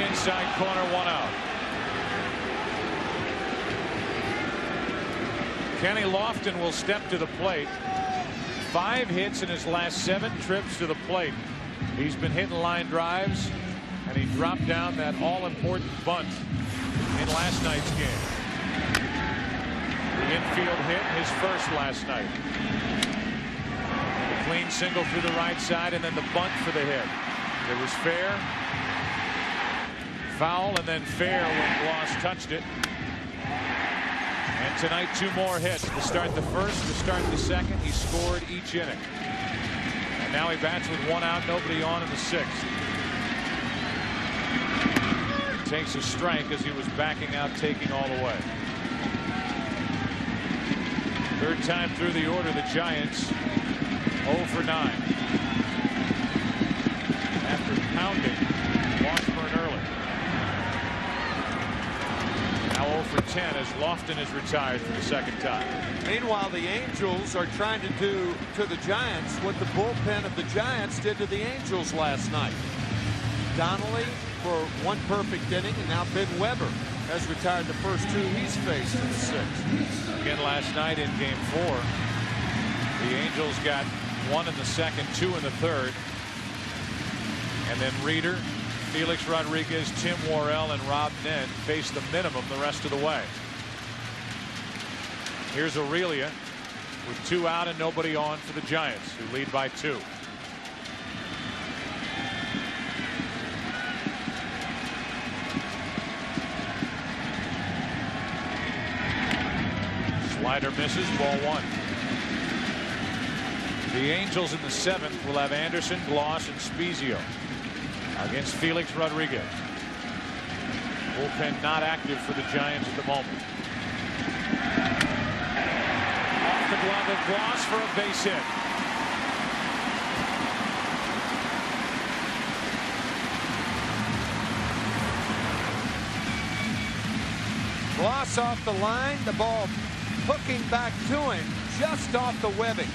Inside corner, 1 out. Kenny Lofton will step to the plate. 5 hits in his last 7 trips to the plate. He's been hitting line drives, and he dropped down that all-important bunt in last night's game. The infield hit, his first last night. The clean single through the right side, and then the bunt for the hit. It was fair. Foul, and then fair when Bloss touched it. And tonight 2 more hits to start the first, to start the second. He scored each inning. And now he bats with 1 out, nobody on in the 6th. He takes a strike as he was backing out, taking all the way. Third time through the order, the Giants 0 for 9. After pounding Washburn early. Now 0 for 10 as Lofton is retired for the second time. Meanwhile, the Angels are trying to do to the Giants what the bullpen of the Giants did to the Angels last night. Donnelly for one perfect inning, and now Ben Weber has retired the first two he's faced in the sixth. Again last night in game 4, the Angels got 1 in the second, 2 in the third, and then Reeder, Felix Rodriguez, Tim Worrell, and Rob Nen faced the minimum the rest of the way. Here's Aurelia with 2 out and nobody on for the Giants, who lead by 2. Slider misses, ball 1. The Angels in the 7th will have Anderson, Gloss, and Spezio against Felix Rodriguez. Bullpen not active for the Giants at the moment. Off the glove of Gloss for a base hit. Gloss off the line, the ball hooking back to him just off the webbing.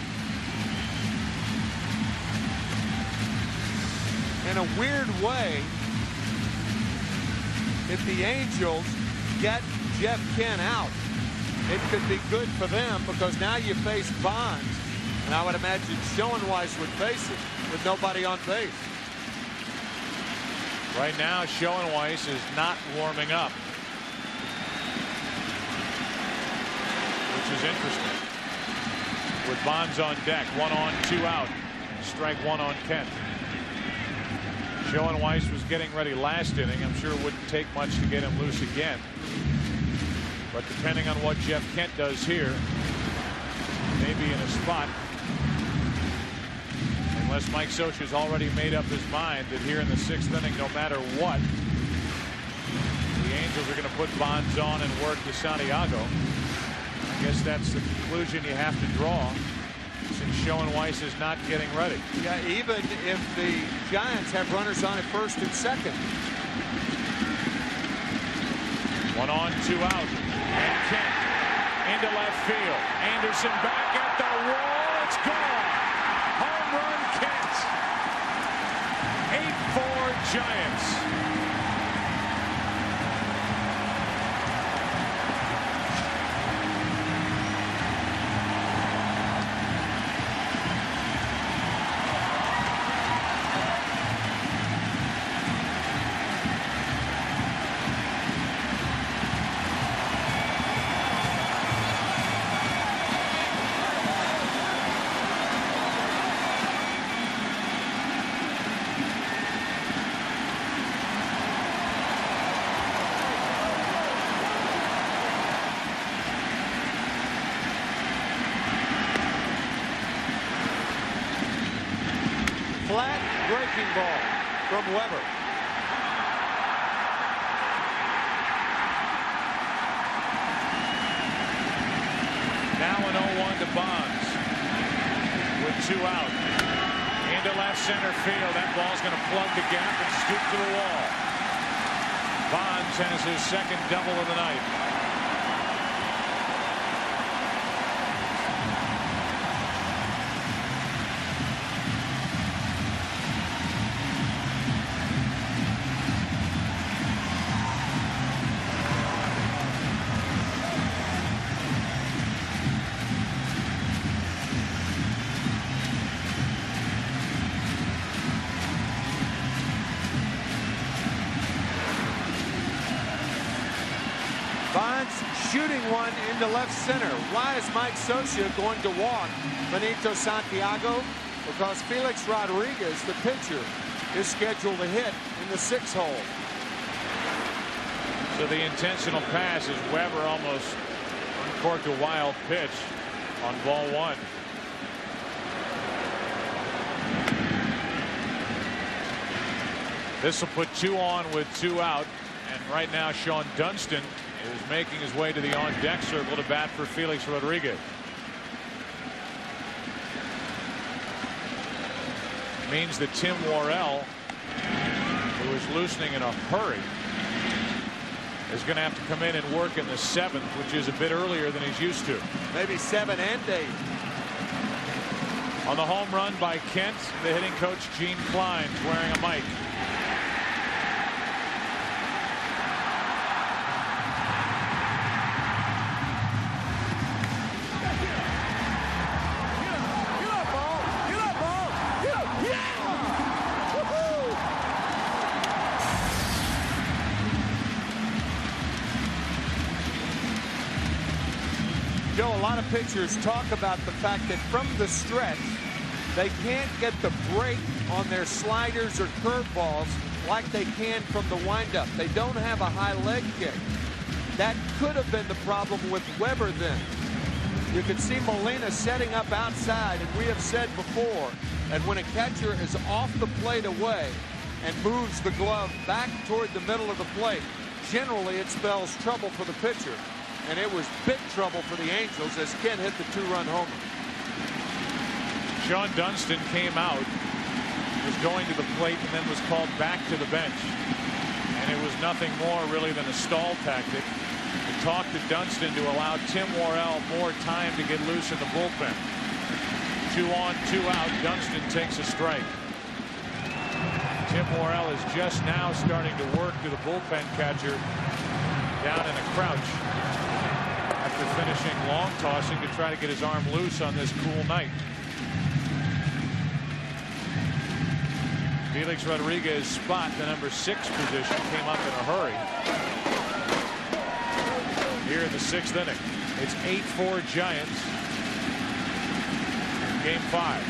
In a weird way, if the Angels get Jeff Kent out, it could be good for them because now you face Bonds, and I would imagine Schoenweiss would face it with nobody on base. Right now, Schoenweiss is not warming up, which is interesting. With Bonds on deck, 1 on, 2 out. Strike 1 on Kent. Schoenweiss was getting ready last inning. I'm sure it wouldn't take much to get him loose again. But depending on what Jeff Kent does here, maybe in a spot. Unless Mike Scioscia's already made up his mind that here in the 6th inning, no matter what, the Angels are going to put Bonds on and work to Santiago. I guess that's the conclusion you have to draw, since Schoenweiss is not getting ready. Yeah, even if the Giants have runners on at first and second. 1 on, 2 out. And Kent into left field. Anderson back at the wall. It's gone. Home run, Kent. 8-4 Giants. Flat breaking ball from Weber. Now an 0-1 to Bonds with 2 out. Into left center field. That ball's going to plug the gap and scoop to the wall. Bonds has his second double of the night. Shooting one into left center. Why is Mike Scioscia going to walk Benito Santiago? Because Felix Rodriguez, the pitcher, is scheduled to hit in the 6th hole. So the intentional pass is Weber almost uncorked a wild pitch on ball 1. This will put 2 on with 2 out. And right now, Sean Dunston is making his way to the on-deck circle to bat for Felix Rodriguez. means that Tim Worrell, who is loosening in a hurry, is going to have to come in and work in the 7th, which is a bit earlier than he's used to. Maybe 7 and 8. On the home run by Kent, the hitting coach Gene Klein's wearing a mic. Joe, a lot of pitchers talk about the fact that from the stretch, they can't get the break on their sliders or curveballs like they can from the windup. They don't have a high leg kick. That could have been the problem with Weber then. You can see Molina setting up outside, and we have said before that when a catcher is off the plate away and moves the glove back toward the middle of the plate, generally it spells trouble for the pitcher. And it was big trouble for the Angels as Kent hit the 2-run homer. Sean Dunston came out, was going to the plate, and then was called back to the bench. And it was nothing more really than a stall tactic to talk to Dunston to allow Tim Worrell more time to get loose in the bullpen. 2 on, 2 out. Dunston takes a strike. Tim Worrell is just now starting to work to the bullpen catcher down in a crouch after finishing long tossing to try to get his arm loose on this cool night. Felix Rodriguez's spot, the number 6 position, came up in a hurry here in the 6th inning. It's 8-4 Giants. Game 5.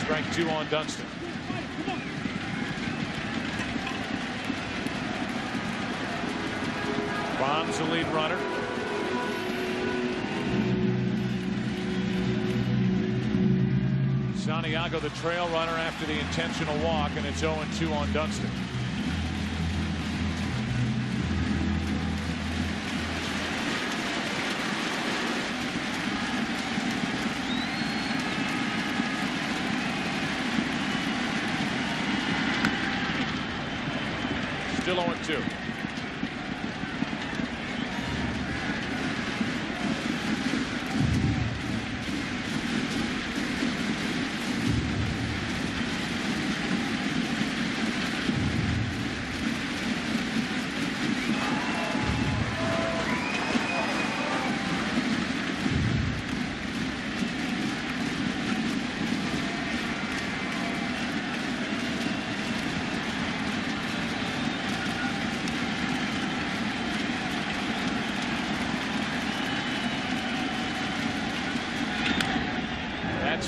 Strike 2 on Dunston. Bond's the lead runner. Santiago the trail runner after the intentional walk, and it's 0-2 on Dunston. Still 0-2.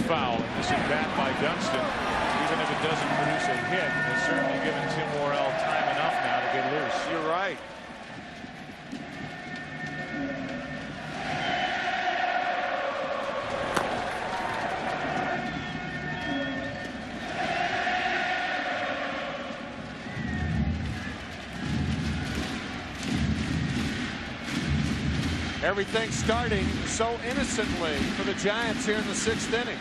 Foul. This is bat by Dunston. Even if it doesn't produce a hit, it's certainly given Tim Worrell time enough now to get loose. You're right. Everything starting so innocently for the Giants here in the 6th inning.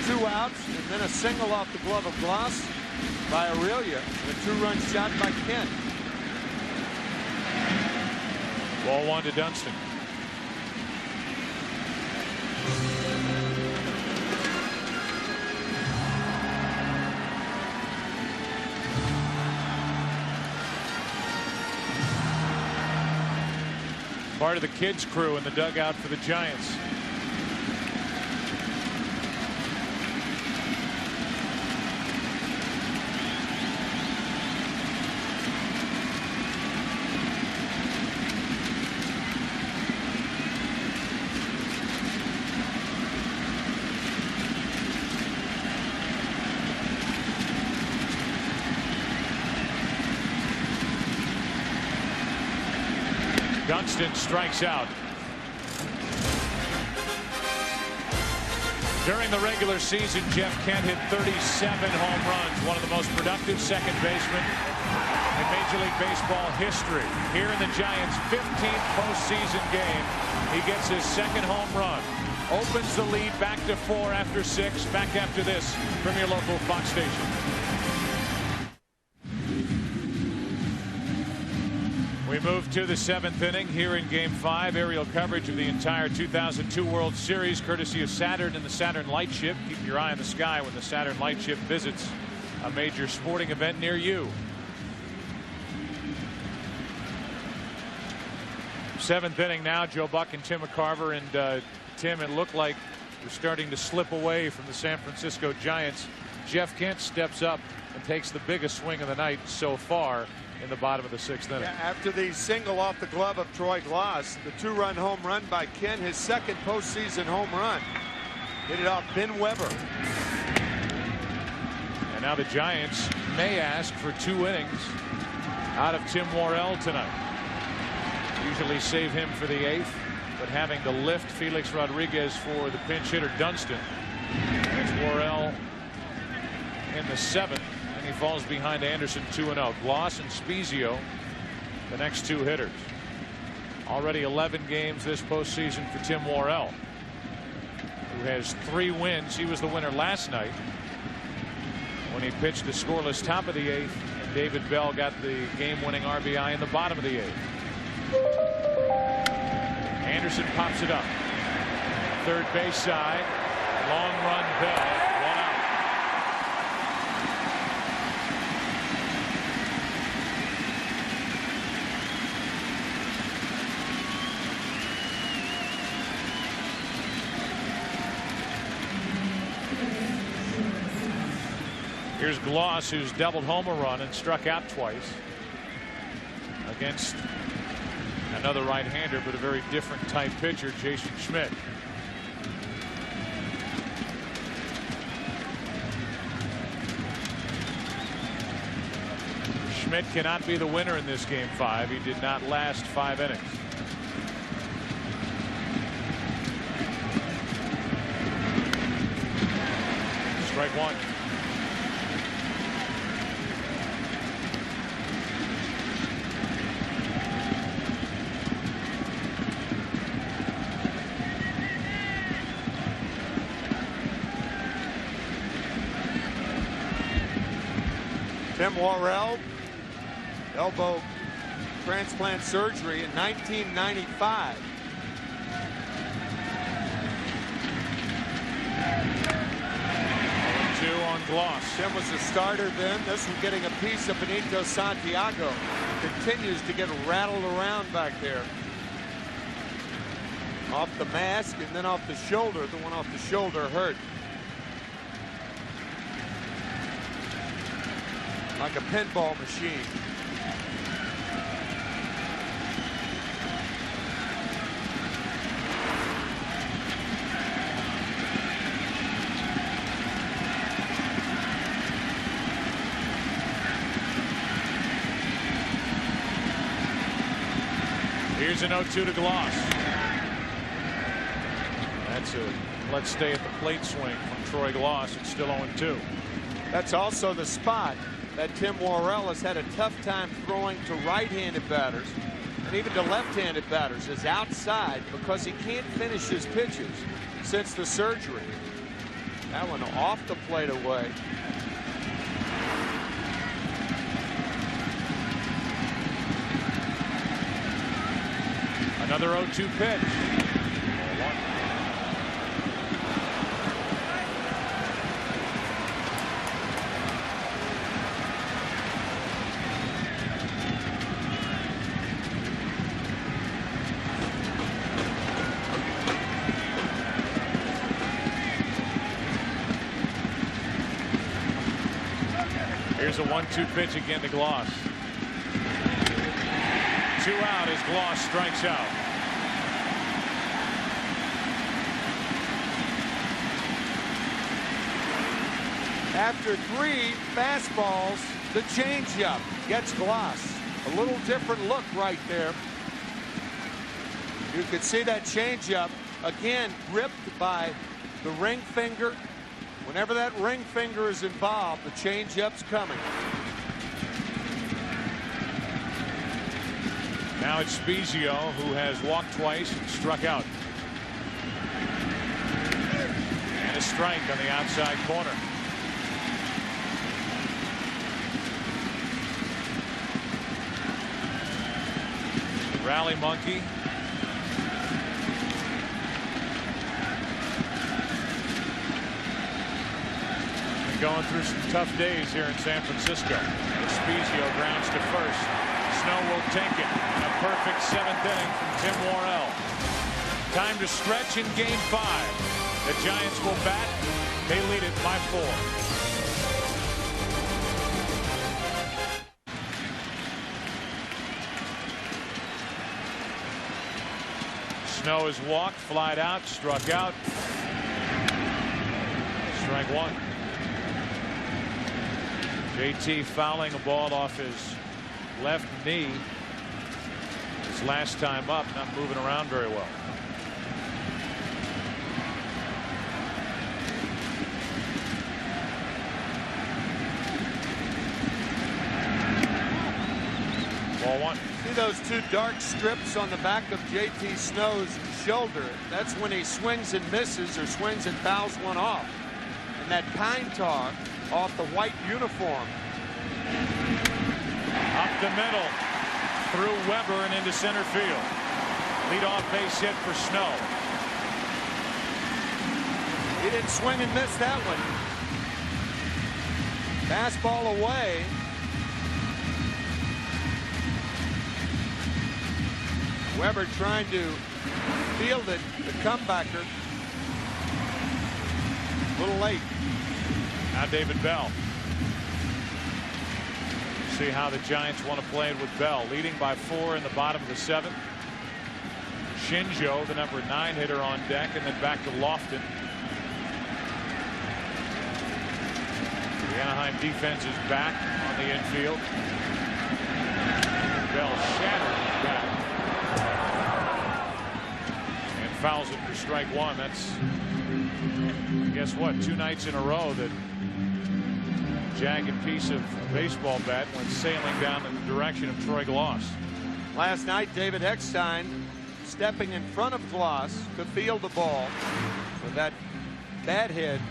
2 outs and then a single off the glove of Gloss by Aurelia and a 2-run shot by Kent. Ball 1 to Dunston. Part of the kids crew in the dugout for the Giants. Dunston strikes out. During the regular season, Jeff Kent hit 37 home runs, one of the most productive second basemen in Major League Baseball history. Here in the Giants' 15th postseason game, he gets his 2nd home run. opens the lead back to 4 after 6. Back after this from your local Fox station. We move to the 7th inning here in Game 5. Aerial coverage of the entire 2002 World Series courtesy of Saturn and the Saturn Lightship. Keep your eye on the sky when the Saturn Lightship visits a major sporting event near you. 7th inning now. Joe Buck and Tim McCarver. And Tim, it looked like we're starting to slip away from the San Francisco Giants. Jeff Kent steps up and takes the biggest swing of the night so far in the bottom of the 6th inning. Yeah, after the single off the glove of Troy Glaus, the 2-run home run by Kent, his second postseason home run. Hit it off Ben Weber. And now the Giants may ask for 2 innings out of Tim Worrell tonight. Usually save him for the 8th, but having to lift Felix Rodriguez for the pinch hitter Dunston. And it's Worrell in the 7th. He falls behind Anderson 2-0. Glaus and Spezio, the next 2 hitters. Already 11 games this postseason for Tim Worrell, who has 3 wins. He was the winner last night when he pitched the scoreless top of the 8th, and David Bell got the game-winning RBI in the bottom of the 8th. Anderson pops it up. Third base side. Long run Bell. Here's Glaus, who's doubled home a run and struck out twice against another right-hander, but a very different type pitcher, Jason Schmidt. Schmidt cannot be the winner in this Game 5. He did not last 5 innings. Strike 1. Tim Worrell, elbow transplant surgery in 1995. On Glaus. Tim was a starter then. This one getting a piece of Benito Santiago. Continues to get rattled around back there. Off the mask and then off the shoulder. The one off the shoulder hurt. Like a pinball machine. Here's an 0-2 to Glaus. That's a let's stay at the plate swing from Troy Glaus. It's still 0-2. That's also the spot that Tim Worrell has had a tough time throwing to right-handed batters and even to left-handed batters, is outside because he can't finish his pitches since the surgery. That one off the plate away. Another 0-2 pitch. Here's a 1-2 pitch again to Glaus. 2 out as Glaus strikes out. After 3 fastballs, the changeup gets Glaus. A little different look right there. You could see that changeup again gripped by the ring finger. Whenever that ring finger is involved, the changeup's coming. Now it's Spezio, who has walked twice and struck out. strike on the outside corner. Rally monkey. And going through some tough days here in San Francisco. Espizio grounds to first. Snow will take it. And a perfect 7th inning from Tim Worrell. Time to stretch in Game 5. The Giants will bat. They lead it by 4. Snow is walked, flied out, struck out. Strike 1. JT fouling a ball off his left knee. His last time up, not moving around very well. Ball 1. See those 2 dark strips on the back of JT Snow's shoulder? That's when he swings and misses or swings and fouls one off. And that pine tar off the white uniform. Up the middle, through Weber and into center field. Leadoff base hit for Snow. He didn't swing and miss that one. Fastball away. Weber trying to field it, the comebacker. A little late. Now David Bell. See how the Giants want to play it with Bell. Leading by 4 in the bottom of the 7th. Shinjo, the number 9 hitter, on deck, and then back to Lofton. The Anaheim defense is back on the infield. Bell shattered his bat. And fouls it for strike 1. That's, guess what, 2 nights in a row that jagged piece of baseball bat went sailing down in the direction of Troy Glaus. Last night, David Eckstein stepping in front of Glaus to field the ball with that bat hit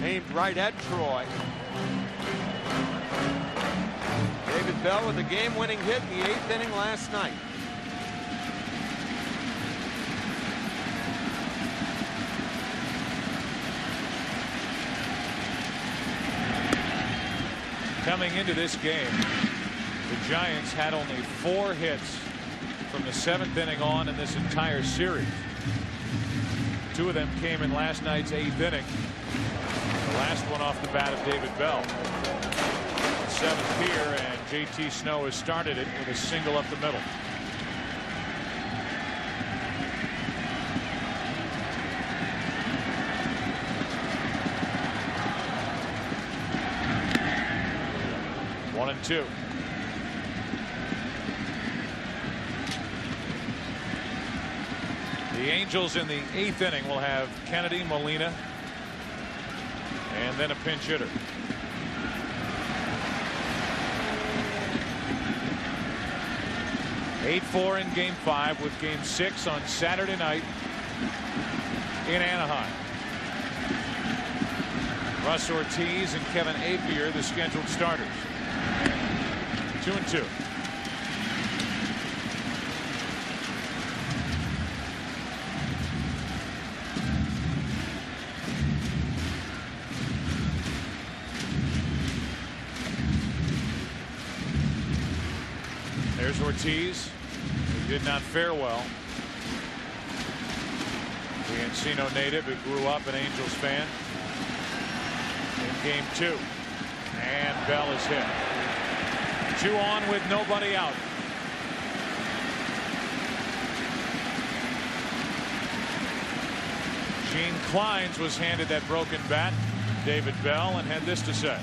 aimed right at Troy. David Bell with a game-winning hit in the 8th inning last night. Coming into this game, the Giants had only 4 hits from the 7th inning on in this entire series. 2 of them came in last night's 8th inning. The last one off the bat of David Bell. 7th here, and JT Snow has started it with a single up the middle. One and 2. The Angels in the 8th inning will have Kennedy, Molina, and then a pinch hitter. Eight 8-4 in Game 5 with Game 6 on Saturday night in Anaheim. Russ Ortiz and Kevin Apier, the scheduled starters. 2-2. There's Ortiz, who did not fare well. The Encino native who grew up an Angels fan. In Game 2. And Bell is hit. 2 on with nobody out. Gene Kleins was handed that broken bat, David Bell, and had this to say.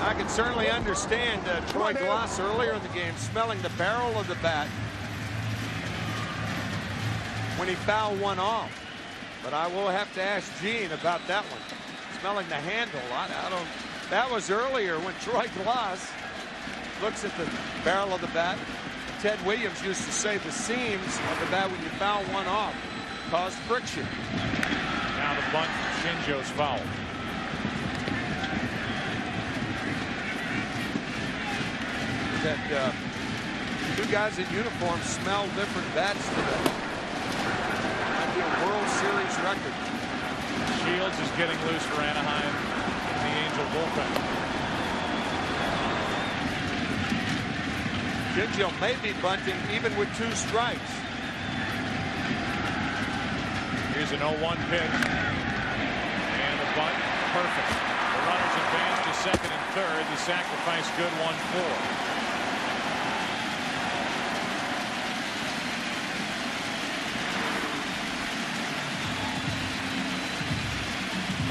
I can certainly understand Troy Glaus earlier in the game smelling the barrel of the bat when he fouled one off. But I will have to ask Gene about that one. Smelling the handle. I don't That was earlier when Troy Glaus looks at the barrel of the bat. Ted Williams used to say the seams of the bat when you foul one off caused friction. Now the bunt from Shinjo's foul. That two guys in uniform smell different bats today. Might be a World Series record. Shields is getting loose for Anaheim in the Angel bullpen. Shinjo may be bunting even with 2 strikes. Here's an 0-1 pitch. And the bunt, perfect. The runners advance to second and third. The sacrifice good, 1-4.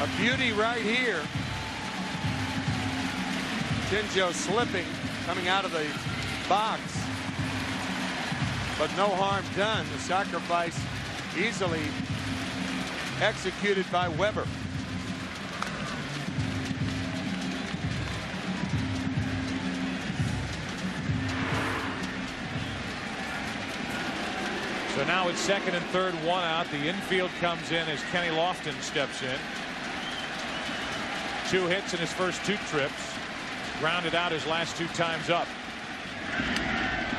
A beauty right here. Shinjo slipping, coming out of the box. But no harm done. The sacrifice easily executed by Weber. So now it's second and third, 1 out. The infield comes in as Kenny Lofton steps in. 2 hits in his first 2 trips. Grounded out his last 2 times up.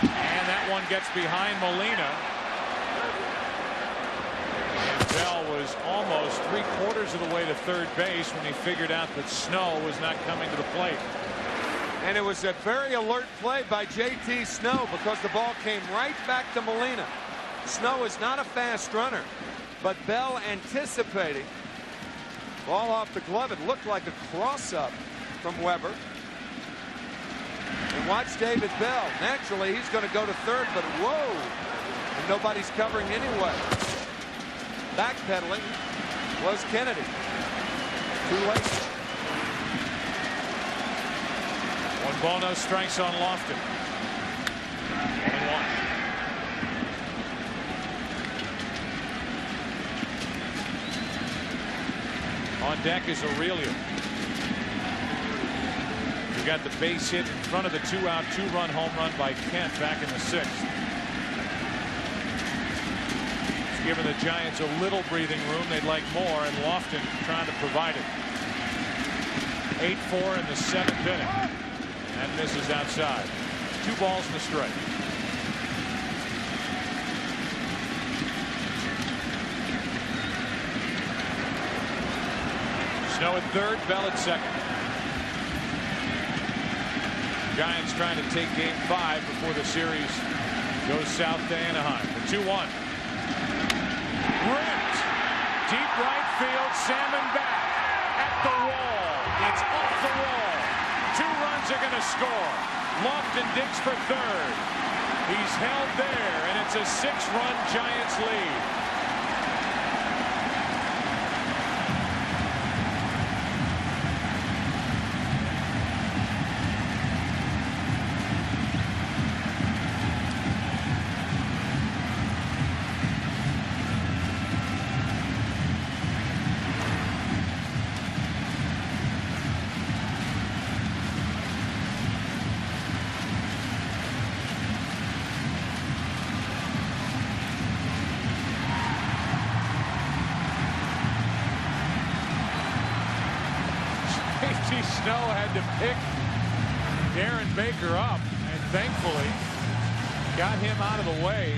And that one gets behind Molina. And Bell was almost 3/4 of the way to third base when he figured out that Snow was not coming to the plate. And it was a very alert play by J.T. Snow because the ball came right back to Molina. Snow is not a fast runner, but Bell anticipating. Ball off the glove. It looked like a cross-up from Weber. And watch David Bell. Naturally, he's going to go to third, but whoa! And nobody's covering anyway. Backpedaling was Kennedy. Too late. 1 ball, no strikes on Lofton. 1-1. On deck is Aurelio. We got the base hit in front of the 2-out, 2-run home run by Kent back in the 6th. It's given the Giants a little breathing room. They'd like more, and Lofton trying to provide it. 8-4 in the 7th inning. And misses outside. 2 balls and a strike. Snow at third, Bell at second. Giants trying to take game 5 before the series goes south to Anaheim. The 2-1. Ripped. Deep right field. Salmon back at the wall. It's off the wall. 2 runs are going to score. Lofton digs for third. He's held there, and it's a 6-run Giants lead. Snow had to pick Darren Baker up, and thankfully got him out of the way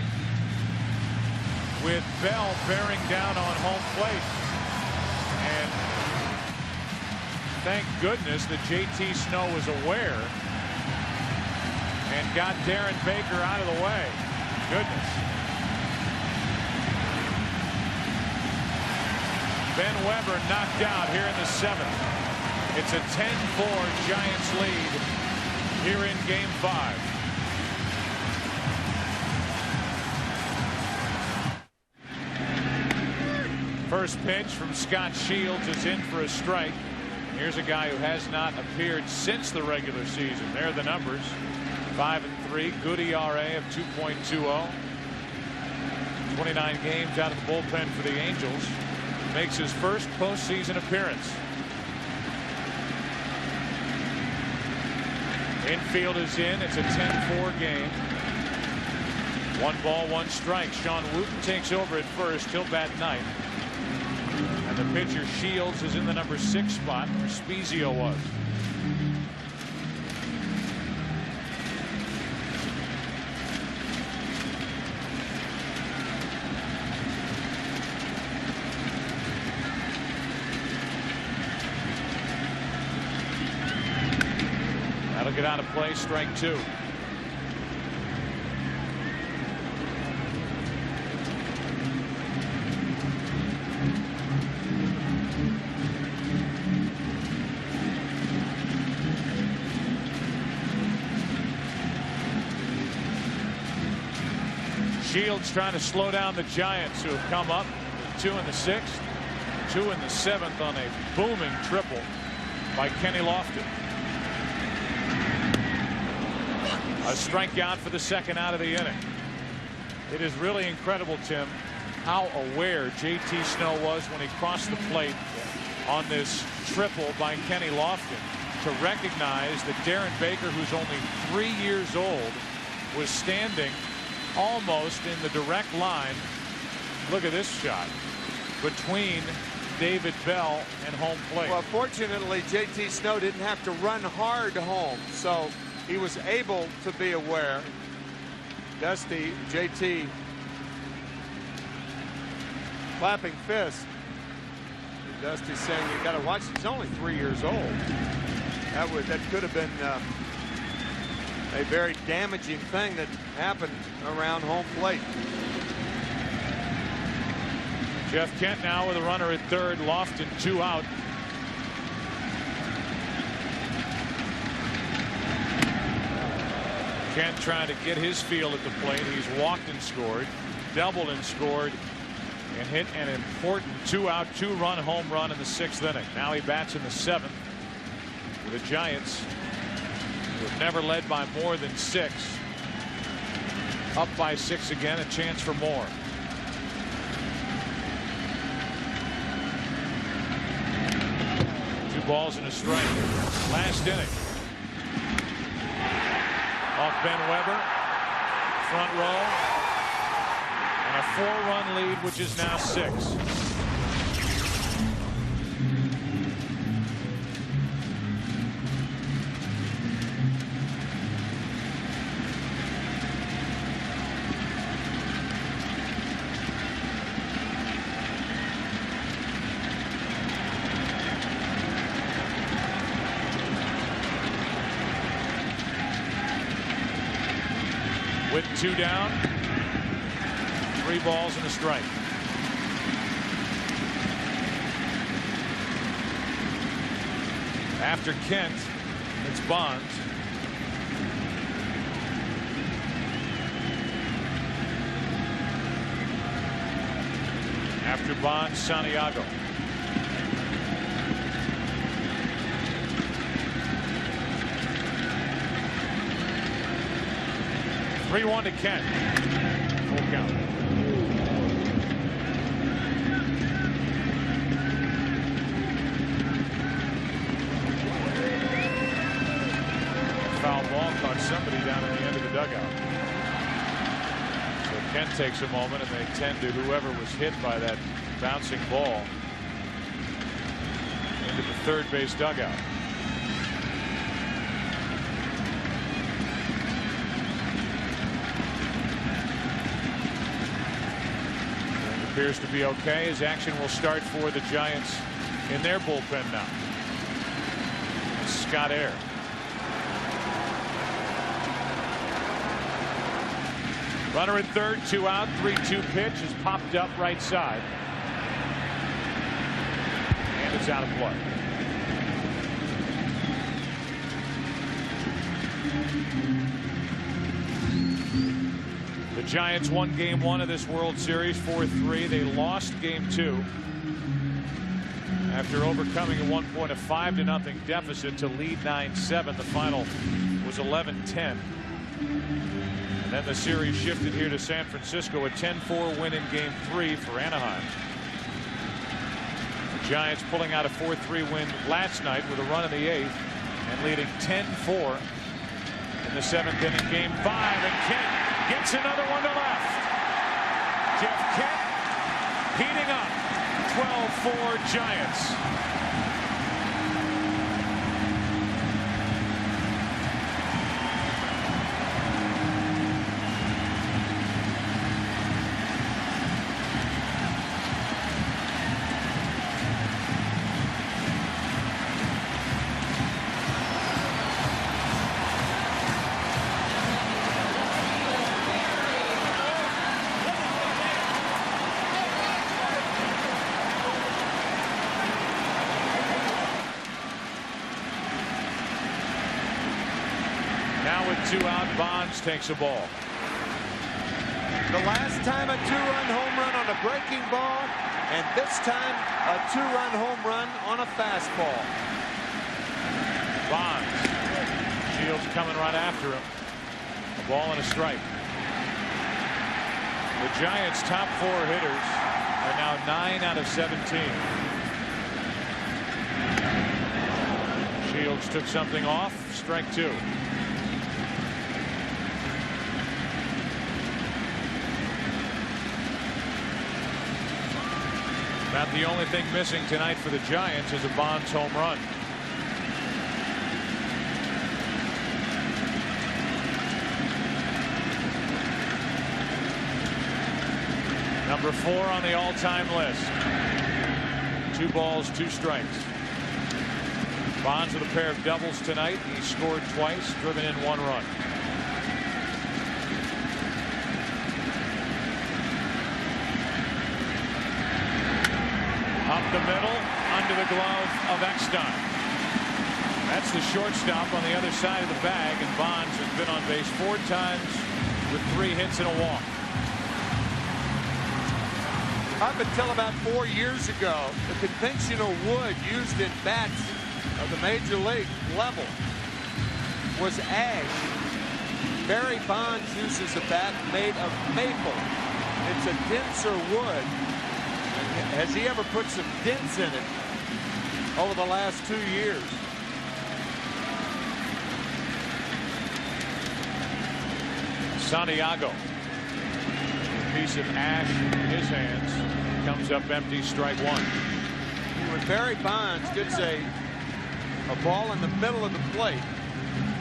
with Bell bearing down on home plate. And thank goodness that J.T. Snow was aware and got Darren Baker out of the way. Goodness. Ben Weber knocked out here in the 7th. It's a 10-4 Giants lead here in game 5. First pitch from Scott Shields is in for a strike. Here's a guy who has not appeared since the regular season. There are the numbers. 5-3, good ERA of 2.20. 29 games out of the bullpen for the Angels. Makes his first postseason appearance. Infield is in. It's a 10-4 game. 1 ball, 1 strike. Sean Wooten takes over at first. He'll bat ninth. And the pitcher Shields is in the number 6 spot where Spezio was. That'll get out of play. Strike 2. Shields trying to slow down the Giants, who have come up with 2 in the 6th, 2 in the 7th on a booming triple by Kenny Lofton. A strikeout for the 2nd out of the inning. It is really incredible, Tim, how aware J.T. Snow was when he crossed the plate on this triple by Kenny Lofton to recognize that Darren Baker, who's only 3 years old, was standing almost in the direct line. Look at this shot between David Bell and home plate. Well, fortunately, J.T. Snow didn't have to run hard home, so he was able to be aware. Dusty, J.T. clapping fist. Dusty saying you got to watch. He's only 3 years old. That could have been a very damaging thing that happened around home plate. Jeff Kent now with a runner at third. Lofton 2 out. Kent trying to get his feel at the plate. He's walked and scored, doubled and scored, and hit an important 2-out, 2-run home run in the 6th inning. Now he bats in the 7th with the Giants, who have never led by more than 6. Up by 6 again, a chance for more. Two balls and a strike. Last inning. Off Ben Weber, front row, and a 4-run lead, which is now 6. With 2 down, 3 balls and a strike. After Kent, it's Bonds. After Bonds, Santiago. Three-1 to Kent. Full count. Foul ball caught somebody down in the end of the dugout. So Kent takes a moment, and they tend to whoever was hit by that bouncing ball into the third base dugout. Appears to be okay. His action will start for the Giants in their bullpen now. Scott Air. Runner at third, 2 out, 3-2 pitch is popped up right side. And it's out of play. The Giants won game 1 of this World Series 4-3. They lost game 2 after overcoming at one point a 5-0 deficit to lead 9-7. The final was 11-10. And then the series shifted here to San Francisco, a 10-4 win in game 3 for Anaheim. The Giants pulling out a 4-3 win last night with a run in the 8th and leading 10-4 in the 7th inning, Game 5, and Kent gets another one to left. Jeff Kent heating up. 12-4 Giants. Now with 2 out, Bonds takes a ball. The last time a 2-run home run on a breaking ball, and this time a 2-run home run on a fastball. Bonds. Shields coming right after him. A ball and a strike. The Giants' top 4 hitters are now 9 out of 17. Shields took something off. Strike 2. About the only thing missing tonight for the Giants is a Bonds home run. Number 4 on the all-time list. 2 balls, 2 strikes. Bonds with a pair of doubles tonight. He scored twice, driven in 1 run. Up the middle, under the glove of Eckstein. That's the shortstop on the other side of the bag, and Bonds has been on base 4 times with 3 hits and a walk. Up until about 4 years ago, the conventional wood used in bats of the major league level was ash. Barry Bonds uses a bat made of maple. It's a denser wood. Has he ever put some dents in it over the last 2 years? Santiago. A piece of ash in his hands. Comes up empty, strike 1. When Barry Bonds gets a ball in the middle of the plate,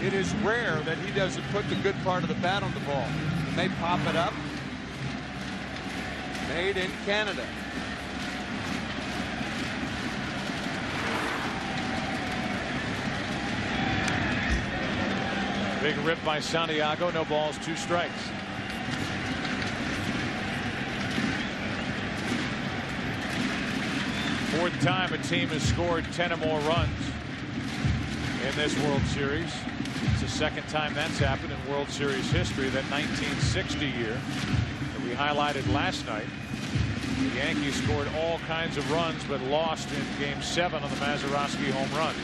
it is rare that he doesn't put the good part of the bat on the ball. He may pop it up. Made in Canada. Big rip by Santiago. No balls, 2 strikes. Fourth time a team has scored 10 or more runs in this World Series. It's the second time that's happened in World Series history. That 1960 year that we highlighted last night. The Yankees scored all kinds of runs but lost in Game 7 on the Mazeroski home run.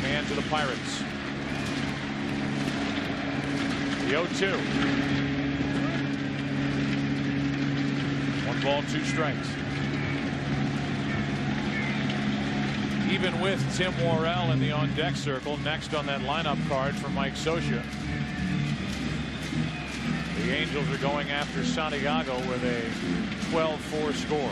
And to the Pirates. The 0-2. 1 ball, 2 strikes. Even with Tim Worrell in the on-deck circle, next on that lineup card for Mike Scioscia. The Angels are going after Santiago with a 12-4 score.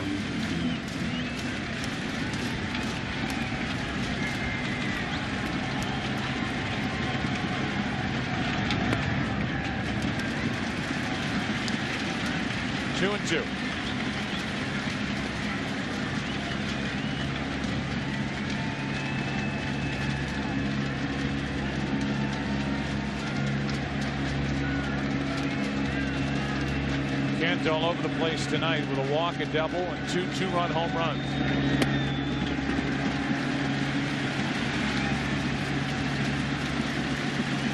Two and 2. Kent all over the place tonight with a walk, a double, and 2 2-run home runs.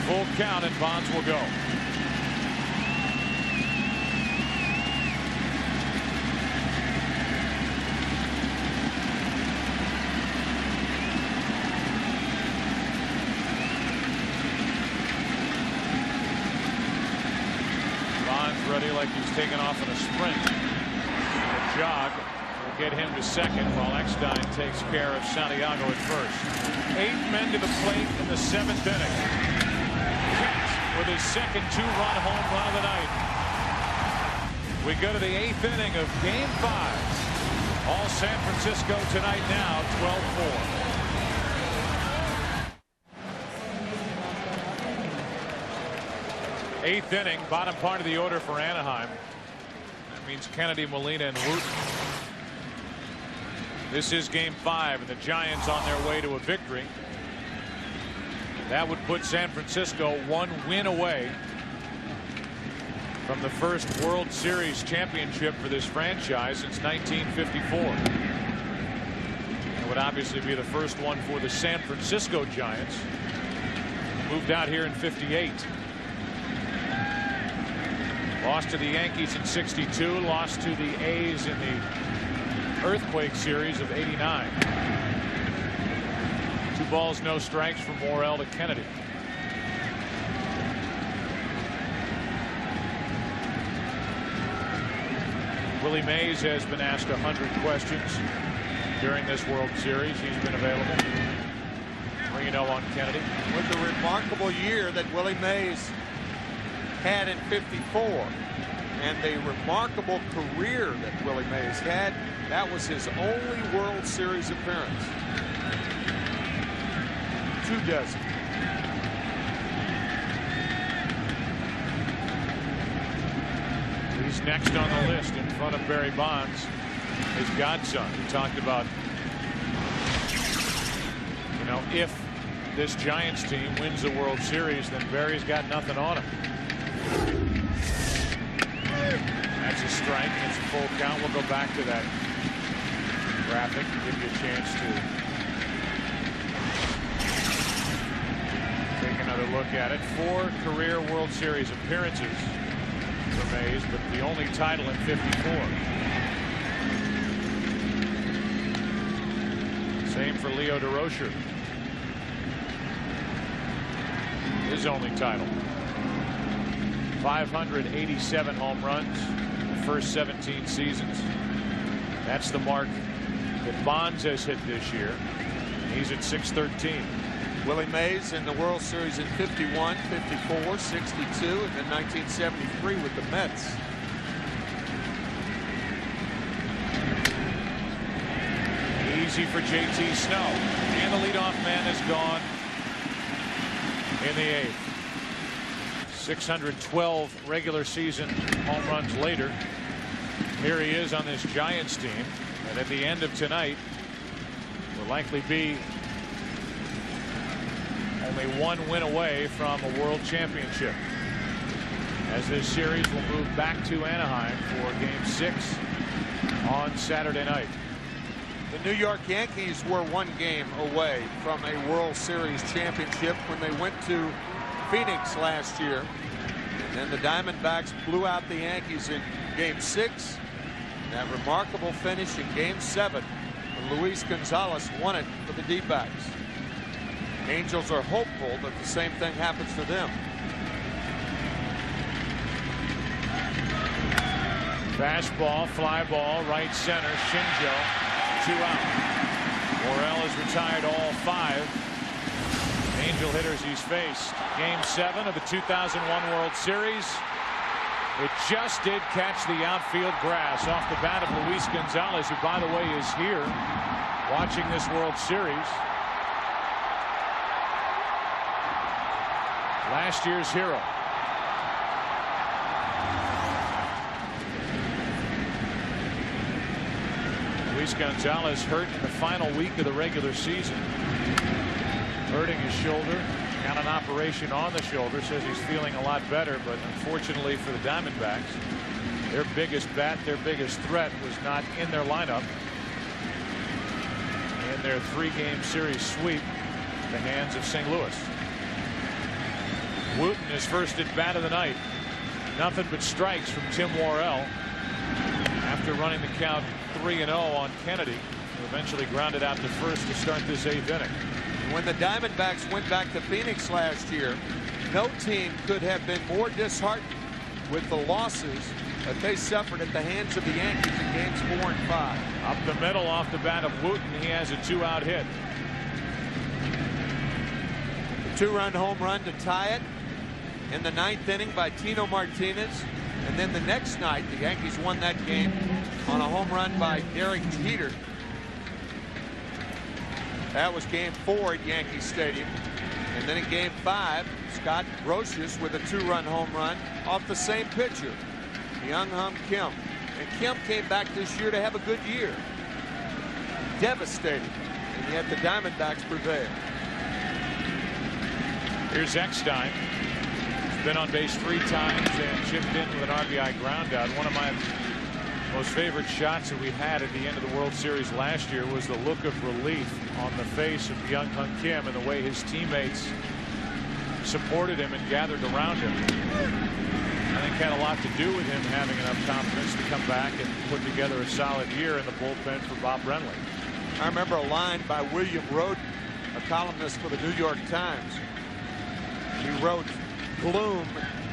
Full count, and Bonds will go. Ready like he's taken off in a sprint. A jog. get him to second while Eckstein takes care of Santiago at first. 8 men to the plate in the 7th inning. Kent with his second 2-run home run of the night. We go to the 8th inning of Game 5. All San Francisco tonight now, 12-4. 8th inning, bottom part of the order for Anaheim. That means Kennedy, Molina, and Wooten. This is Game 5, and the Giants on their way to a victory. That would put San Francisco 1 win away from the first World Series championship for this franchise since 1954. It would obviously be the first one for the San Francisco Giants. Moved out here in '58. Lost to the Yankees in '62, lost to the A's in the Earthquake series of '89. 2 balls, no strikes from Morel to Kennedy. Willie Mays has been asked 100 questions during this World Series. He's been available. 3-0 on Kennedy. With the remarkable year that Willie Mays had in '54 and the remarkable career that Willie Mays had, that was his only World Series appearance. 2 dozen. He's next on the list in front of Barry Bonds, his godson. He talked about, you know, if this Giants team wins the World Series, then Barry's got nothing on him. That's a strike, and it's a full count. We'll go back to that graphic and give you a chance to take another look at it. 4 career World Series appearances for Mays, but the only title in '54. Same for Leo DeRocher. His only title. 587 home runs in the first 17 seasons. That's the mark that Bonds has hit this year. He's at 613. Willie Mays in the World Series in '51, '54, '62, and then 1973 with the Mets. Easy for JT Snow. And the leadoff man is gone in the 8th. 612 regular season home runs later. Here he is on this Giants team. And at the end of tonight, will likely be only 1 win away from a world championship, as this series will move back to Anaheim for Game 6 on Saturday night. The New York Yankees were 1 game away from a World Series championship when they went to Phoenix last year. And then the Diamondbacks blew out the Yankees in Game 6. That remarkable finish in Game 7 when Luis Gonzalez won it for the D-backs. Angels are hopeful that the same thing happens to them. Fastball, fly ball, right center, Shinjo, 2 out. Morel has retired all 5 Angel hitters he's faced. Game 7 of the 2001 World Series. It just did catch the outfield grass off the bat of Luis Gonzalez, who, by the way, is here watching this World Series. Last year's hero. Luis Gonzalez hurt in the final week of the regular season. Hurting his shoulder. Got an operation on the shoulder. Says he's feeling a lot better, but unfortunately for the Diamondbacks, their biggest bat, their biggest threat was not in their lineup in their 3-game series sweep at the hands of St. Louis. Wooten, his first at bat of the night. Nothing but strikes from Tim Worrell after running the count 3-0 on Kennedy, who eventually grounded out to first to start this 8th inning. When the Diamondbacks went back to Phoenix last year, no team could have been more disheartened with the losses that they suffered at the hands of the Yankees in games 4 and 5. Up the middle off the bat of Wooten. He has a 2-out hit. The 2-run home run to tie it in the 9th inning by Tino Martinez. And then the next night, the Yankees won that game on a home run by Derek Jeter. That was game 4 at Yankee Stadium. And then in game 5, Scott Brosius with a 2-run home run off the same pitcher, Young-Hum Kim. And Kim came back this year to have a good year. Devastating. And yet the Diamondbacks prevail. Here's Eckstein. He's been on base 3 times and chipped in with an RBI ground out. One of my most favorite shots that we had at the end of the World Series last year was the look of relief on the face of Young-Hum Kim and the way his teammates supported him and gathered around him. I think had a lot to do with him having enough confidence to come back and put together a solid year in the bullpen for Bob Brenly. I remember a line by William Roden, a columnist for the New York Times. He wrote, "Gloom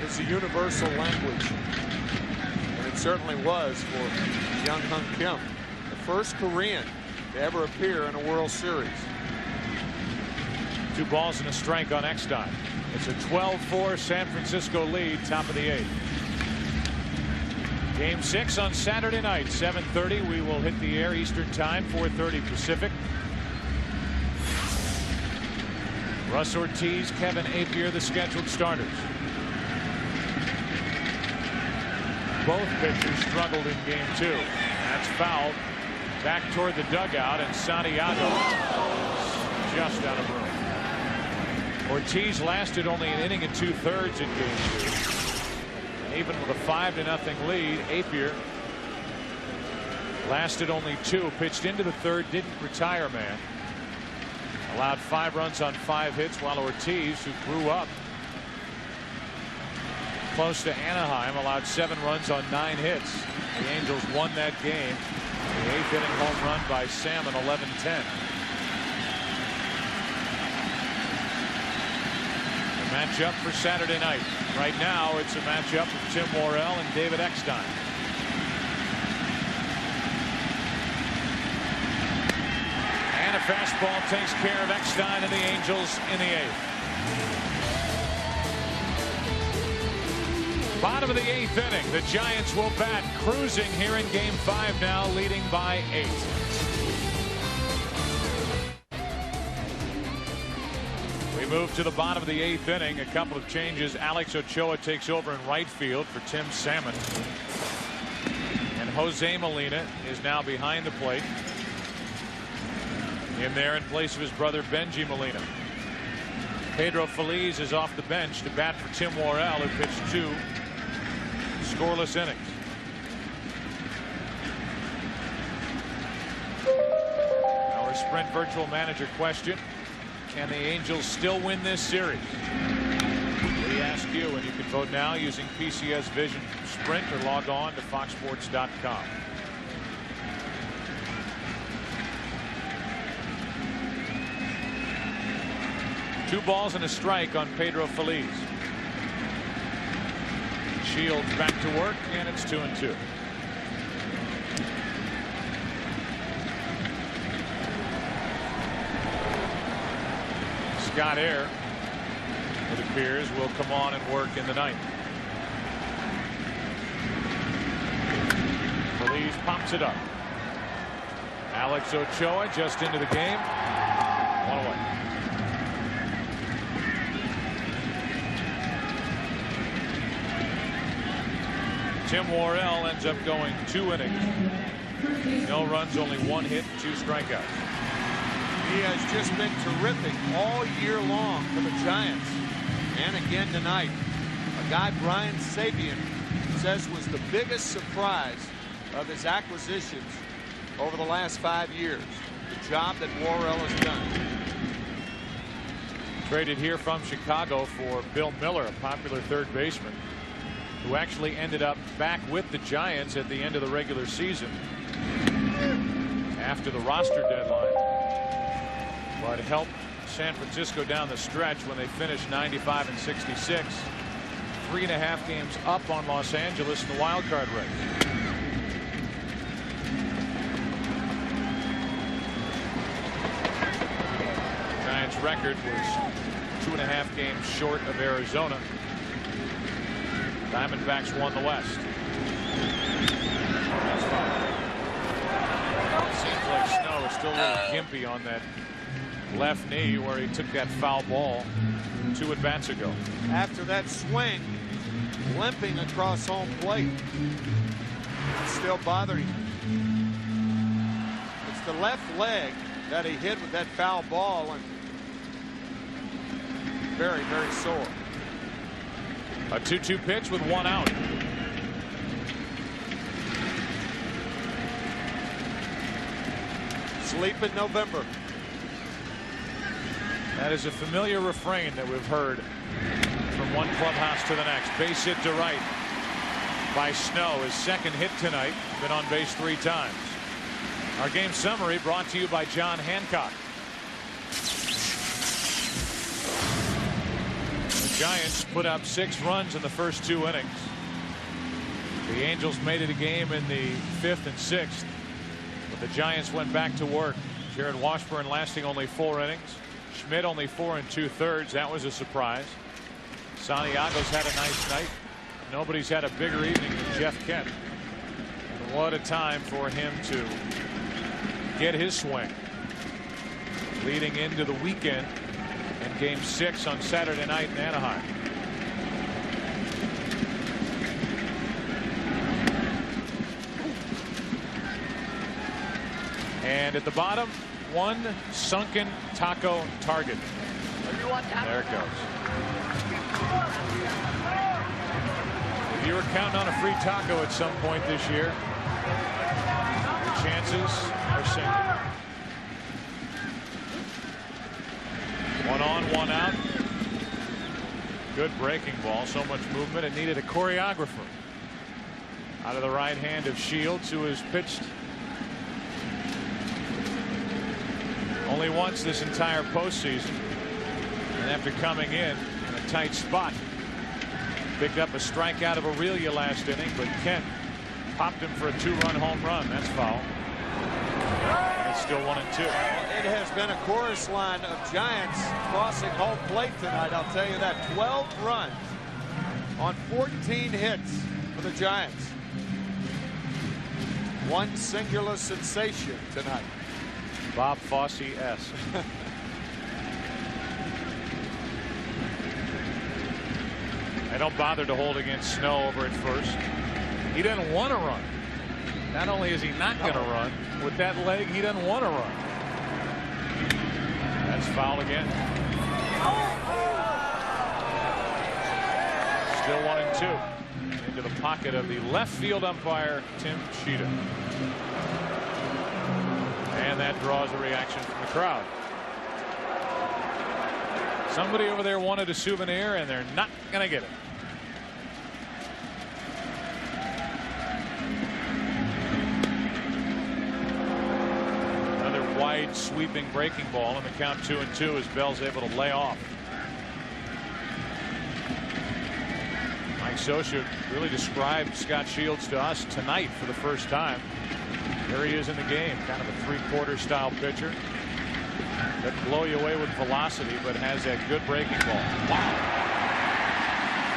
is a universal language." And it certainly was for Young-Hum Kim, the first Korean to ever appear in a World Series. 2 balls and a strike on Eckstein. It's a 12-4 San Francisco lead, top of the 8th. Game 6 on Saturday night, 7:30. We will hit the air Eastern Time, 4:30 Pacific. Russ Ortiz, Kevin Appier, the scheduled starters. Both pitchers struggled in game 2. That's fouled. Back toward the dugout, and Santiago is just out of room. Ortiz lasted only an inning and 2/3 in game 2. And even with a 5-0 lead, Appier lasted only 2, pitched into the 3rd, didn't retire man. Allowed 5 runs on 5 hits, while Ortiz, who grew up close to Anaheim, allowed 7 runs on 9 hits. The Angels won that game. The 8th inning home run by Salmon, 11-10. The matchup for Saturday night. Right now, it's a matchup of Tim Worrell and David Eckstein. And a fastball takes care of Eckstein and the Angels in the 8th. Bottom of the 8th inning, the Giants will bat, cruising here in game 5 now, leading by 8. We move to the bottom of the 8th inning. A couple of changes. Alex Ochoa takes over in right field for Tim Salmon. And Jose Molina is now behind the plate. In there in place of his brother Benji Molina. Pedro Feliz is off the bench to bat for Tim Worrell, who pitched 2 scoreless innings. Our Sprint Virtual Manager question: can the Angels still win this series? We ask you, and you can vote now using PCS Vision Sprint or log on to foxsports.com. Two balls and a strike on Pedro Feliz. Shields back to work, and it's 2-2. Scott Air, it appears, will come on and work in the 9th. Feliz pops it up. Alex Ochoa just into the game. 1 away. Tim Worrell ends up going 2 innings. No runs, only 1 hit, 2 strikeouts. He has just been terrific all year long for the Giants. And again tonight, a guy Brian Sabian says was the biggest surprise of his acquisitions over the last 5 years. The job that Worrell has done. Traded here from Chicago for Bill Miller, a popular third baseman, who actually ended up back with the Giants at the end of the regular season after the roster deadline, but helped San Francisco down the stretch when they finished 95-66. 3.5 games up on Los Angeles in the wild card race. Giants record was 2.5 games short of Arizona. Diamondbacks won the West. Seems like Snow is still a little gimpy on that left knee where he took that foul ball 2 at-bats ago. After that swing, limping across home plate. It's still bothering him. It's the left leg that he hit with that foul ball, and very, very sore. A 2-2 pitch with 1 out. Sleep in November. That is a familiar refrain that we've heard from one clubhouse to the next. Base hit to right by Snow. His second hit tonight. Been on base 3 times. Our game summary brought to you by John Hancock. The Giants put up 6 runs in the first 2 innings. The Angels made it a game in the 5th and 6th. But the Giants went back to work. Jared Washburn lasting only 4 innings. Schmidt only 4 2/3. That was a surprise. Santiago's had a nice night. Nobody's had a bigger evening than Jeff Kent. And what a time for him to get his swing. Leading into the weekend in Game 6 on Saturday night in Anaheim. And at the bottom, one sunken taco target. There it goes. If you were counting on a free taco at some point this year, the chances are sinking. 1 on, 1 out. Good breaking ball. So much movement. It needed a choreographer. Out of the right hand of Shields, who has pitched only once this entire postseason, and after coming in a tight spot, picked up a strikeout of Aurelia last inning, but Kent popped him for a 2-run home run. That's foul. And it's still 1 and 2. It has been a chorus line of Giants crossing home plate tonight. I'll tell you that. 12 runs on 14 hits for the Giants. One singular sensation tonight. Bob Fosse-esque. I don't bother to hold against Snow over at first. He doesn't want to run. Not only is he not going to run, with that leg, he doesn't want to run. That's foul again. Still 1 and 2. Into the pocket of the left field umpire, Tim Sheeta. And that draws a reaction from the crowd. Somebody over there wanted a souvenir, and they're not going to get it. Another wide sweeping breaking ball, and the count 2 and 2 as Bell's able to lay off. Mike Scioscia really described Scott Shields to us tonight for the first time. There he is in the game, kind of a 3-quarter style pitcher. Doesn't blow you away with velocity, but has that good breaking ball. Wow.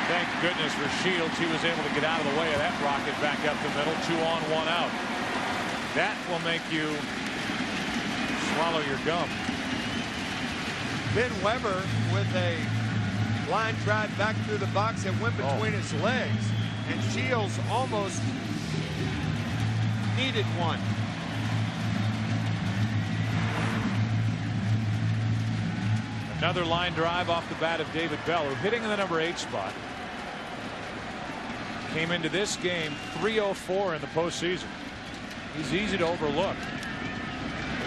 Thank goodness for Shields. He was able to get out of the way of that rocket back up the middle. 2 on, 1 out. That will make you swallow your gum. Ben Weber with a line drive back through the box that went between his legs. And Shields almost needed one. Another line drive off the bat of David Bell, who hitting in the number 8 spot. Came into this game 304 in the postseason. He's easy to overlook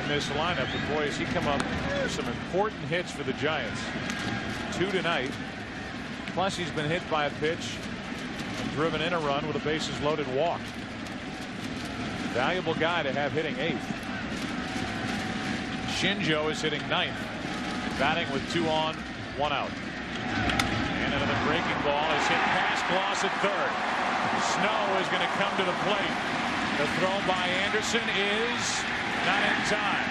in this lineup, but boy, has he come up with some important hits for the Giants. 2 tonight. Plus, he's been hit by a pitch and driven in a run with a bases loaded walk. Valuable guy to have hitting 8th. Shinjo is hitting 9th. Batting with 2 on, 1 out. And And another breaking ball is hit past Gloss at third. Snow is going to come to the plate. The throw by Anderson is not in time.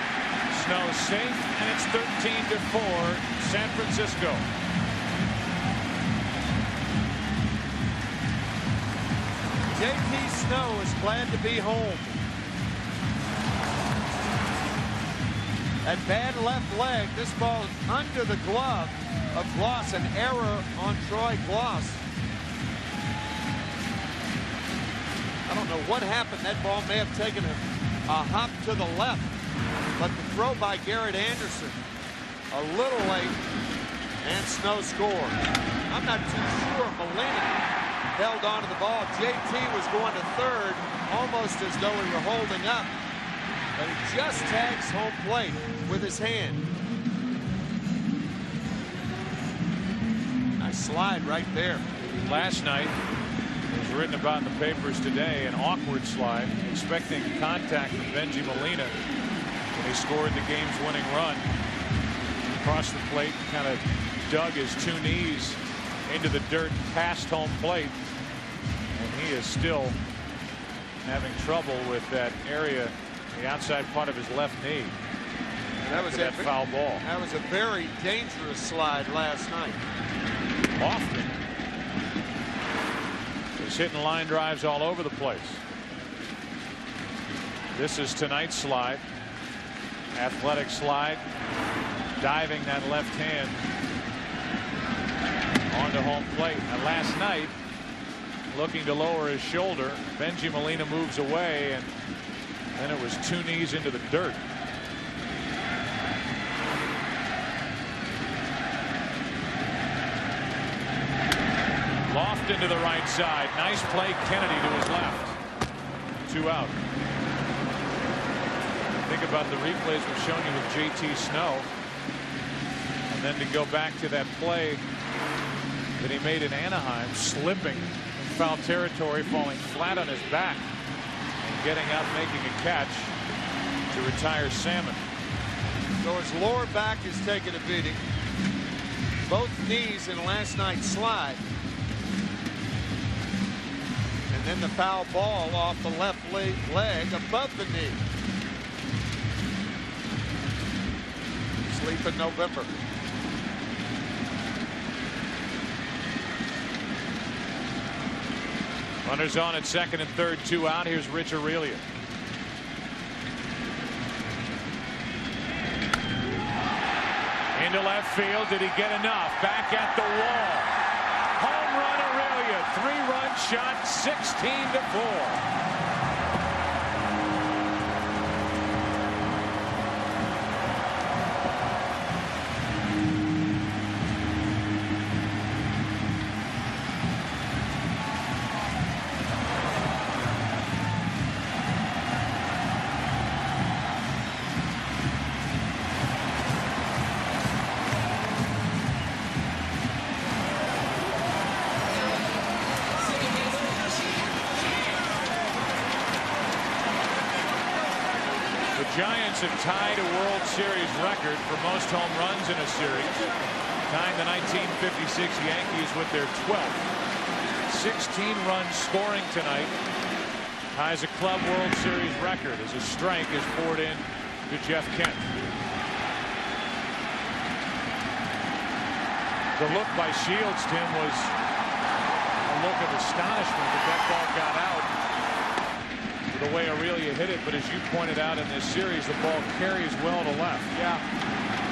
Snow safe, and it's 13-4 San Francisco. J.T. Snow is glad to be home. That bad left leg. This ball is under the glove of Gloss. An error on Troy Gloss. I don't know what happened. That ball may have taken a hop to the left. But the throw by Garrett Anderson a little late, and Snow scores. I'm not too sure Molina held on to the ball. JT was going to third, almost as though he were holding up. But he just tags home plate with his hand. Nice slide right there. Last night, it was written about in the papers today, an awkward slide, expecting contact from Benji Molina when he scored the game's winning run. Across the plate, kind of dug his two knees into the dirt past home plate. And he is still having trouble with that area, the outside part of his left knee. That was that foul ball. That was a very dangerous slide last night. Often. He's hitting line drives all over the place. This is tonight's slide. Athletic slide. Diving that left hand onto home plate. Now last night, looking to lower his shoulder, Benji Molina moves away, and then it was two knees into the dirt. Loft into the right side. Nice play, Kennedy to his left. 2 out. Think about the replays we've shown you with JT Snow. And then to go back to that play that he made in Anaheim, slipping in foul territory, falling flat on his back, and getting up, making a catch to retire Salmon. So his lower back is taking a beating. Both knees in last night's slide. And then the foul ball off the left leg above the knee. Sleep in November. Runners on at second and third, 2 out. Here's Rich Aurelian. Into left field. Did he get enough? Back at the wall. Home run Aurelia. 3-run shot, 16-4. Giants have tied a World Series record for most home runs in a series, tying the 1956 Yankees with their 12th. 16 runs scoring tonight ties a club World Series record as a strike is poured in to Jeff Kent. The look by Shields, Tim, was a look of astonishment that that ball got out. The way Aurelia hit it, but as you pointed out in this series, the ball carries well to left. Yeah,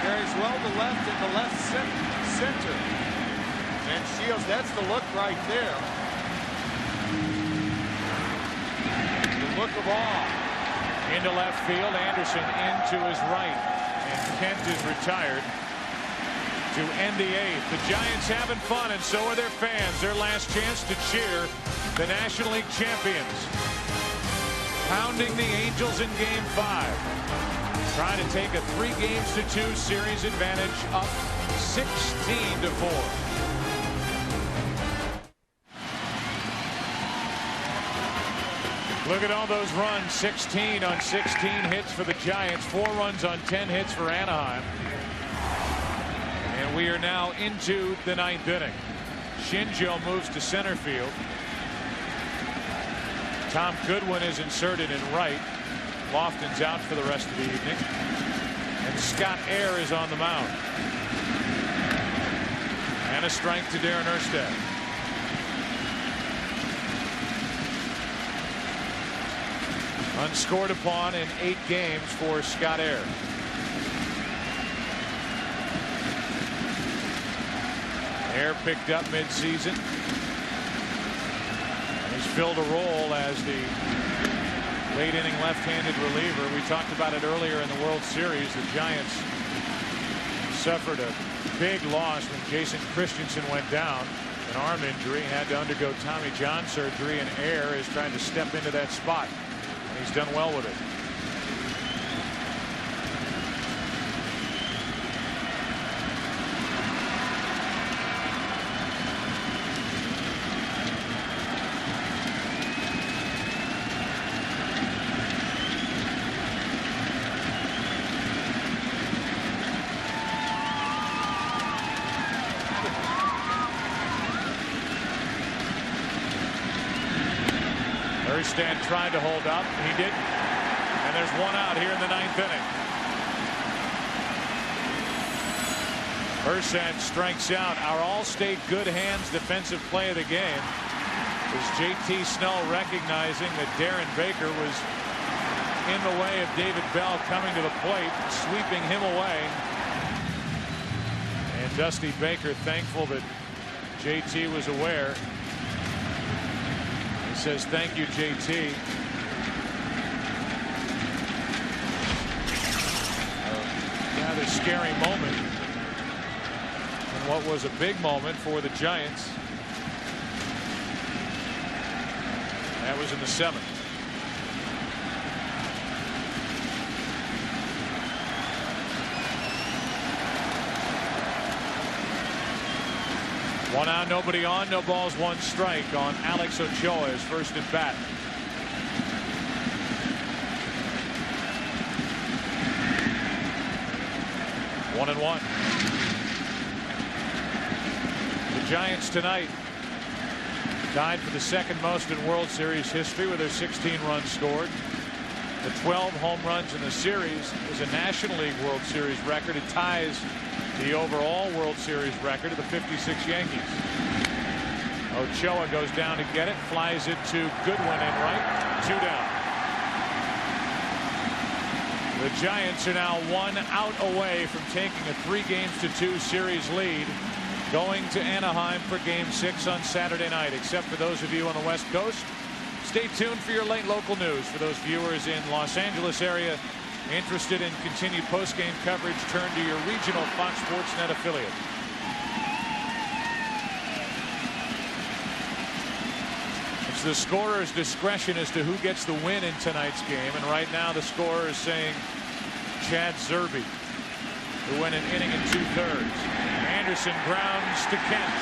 carries well to left and the left center. And Shields, that's the look right there. The look of awe. Into left field, Anderson into his right, and Kent is retired to end the 8th. The Giants having fun, and so are their fans. Their last chance to cheer the National League champions. Pounding the Angels in Game 5. Trying to take a 3-2 series advantage up 16-4. Look at all those runs. 16 on 16 hits for the Giants. 4 runs on 10 hits for Anaheim. And we are now into the 9th inning. Shinjo moves to center field. Tom Goodwin is inserted in right. Lofton's out for the rest of the evening. And Scott Air is on the mound. And a strike to Darren Erstad. Unscored upon in 8 games for Scott Air. Air picked up midseason. He's filled a role as the late inning left-handed reliever. We talked about it earlier in the World Series. The Giants suffered a big loss when Jason Christensen went down. An arm injury, had to undergo Tommy John surgery, and Air is trying to step into that spot. And he's done well with it. Erstad tried to hold up. He didn't. And there's one out here in the 9th inning. Erstad strikes out. Our All-State good hands defensive play of the game is J.T. Snell recognizing that Darren Baker was in the way of David Bell coming to the plate, sweeping him away. And Dusty Baker thankful that J.T. was aware. Says thank you, JT. A rather scary moment, and what was a big moment for the Giants. That was in the 7th. One out, nobody on, no balls, one strike on Alex Ochoa, his first at bat. One and one. The Giants tonight tied for the second most in World Series history with their 16 runs scored. The 12 home runs in the series is a National League World Series record. It ties the overall World Series record of the 56 Yankees. Ochoa goes down to get it, flies it to Goodwin in right, 2 down. The Giants are now 1 out away from taking a 3-2 series lead, going to Anaheim for Game 6 on Saturday night. Except for those of you on the West Coast, stay tuned for your late local news. For those viewers in Los Angeles area interested in continued post-game coverage, turn to your regional Fox Sports Net affiliate. It's the scorer's discretion as to who gets the win in tonight's game, and right now the scorer is saying Chad Zerbe, who went an inning and 2/3. Anderson grounds to Kent.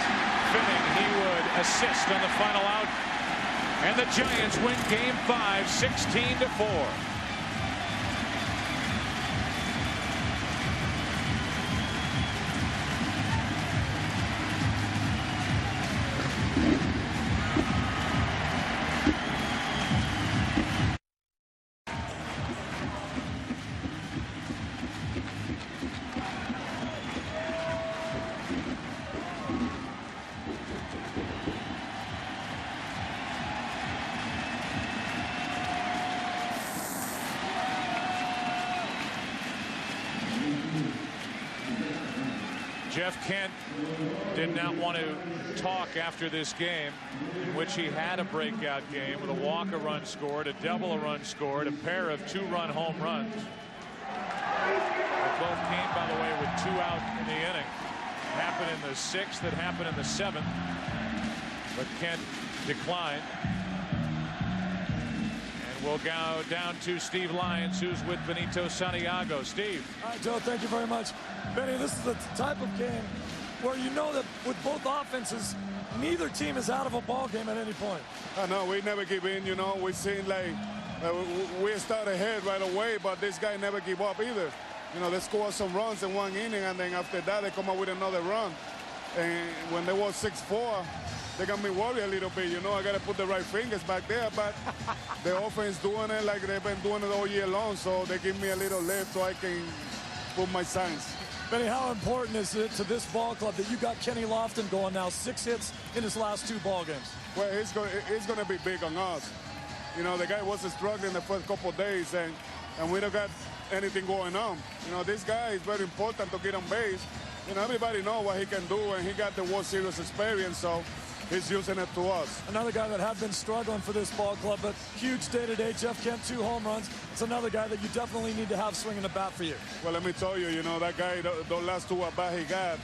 Fitting he would assist on the final out, and the Giants win Game 5 16-4. Jeff Kent did not want to talk after this game, in which he had a breakout game with a walk, a run scored, a double, a run scored, a pair of 2-run home runs. They both came, by the way, with 2 out in the inning. It happened in the 6th, it happened in the 7th, but Kent declined. And we'll go down to Steve Lyons, who's with Benito Santiago. Steve. All right, Joe, thank you very much. Benny, this is the type of game where you know that with both offenses, neither team is out of a ball game at any point. I know, we never give in, you know. We seem like we start ahead right away, but this guy never give up either. You know, they score some runs in 1 inning, and then after that, they come up with another run. And when they was 6'4", they got me worried a little bit. You know, I got to put the right fingers back there. But the offense doing it like they've been doing it all year long. So they give me a little lift so I can put my signs. Benny, how important is it to this ball club that you got Kenny Lofton going now, 6 hits in his last 2 ball games? Well, it's going to be big on us. You know, the guy was struggling the first couple of days, and we don't got anything going on. You know, this guy is very important to get on base. You know, everybody knows what he can do, and he got the World Series experience, so he's using it to us. Another guy that had been struggling for this ball club, but huge day-to-day. Jeff Kent, 2 home runs. It's another guy that you definitely need to have swinging the bat for you. Well, let me tell you, you know, that guy, the last 2 at-bat he got,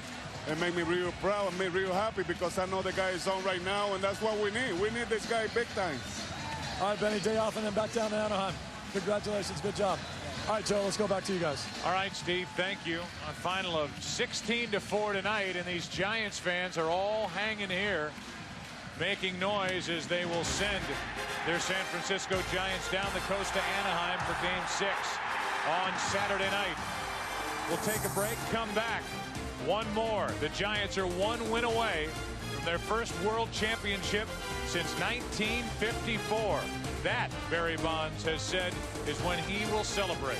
it made me real proud and me real happy because I know the guy is on right now, and that's what we need. We need this guy big time. All right, Benny, day off and then back down to Anaheim. Congratulations, good job. All right, Joe, let's go back to you guys. All right, Steve, thank you. A final of 16-4 tonight, and these Giants fans are all hanging here, making noise as they will send their San Francisco Giants down the coast to Anaheim for Game 6 on Saturday night. We'll take a break, come back. One more. The Giants are 1 win away from their first World Championship since 1954. That, Barry Bonds has said, is when he will celebrate.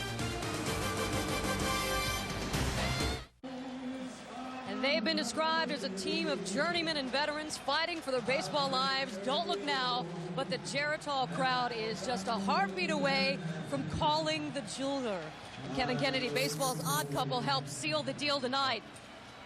And they've been described as a team of journeymen and veterans fighting for their baseball lives. Don't look now, but the Geritol crowd is just a heartbeat away from calling the jeweler. Kevin Kennedy, baseball's odd couple, helped seal the deal tonight.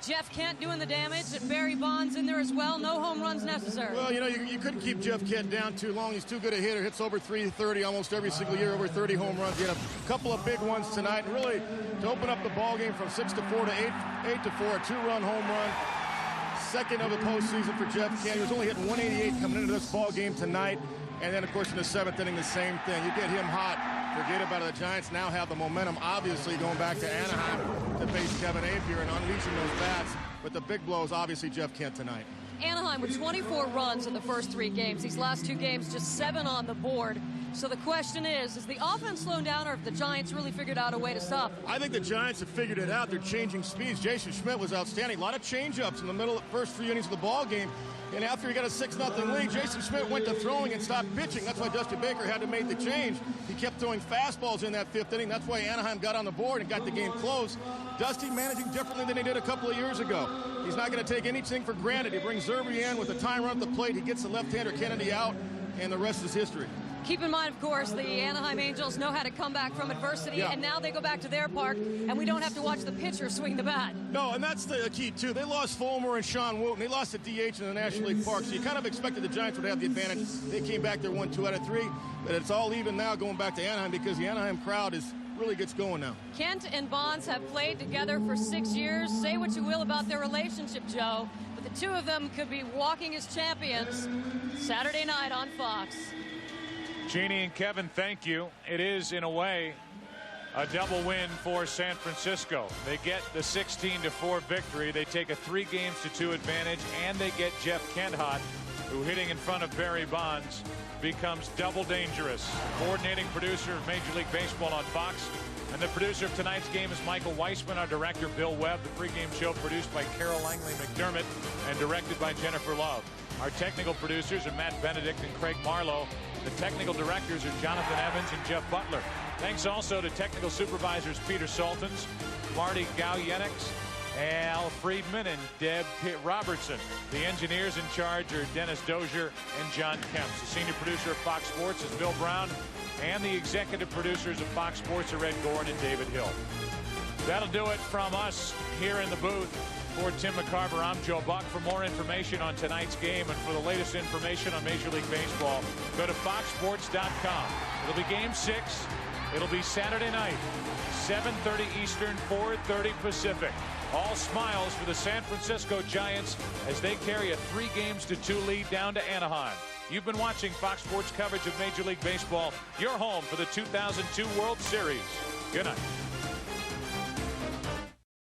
Jeff Kent doing the damage, and Barry Bonds in there as well. No home runs necessary. Well, you know, you couldn't keep Jeff Kent down too long. He's too good a hitter. Hits over 330 almost every single year, over 30 home runs. He had a couple of big ones tonight. And really, to open up the ball game from 6-4 to 8-4, a 2-run home run. Second of the postseason for Jeff Kent. He was only hitting 188 coming into this ball game tonight. And then, of course, in the 7th inning, the same thing. You get him hot. Forget about it. The Giants now have the momentum, obviously, going back to Anaheim to face Kevin Apier and unleashing those bats. But the big blow is obviously Jeff Kent tonight. Anaheim with 24 runs in the first 3 games. These last 2 games, just 7 on the board. So the question is the offense slowing down, or if the Giants really figured out a way to stop? I think the Giants have figured it out. They're changing speeds. Jason Schmidt was outstanding. A lot of change-ups in the middle of the first 3 innings of the ball game. And after he got a 6-0 lead, Jason Schmidt went to throwing and stopped pitching. That's why Dusty Baker had to make the change. He kept throwing fastballs in that 5th inning. That's why Anaheim got on the board and got the game close. Dusty managing differently than he did a couple of years ago. He's not going to take anything for granted. He brings Zerbe in with a time run at the plate. He gets the left-hander Kennedy out, and the rest is history. Keep in mind, of course, the Anaheim Angels know how to come back from adversity, and now they go back to their park, and we don't have to watch the pitcher swing the bat. No, and that's the key, too. They lost Fulmer and Sean Wooten. They lost the DH in the National League Park, so you kind of expected the Giants would have the advantage. They came back there, won 2 out of 3, but it's all even now going back to Anaheim because the Anaheim crowd really gets going now. Kent and Bonds have played together for 6 years. Say what you will about their relationship, Joe, but the 2 of them could be walking as champions Saturday night on Fox. Jeannie and Kevin, thank you. It is, in a way, a double win for San Francisco. They get the 16-4 victory. They take a 3-2 advantage, and they get Jeff Kent hot, who, hitting in front of Barry Bonds, becomes double dangerous. Coordinating producer of Major League Baseball on Fox. And the producer of tonight's game is Michael Weissman. Our director, Bill Webb. The pregame show produced by Carol Langley McDermott and directed by Jennifer Love. Our technical producers are Matt Benedict and Craig Marlowe. The technical directors are Jonathan Evans and Jeff Butler. Thanks also to technical supervisors Peter Saltons, Marty Galyenix, Al Friedman, and Deb Robertson. The engineers in charge are Dennis Dozier and John Kemp. The senior producer of Fox Sports is Bill Brown, and the executive producers of Fox Sports are Ed Gordon and David Hill. That'll do it from us here in the booth. For Tim McCarver, I'm Joe Buck. For more information on tonight's game and for the latest information on Major League Baseball, go to foxsports.com. It'll be Game 6. It'll be Saturday night, 7:30 Eastern, 4:30 Pacific. All smiles for the San Francisco Giants as they carry a 3-2 lead down to Anaheim. You've been watching Fox Sports coverage of Major League Baseball, your home for the 2002 World Series. Good night.